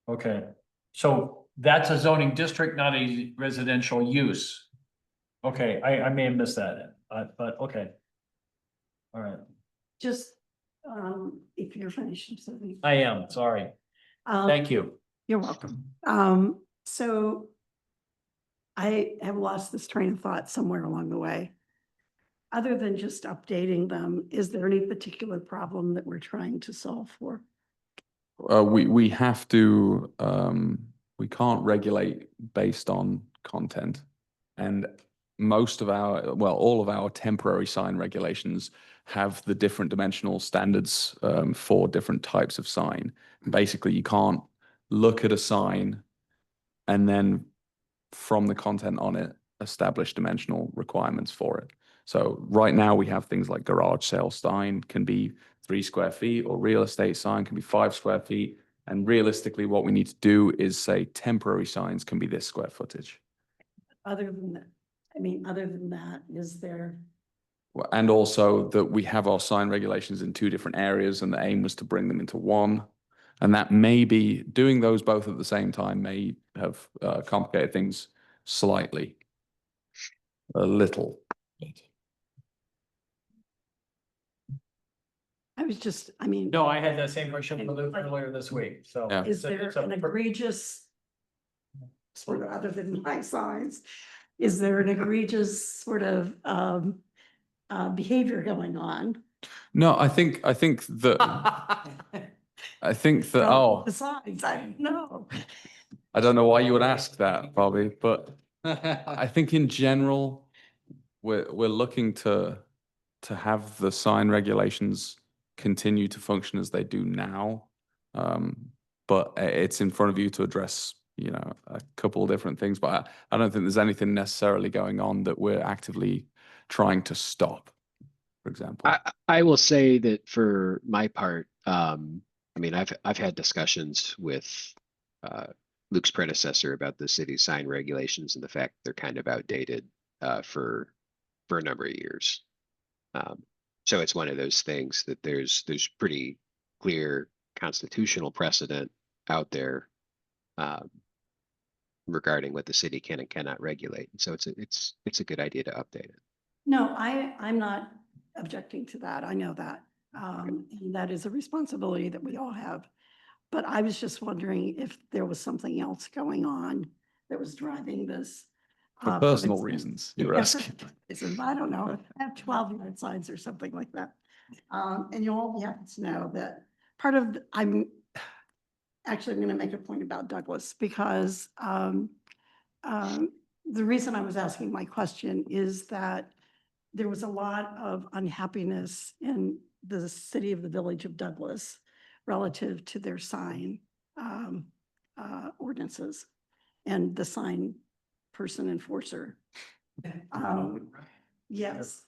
okay, so that's a zoning district, not a residential use. Okay, I may have missed that, but okay. All right, Just, if you're finished, so I am, sorry, thank you. You're welcome. So I have lost this train of thought somewhere along the way. Other than just updating them, is there any particular problem that we're trying to solve for? we have to, we can't regulate based on content. And most of our, well, all of our temporary sign regulations have the different dimensional standards for different types of sign. Basically, you can't look at a sign and then from the content on it, establish dimensional requirements for it. So right now we have things like garage sale sign can be 3 square feet, or real estate sign can be 5 square feet. And realistically, what we need to do is say temporary signs can be this square footage. Other than that, I mean, other than that, is there? And also that we have our sign regulations in 2 different areas, and the aim was to bring them into one. And that may be, doing those both at the same time may have complicated things slightly. A little. I was just, I mean. No, I had that same question for Luke earlier this week, so. Yeah. Is there it's a- an egregious, sort of other than my signs, is there an egregious sort of behavior going on? No, I think that, oh, Besides, I don't know. I don't know why you would ask that, Bobby, but I think in general, we're looking to have the sign regulations continue to function as they do now. But it's in front of you to address, you know, a couple of different things, but I don't think there's anything necessarily going on that we're actively trying to stop, for example. I will say that for my part, I mean, I've had discussions with Luke's predecessor about the city's sign regulations and the fact they're kind of outdated for a number of years. So it's one of those things that there's pretty clear constitutional precedent out there regarding what the city can and cannot regulate. And so it's a good idea to update it. No, I'm not objecting to that. I know that. And that is a responsibility that we all have. But I was just wondering if there was something else going on that was driving this. For for personal example. reasons, you're Yeah, asking. I don't know, I have 12-yard signs or something like that. And you'll all happen to know that part of, I'm going to make a point about Douglas because the reason I was asking my question is that there was a lot of unhappiness in the city of the village of Douglas relative to their sign ordinances and the sign person enforcer. Yes.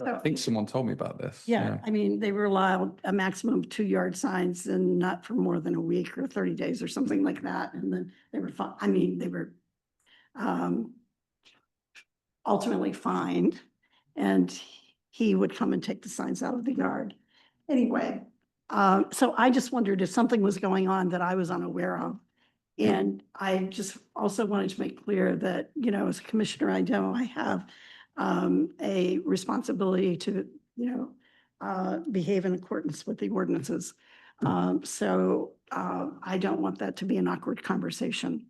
I think someone told me about this. Yeah, I mean, they were allowed a maximum of 2-yard signs and not for more than a week or 30 days or something like that. And then they were, they were ultimately fined, and he would come and take the signs out of the yard. Anyway, so I just wondered if something was going on that I was unaware of. And I just also wanted to make clear that, you know, as a commissioner, I know I have a responsibility to, you know, behave in accordance with the ordinances. So I don't want that to be an awkward conversation.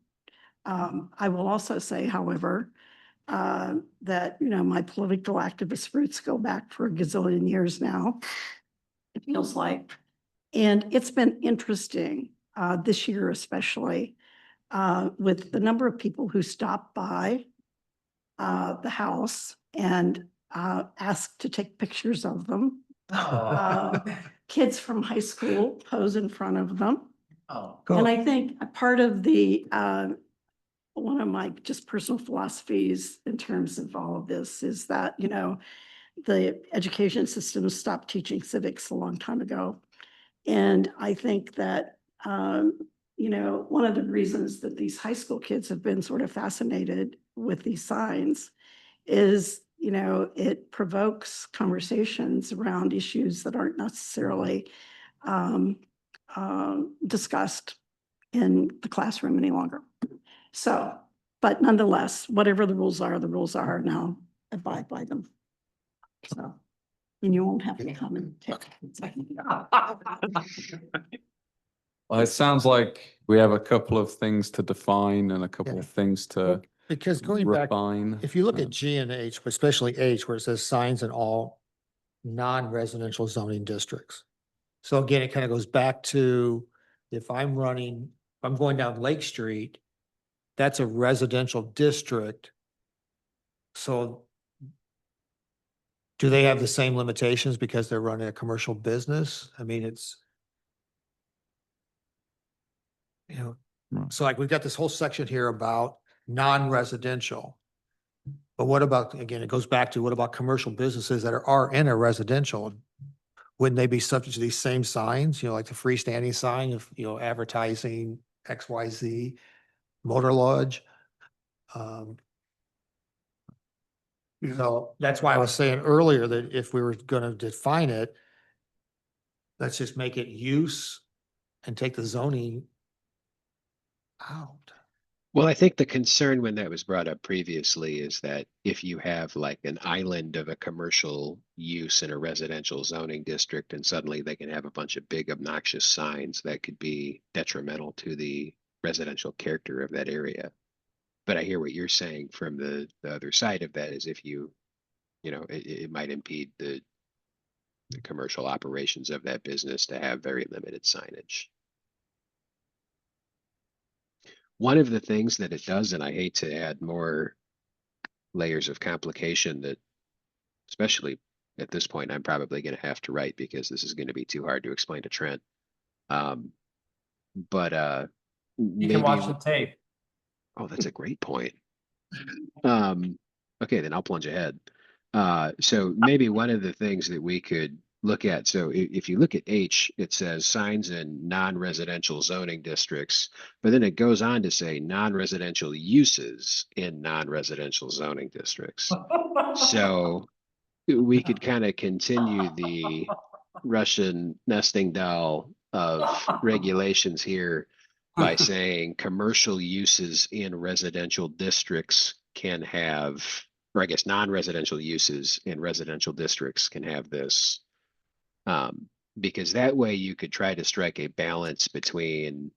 I will also say, however, that, you know, my political activist roots go back for a gazillion years now, it feels like. And it's been interesting this year especially with the number of people who stopped by the house and asked to take pictures of them. Kids from high school pose in front of them. Oh. And I think a part of the, one of my just personal philosophies in terms of all of this is that, you know, the education system stopped teaching civics a long time ago. And I think that, you know, one of the reasons that these high school kids have been sort of fascinated with these signs is, you know, it provokes conversations around issues that aren't necessarily discussed in the classroom any longer. So, but nonetheless, whatever the rules are, and I'll abide by them. So, and you won't have to come and take. Well, it sounds like we have a couple of things to define and a couple Yeah. of things to Because going back, refine. if you look at G and H, but especially H, where it says signs in all non-residential zoning districts. So again, it kind of goes back to if I'm going down Lake Street, that's a residential district. So do they have the same limitations because they're running a commercial business? I mean, it's, you know, Right. so like we've got this whole section here about non-residential. But what about, again, it goes back to what about commercial businesses that are in a residential? Wouldn't they be subject to these same signs, you know, like the freestanding sign of, you know, advertising XYZ motor lodge? So that's why I was saying earlier that if we were gonna define it, let's just make it use and take the zoning out. Well, I think the concern when that was brought up previously is that if you have like an island of a commercial use in a residential zoning district and suddenly they can have a bunch of big obnoxious signs that could be detrimental to the residential character of that area. But I hear what you're saying from the other side of that is if you know, it might impede the commercial operations of that business to have very limited signage. One of the things that it does, and I hate to add more layers of complication that, especially at this point, I'm probably going to have to write because this is going to be too hard to explain to Trent. But You can watch the tape. Oh, that's a great point. Okay, then I'll plunge ahead. So maybe one of the things that we could look at, so if you look at H, it says signs in non-residential zoning districts, but then it goes on to say non-residential uses in non-residential zoning districts. So we could kind of continue the Russian nesting doll of regulations here by saying commercial uses in residential districts can have, or I guess non-residential uses in residential districts can have this. Because that way you could try to strike a balance between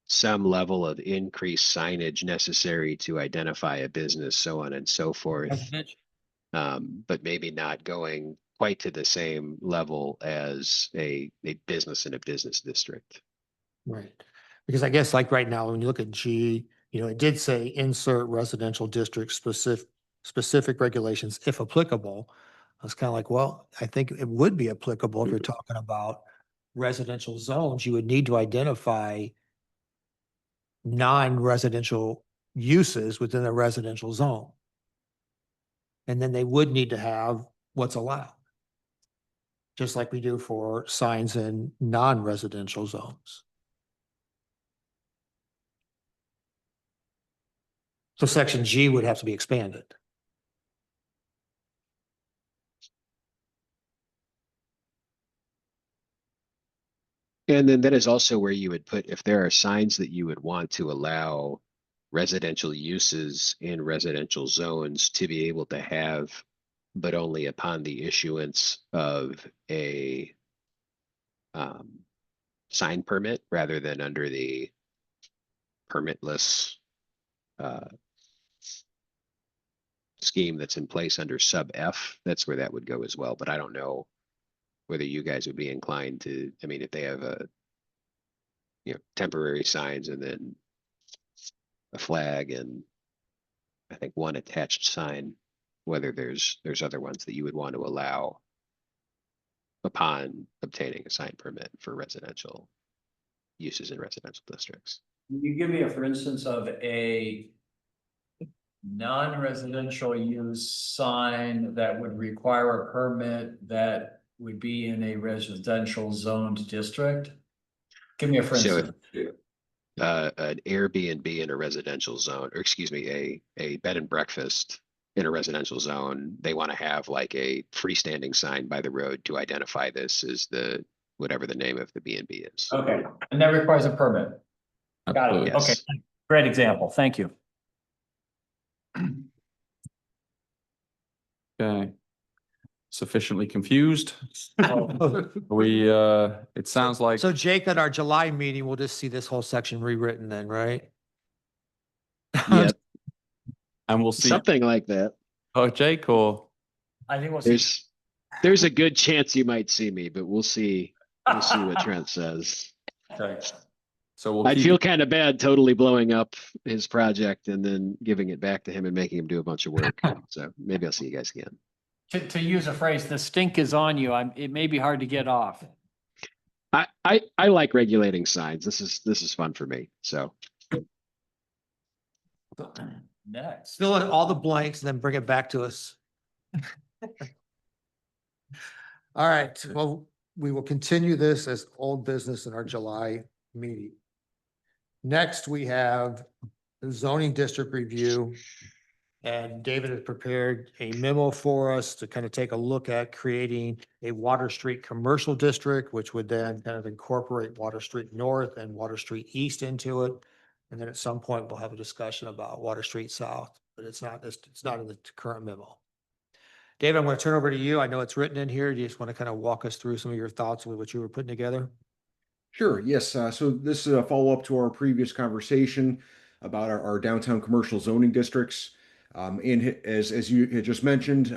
some level of increased signage necessary to identify a business, so on and so forth. But maybe not going quite to the same level as a business in a business district. Right. Because I guess like right now, when you look at G, it did say insert residential district specific regulations if applicable. I was kind of like, well, I think it would be applicable if you're talking about residential zones. You would need to identify non-residential uses within a residential zone. And then they would need to have what's allowed. Just like we do for signs in non-residential zones. So section G would have to be expanded. And then that is also where you would put, if there are signs that you would want to allow residential uses in residential zones to be able to have, but only upon the issuance of a sign permit rather than under the permitless scheme that's in place under sub F. That's where that would go as well. But I don't know whether you guys would be inclined to, I mean, if they have temporary signs and then a flag and I think one attached sign, whether there's other ones that you would want to allow upon obtaining a sign permit for residential uses in residential districts. You give me for instance of a non-residential use sign that would require a permit that would be in a residential zoned district? Give me a for So instance. an Airbnb in a residential zone, or excuse me, a bed and breakfast in a residential zone, they want to have like a freestanding sign by the road to identify this as whatever the name of the B&B is. Okay, and that requires a permit. Got it. Yes. Okay, great example. Thank you. Okay. Sufficiently confused? We, it sounds like, So Jake, at our July meeting, we'll just see this whole section rewritten then, right? Yeah, and we'll see, something like that. oh, Jake, or, I think we'll see. There's a good chance you might see me, but we'll see. We'll see what Trent says. Okay. so we'll I keep, feel kind of bad totally blowing up his project and then giving it back to him and making him do a bunch of work. So maybe I'll see you guys again. To use a phrase, the stink is on you. It may be hard to get off. I like regulating signs. This is fun for me. So Next. Fill in all the blanks and then bring it back to us. All right, well, we will continue this as old business in our July meeting. Next, we have the zoning district review. And David has prepared a memo for us to kind of take a look at creating a Water Street commercial district, which would then kind of incorporate Water Street North and Water Street East into it. And then at some point, we'll have a discussion about Water Street South, but it's not in the current memo. David, I'm going to turn over to you. I know it's written in here. Do you just want to kind of walk us through some of your thoughts with what you were putting together? Sure, yes. So this is a follow-up to our previous conversation about our downtown commercial zoning districts. And as you had just mentioned,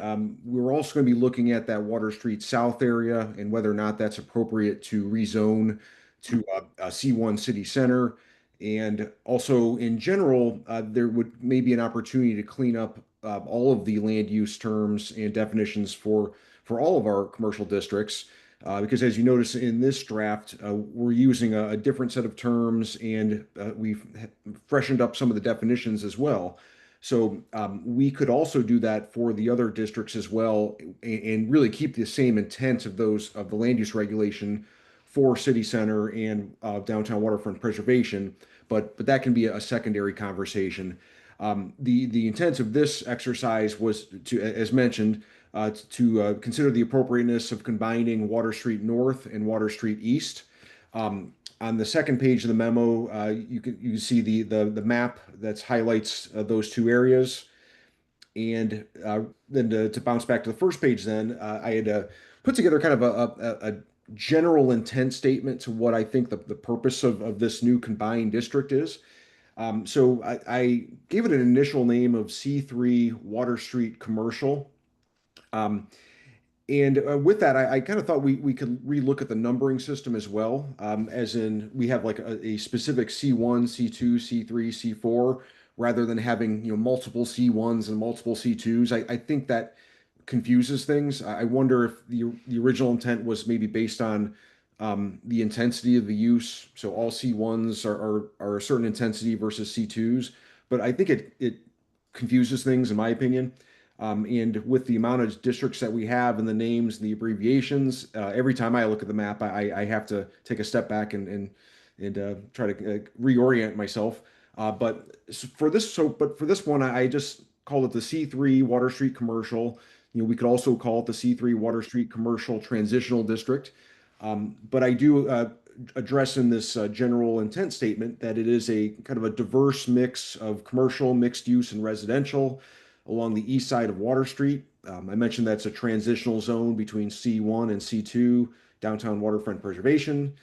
we're also going to be looking at that Water Street South area and whether or not that's appropriate to rezone to a C1 city center. And also in general, there would maybe an opportunity to clean up all of the land use terms and definitions for all of our commercial districts. Because as you notice in this draft, we're using a different set of terms and we've freshened up some of the definitions as well. So we could also do that for the other districts as well and really keep the same intent of the land use regulation for city center and downtown waterfront preservation, but that can be a secondary conversation. The intent of this exercise was to, as mentioned, to consider the appropriateness of combining Water Street North and Water Street East. On the second page of the memo, you can see the map that highlights those two areas. And then to bounce back to the first page, then I had put together kind of general intent statement to what I think the purpose of this new combined district is. So I gave it an initial name of C3 Water Street Commercial. And with that, I kind of thought we could relook at the numbering system as well, as in we have like a specific C1, C2, C3, C4, rather than having, multiple C1s and multiple C2s. I think that confuses things. I wonder if the original intent was maybe based on the intensity of the use. So all C1s are a certain intensity versus C2s, but I think it confuses things in my opinion. And with the amount of districts that we have and the names and the abbreviations, every time I look at the map, I have to take a step back and try to reorient myself. But for this one, I just called it the C3 Water Street Commercial. We could also call it the C3 Water Street Commercial Transitional District. But I do address in this general intent statement that it is a kind of a diverse mix of commercial, mixed use, and residential along the east side of Water Street. I mentioned that's a transitional zone between C1 and C2, downtown waterfront preservation,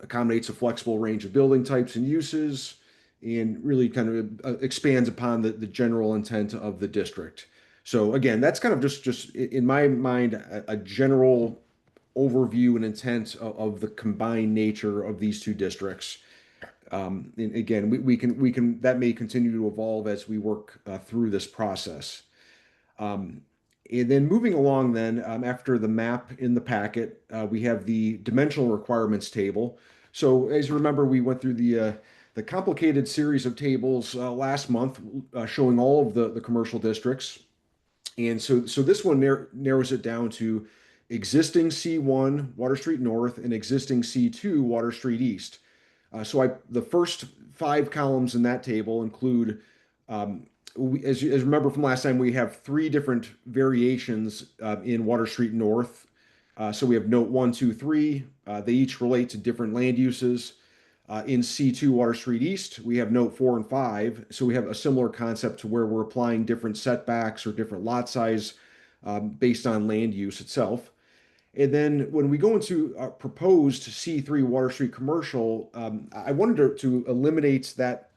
accommodates a flexible range of building types and uses, and really kind of expands upon the general intent of the district. So again, that's kind of just in my mind, a general overview and intent of the combined nature of these two districts. And again, we can that may continue to evolve as we work through this process. And then moving along then, after the map in the packet, we have the dimensional requirements table. So as you remember, we went through the complicated series of tables last month showing all of the commercial districts. And so this one narrows it down to existing C1 Water Street North and existing C2 Water Street East. So the first 5 columns in that table include, as you remember from last time, we have 3 different variations in Water Street North. So we have note 1, 2, 3. They each relate to different land uses. In C2 Water Street East, we have note 4 and 5. So we have a similar concept to where we're applying different setbacks or different lot size based on land use itself. And then when we go into proposed C3 Water Street Commercial, I wanted to eliminate that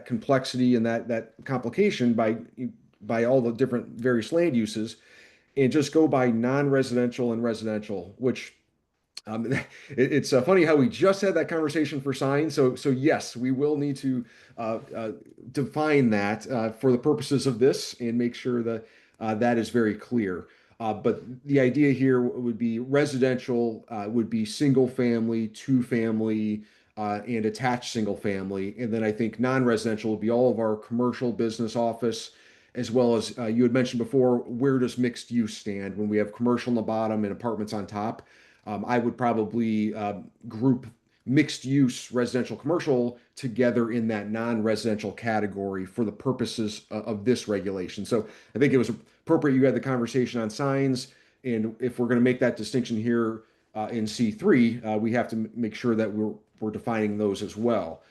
complexity and that complication by all the different various land uses and just go by non-residential and residential, which it's funny how we just had that conversation for signs. So yes, we will need to define that for the purposes of this and make sure that that is very clear. But the idea here would be residential would be single family, 2 family, and attached single family. And then I think non-residential would be all of our commercial, business, office, as well as you had mentioned before, where does mixed use stand when we have commercial on the bottom and apartments on top? I would probably group mixed use residential commercial together in that non-residential category for the purposes of this regulation. So I think it was appropriate you had the conversation on signs, and if we're going to make that distinction here in C3, we have to make sure that we're defining those as well.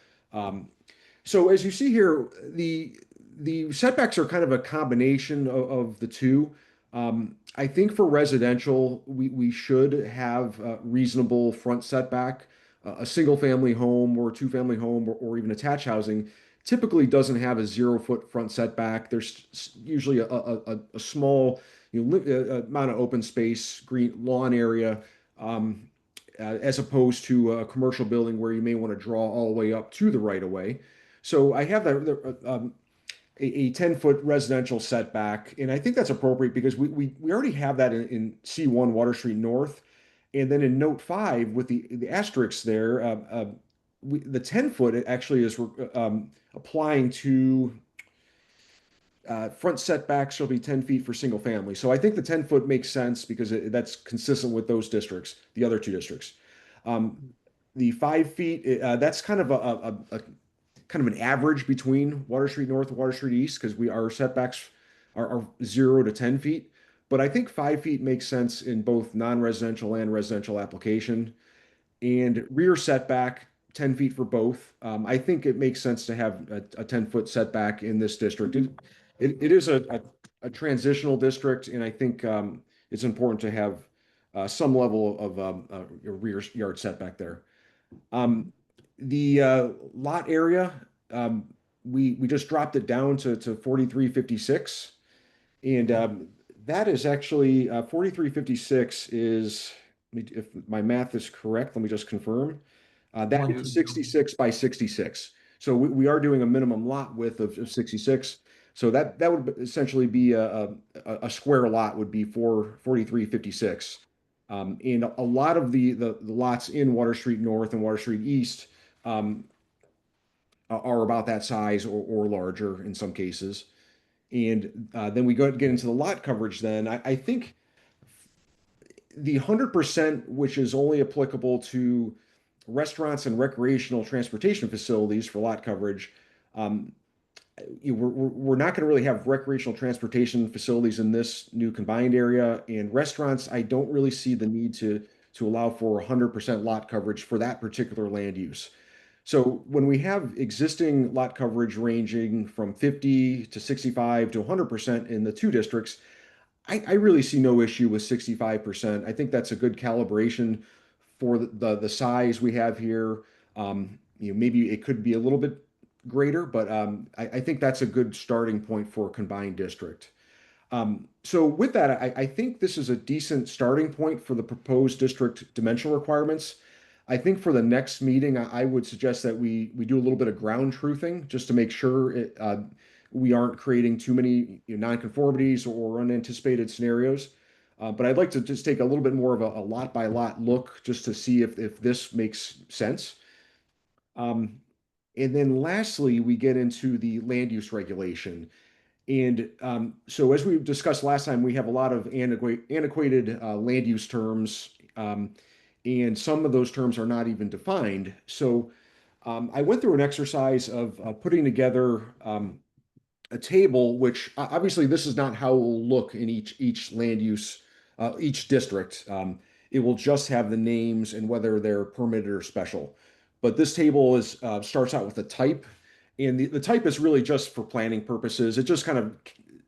So as you see here, the setbacks are kind of a combination of the two. I think for residential, we should have a reasonable front setback. A single family home or 2 family home or even attached housing typically doesn't have a 0-foot front setback. There's usually a small amount of open space, green lawn area, as opposed to a commercial building where you may want to draw all the way up to the right of way. So I have that a 10-foot residential setback, and I think that's appropriate because we already have that in C1 Water Street North. And then in note 5 with the asterisks there, the 10-foot actually is applying to front setbacks shall be 10 feet for single family. So I think the 10-foot makes sense because that's consistent with those districts, the other 2 districts. The 5 feet, that's kind of an average between Water Street North and Water Street East because our setbacks are 0 to 10 feet. But I think 5 feet makes sense in both non-residential and residential application. And rear setback, 10 feet for both. I think it makes sense to have a 10-foot setback in this district. It is a transitional district, and I think it's important to have some level of rear yard setback there. The lot area, we just dropped it down to 4356. And that is actually 4356 is, if my math is correct, let me just confirm. That is 66 by 66. So we are doing a minimum lot width of 66. So that would essentially be a square lot would be 4356. And a lot of the lots in Water Street North and Water Street East are about that size or larger in some cases. And then we get into the lot coverage then. I think the 100%, which is only applicable to restaurants and recreational transportation facilities for lot coverage, we're not going to really have recreational transportation facilities in this new combined area. And restaurants, I don't really see the need to allow for 100% lot coverage for that particular land use. So when we have existing lot coverage ranging from 50 to 65 to 100% in the two districts, I really see no issue with 65%. I think that's a good calibration for the size we have here. Maybe it could be a little bit greater, but I think that's a good starting point for a combined district. So with that, I think this is a decent starting point for the proposed district dimensional requirements. I think for the next meeting, I would suggest that we do a little bit of ground truthing just to make sure we aren't creating too many nonconformities or unanticipated scenarios. But I'd like to just take a little bit more of a lot by lot look just to see if this makes sense. And then lastly, we get into the land use regulation. And so as we discussed last time, we have a lot of antiquated land use terms. And some of those terms are not even defined. So I went through an exercise of putting together a table, which obviously this is not how it will look in each land use, each district. It will just have the names and whether they're permitted or special. But this table starts out with a type, and the type is really just for planning purposes. It just kind of,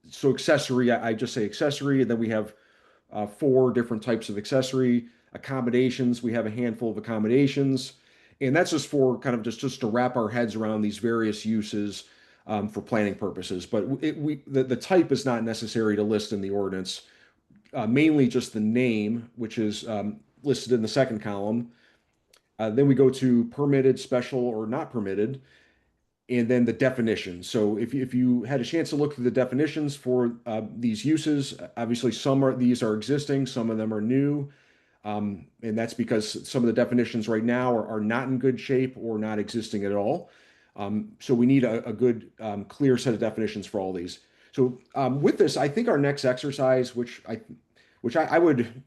so accessory, I just say accessory, and then we have 4 different types of accessory. Accommodations, we have a handful of accommodations, and that's just for kind of just to wrap our heads around these various uses for planning purposes. But the type is not necessary to list in the ordinance, mainly just the name, which is listed in the second column. Then we go to permitted, special, or not permitted, and then the definition. So if you had a chance to look through the definitions for these uses, obviously these are existing, some of them are new. And that's because some of the definitions right now are not in good shape or not existing at all. So we need a good, clear set of definitions for all these. So with this, I think our next exercise, which I would,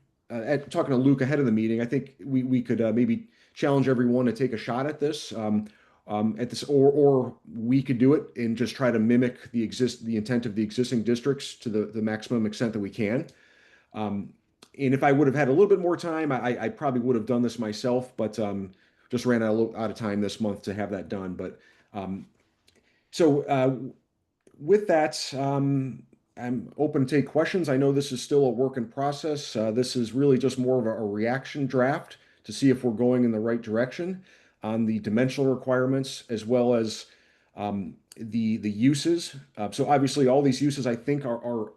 talking to Luke ahead of the meeting, I think we could maybe challenge everyone to take a shot at this, or we could do it and just try to mimic the intent of the existing districts to the maximum extent that we can. And if I would have had a little bit more time, I probably would have done this myself, but just ran out of time this month to have that done. But so with that, I'm open to take questions. I know this is still a work in process. This is really just more of a reaction draft to see if we're going in the right direction on the dimensional requirements as well as the uses. So obviously all these uses I think are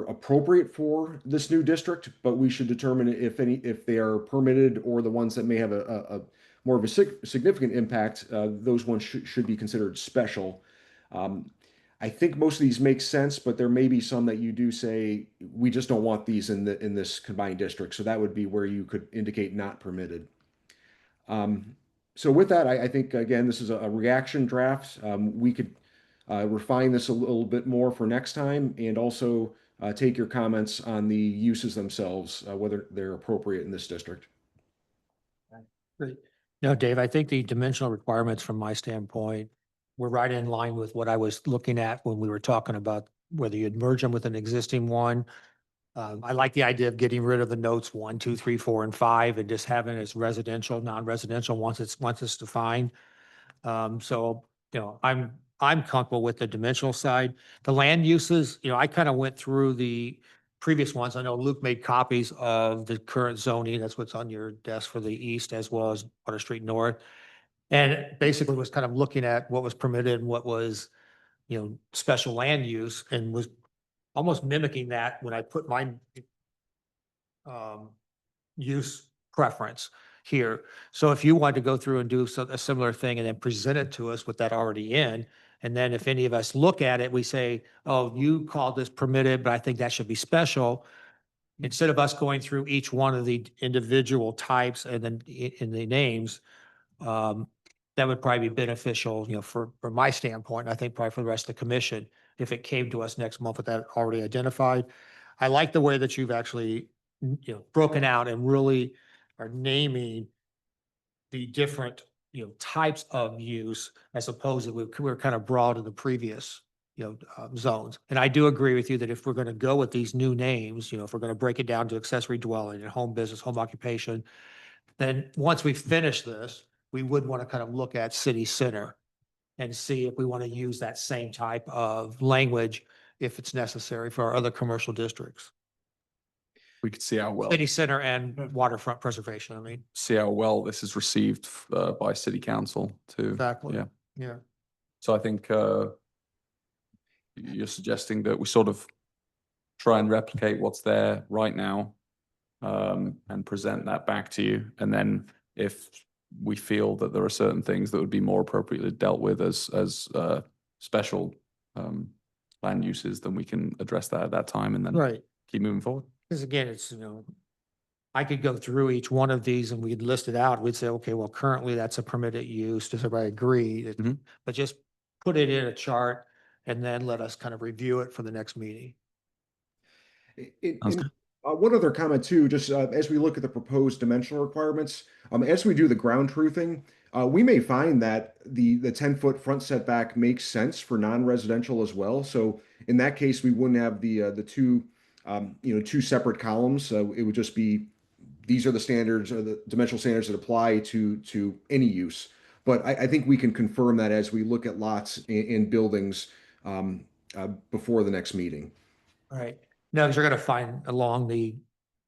appropriate for this new district, but we should determine if they are permitted or the ones that may have a more of a significant impact. Those ones should be considered special. I think most of these make sense, but there may be some that you do say we just don't want these in this combined district. So that would be where you could indicate not permitted. So with that, I think again this is a reaction draft. We could refine this a little bit more for next time, and also take your comments on the uses themselves, whether they're appropriate in this district. Great. No, Dave, I think the dimensional requirements from my standpoint were right in line with what I was looking at when we were talking about whether you'd merge them with an existing one. I like the idea of getting rid of the notes 1, 2, 3, 4, and 5 and just having it as residential, non-residential once it's defined. So, I'm comfortable with the dimensional side. The land uses, I kind of went through the previous ones. I know Luke made copies of the current zoning. That's what's on your desk for the east as well as Water Street North. And it basically was kind of looking at what was permitted and what was, special land use, and was almost mimicking that when I put my use preference here. So if you wanted to go through and do a similar thing and then present it to us with that already in, and then if any of us look at it, we say, oh, you called this permitted, but I think that should be special. Instead of us going through each one of the individual types and then in the names, that would probably be beneficial, from my standpoint, and I think probably for the rest of the commission, if it came to us next month with that already identified. I like the way that you've actually, broken out and really are naming the different, types of use as opposed to we're kind of broad in the previous, zones. And I do agree with you that if we're going to go with these new names, if we're going to break it down to accessory dwelling and home business, home occupation, then once we finish this, we would want to kind of look at city center and see if we want to use that same type of language if it's necessary for our other commercial districts. We could see how well, City center and waterfront preservation, I mean. this is received by city council too. Exactly. Yeah. Yeah. So I think you're suggesting that we sort of try and replicate what's there right now, and present that back to you. And then if we feel that there are certain things that would be more appropriately dealt with as special land uses, then we can address that at that time and then Right. keep moving forward. Because again, it's, I could go through each one of these and we'd list it out. We'd say, okay, well, currently that's a permitted use. Does everybody agree? Mhm. But just put it in a chart and then let us kind of review it for the next meeting. Sounds good. One other comment too, just as we look at the proposed dimensional requirements, as we do the ground truthing, we may find that the 10-foot front setback makes sense for non-residential as well. So in that case, we wouldn't have the two, two separate columns. It would just be, these are the standards or the dimensional standards that apply to any use. But I think we can confirm that as we look at lots in buildings before the next meeting. All right. No, because you're going to find along the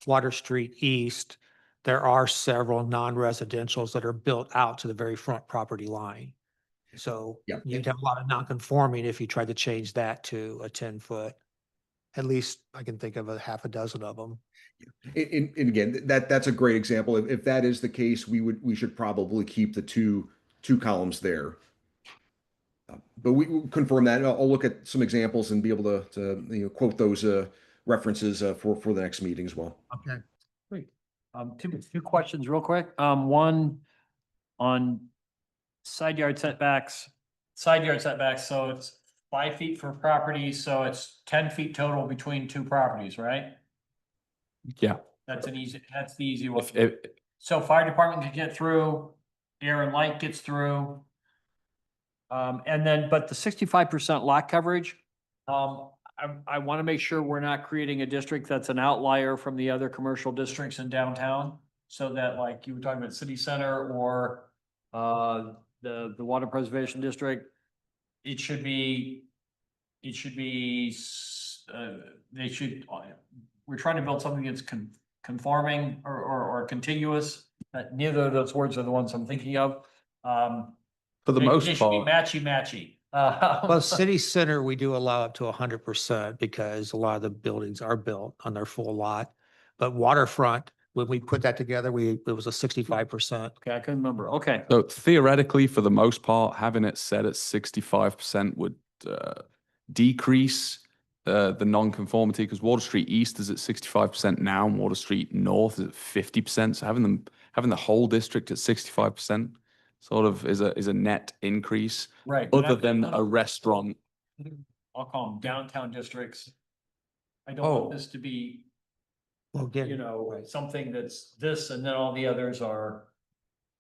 Water Street East, there are several non-residentials that are built out to the very front property line. So Yeah. you'd have a lot of non-conforming if you tried to change that to a 10-foot. At least I can think of a half a dozen of them. And again, that's a great example. If that is the case, we should probably keep the two columns there. But we will confirm that. I'll look at some examples and be able to quote those references for the next meeting as well. Okay. Great. Two questions real quick. One on side yard setbacks. So it's 5 feet for property, so it's 10 feet total between two properties, right? Yeah. That's the easy one. If So fire department can get through, air and light gets through. And then, but the 65% lot coverage, I want to make sure we're not creating a district that's an outlier from the other commercial districts in downtown. So that, like you were talking about city center or the water preservation district, it should be, we're trying to build something that's conforming or contiguous. Neither of those words are the ones I'm thinking of. for the They most should be part, matchy. Well, city center, we do allow up to 100% because a lot of the buildings are built on their full lot. But waterfront, when we put that together, it was a 65%. Okay, I couldn't remember. Okay. so theoretically, for the most part, having it set at 65% would decrease the non-conformity, because Water Street East is at 65% now and Water Street North is at 50%. So having the whole district at 65% sort of is a net increase, Right. but other I- than a restaurant. I'll call them downtown districts. I don't Oh. want this to be, Well, again, something that's this and then all the others are.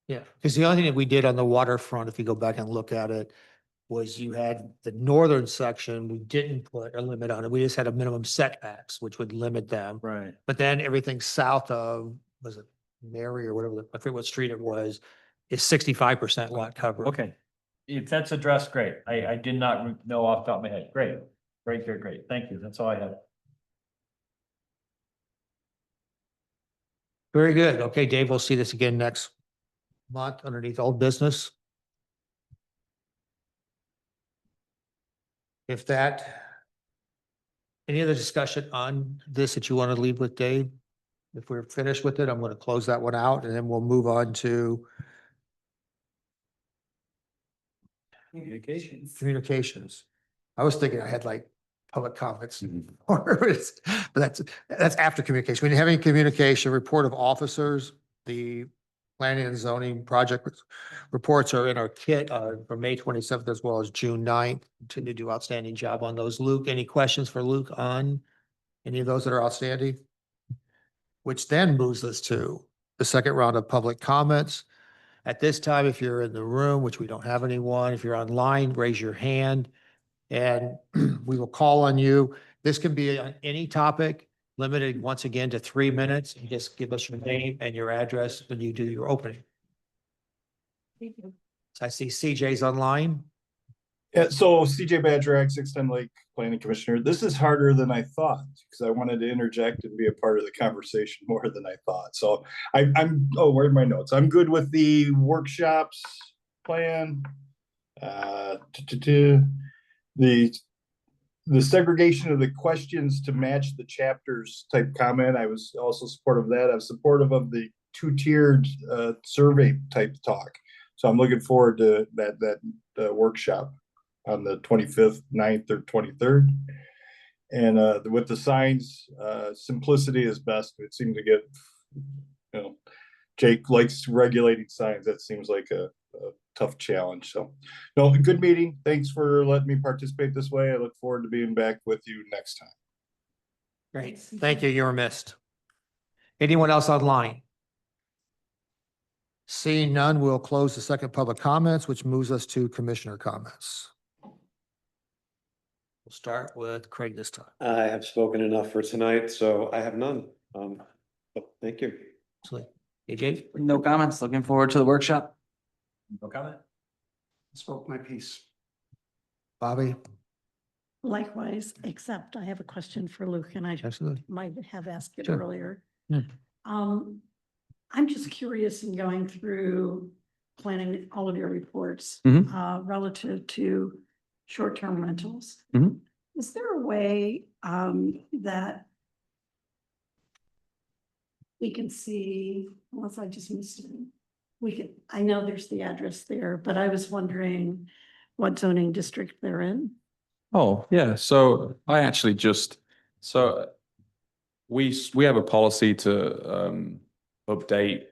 yeah, because the only thing that we did on the waterfront, if you go back and look at it, was you had the northern section, we didn't put a limit on it. We just had a minimum setbacks, which would limit them. Right. But then everything south of, was it Mary or whatever, I forget what street it was, is 65% lot coverage. Okay. If that's addressed, great. I did not know off the top of my head. Great. Great. Thank you. That's all I had. Very good. Okay, Dave, we'll see this again next month underneath old business. If that, any other discussion on this that you want to leave with Dave? If we're finished with it, I'm going to close that one out and then we'll move on to communications. I was thinking I had like public comments. But that's after communication. We didn't have any communication, report of officers, the planning and zoning project reports are in our kit for May 27th as well as June 9th. Continue to do outstanding job on those. Luke, any questions for Luke on any of those that are outstanding? Which then moves us to the second round of public comments. At this time, if you're in the room, which we don't have anyone, if you're online, raise your hand and we will call on you. This can be on any topic, limited once again to 3 minutes. You just give us your name and your address when you do your opening. So I see CJ's online. Yeah, so CJ Badger, 610 Lake Planning Commissioner. This is harder than I thought because I wanted to interject and be a part of the conversation more than I thought. So oh, where are my notes? I'm good with the workshops plan. The segregation of the questions to match the chapters type comment. I was also supportive of that. I'm supportive of the two-tiered survey type talk. So I'm looking forward to that workshop on the 25th, 9th, or 23rd. And with the signs, simplicity is best. It seemed to get, Jake likes regulating signs. That seems like a tough challenge. So, no, good meeting. Thanks for letting me participate this way. I look forward to being back with you next time. Great. Thank you. You were missed. Anyone else online? Seeing none, we'll close the second public comments, which moves us to commissioner comments. We'll start with Craig this time. I have spoken enough for tonight, so I have none. Thank you. Absolutely. AJ? No comments. Looking forward to the workshop. No comment? Spoke my piece. Bobby? Likewise, except I have a question for Luke and I Absolutely. might have asked it Sure. earlier. Yeah. I'm just curious in going through planning all of your reports, Mhm. relative to short-term rentals. Mhm. Is there a way, that we can see, unless I just missed it, I know there's the address there, but I was wondering what zoning district they're in? Oh, yeah. So I actually we have a policy to update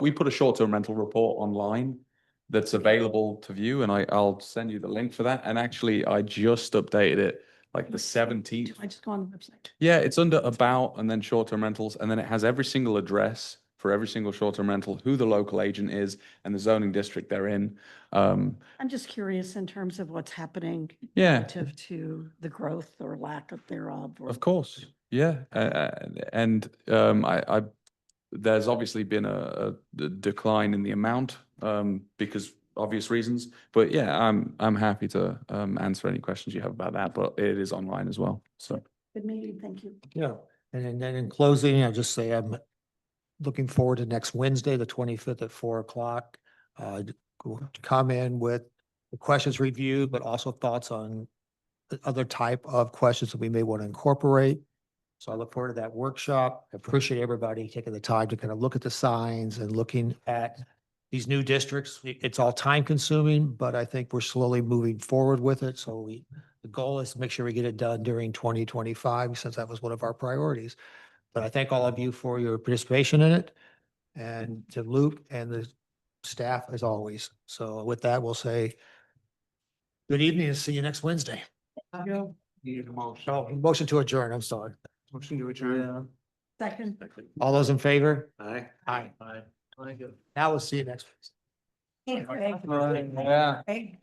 we put a short-term rental report online that's available to view, and I'll send you the link for that. And actually, I just updated it like the 17th. I just go on the website. Yeah, it's under about and then short-term rentals, and then it has every single address for every single short-term rental, who the local agent is and the zoning district they're in. I'm just curious in terms of what's happening Yeah, relative to the growth or lack of thereof. Or of course. Yeah. And there's obviously been a decline in the amount because obvious reasons. But yeah, I'm happy to answer any questions you have about that, but it is online as well. So Good meeting, thank you. Yeah. And then in closing, I'll just say I'm looking forward to next Wednesday, the 25th at 4:00. To come in with the questions reviewed, but also thoughts on the other type of questions that we may want to incorporate. So I look forward to that workshop. I appreciate everybody taking the time to kind of look at the signs and looking at these new districts. It's all time consuming, but I think we're slowly moving forward with it. So the goal is to make sure we get it done during 2025, since that was one of our priorities. But I thank all of you for your participation in it, and to Luke and the staff as always. So with that, we'll say good evening and see you next Wednesday. Needed a motion. Oh, motion to adjourn, I'm sorry. Motion to adjourn. Second. All those in favor? Aye. Aye. Now we'll see you next. Hey, Craig. Yeah. Craig.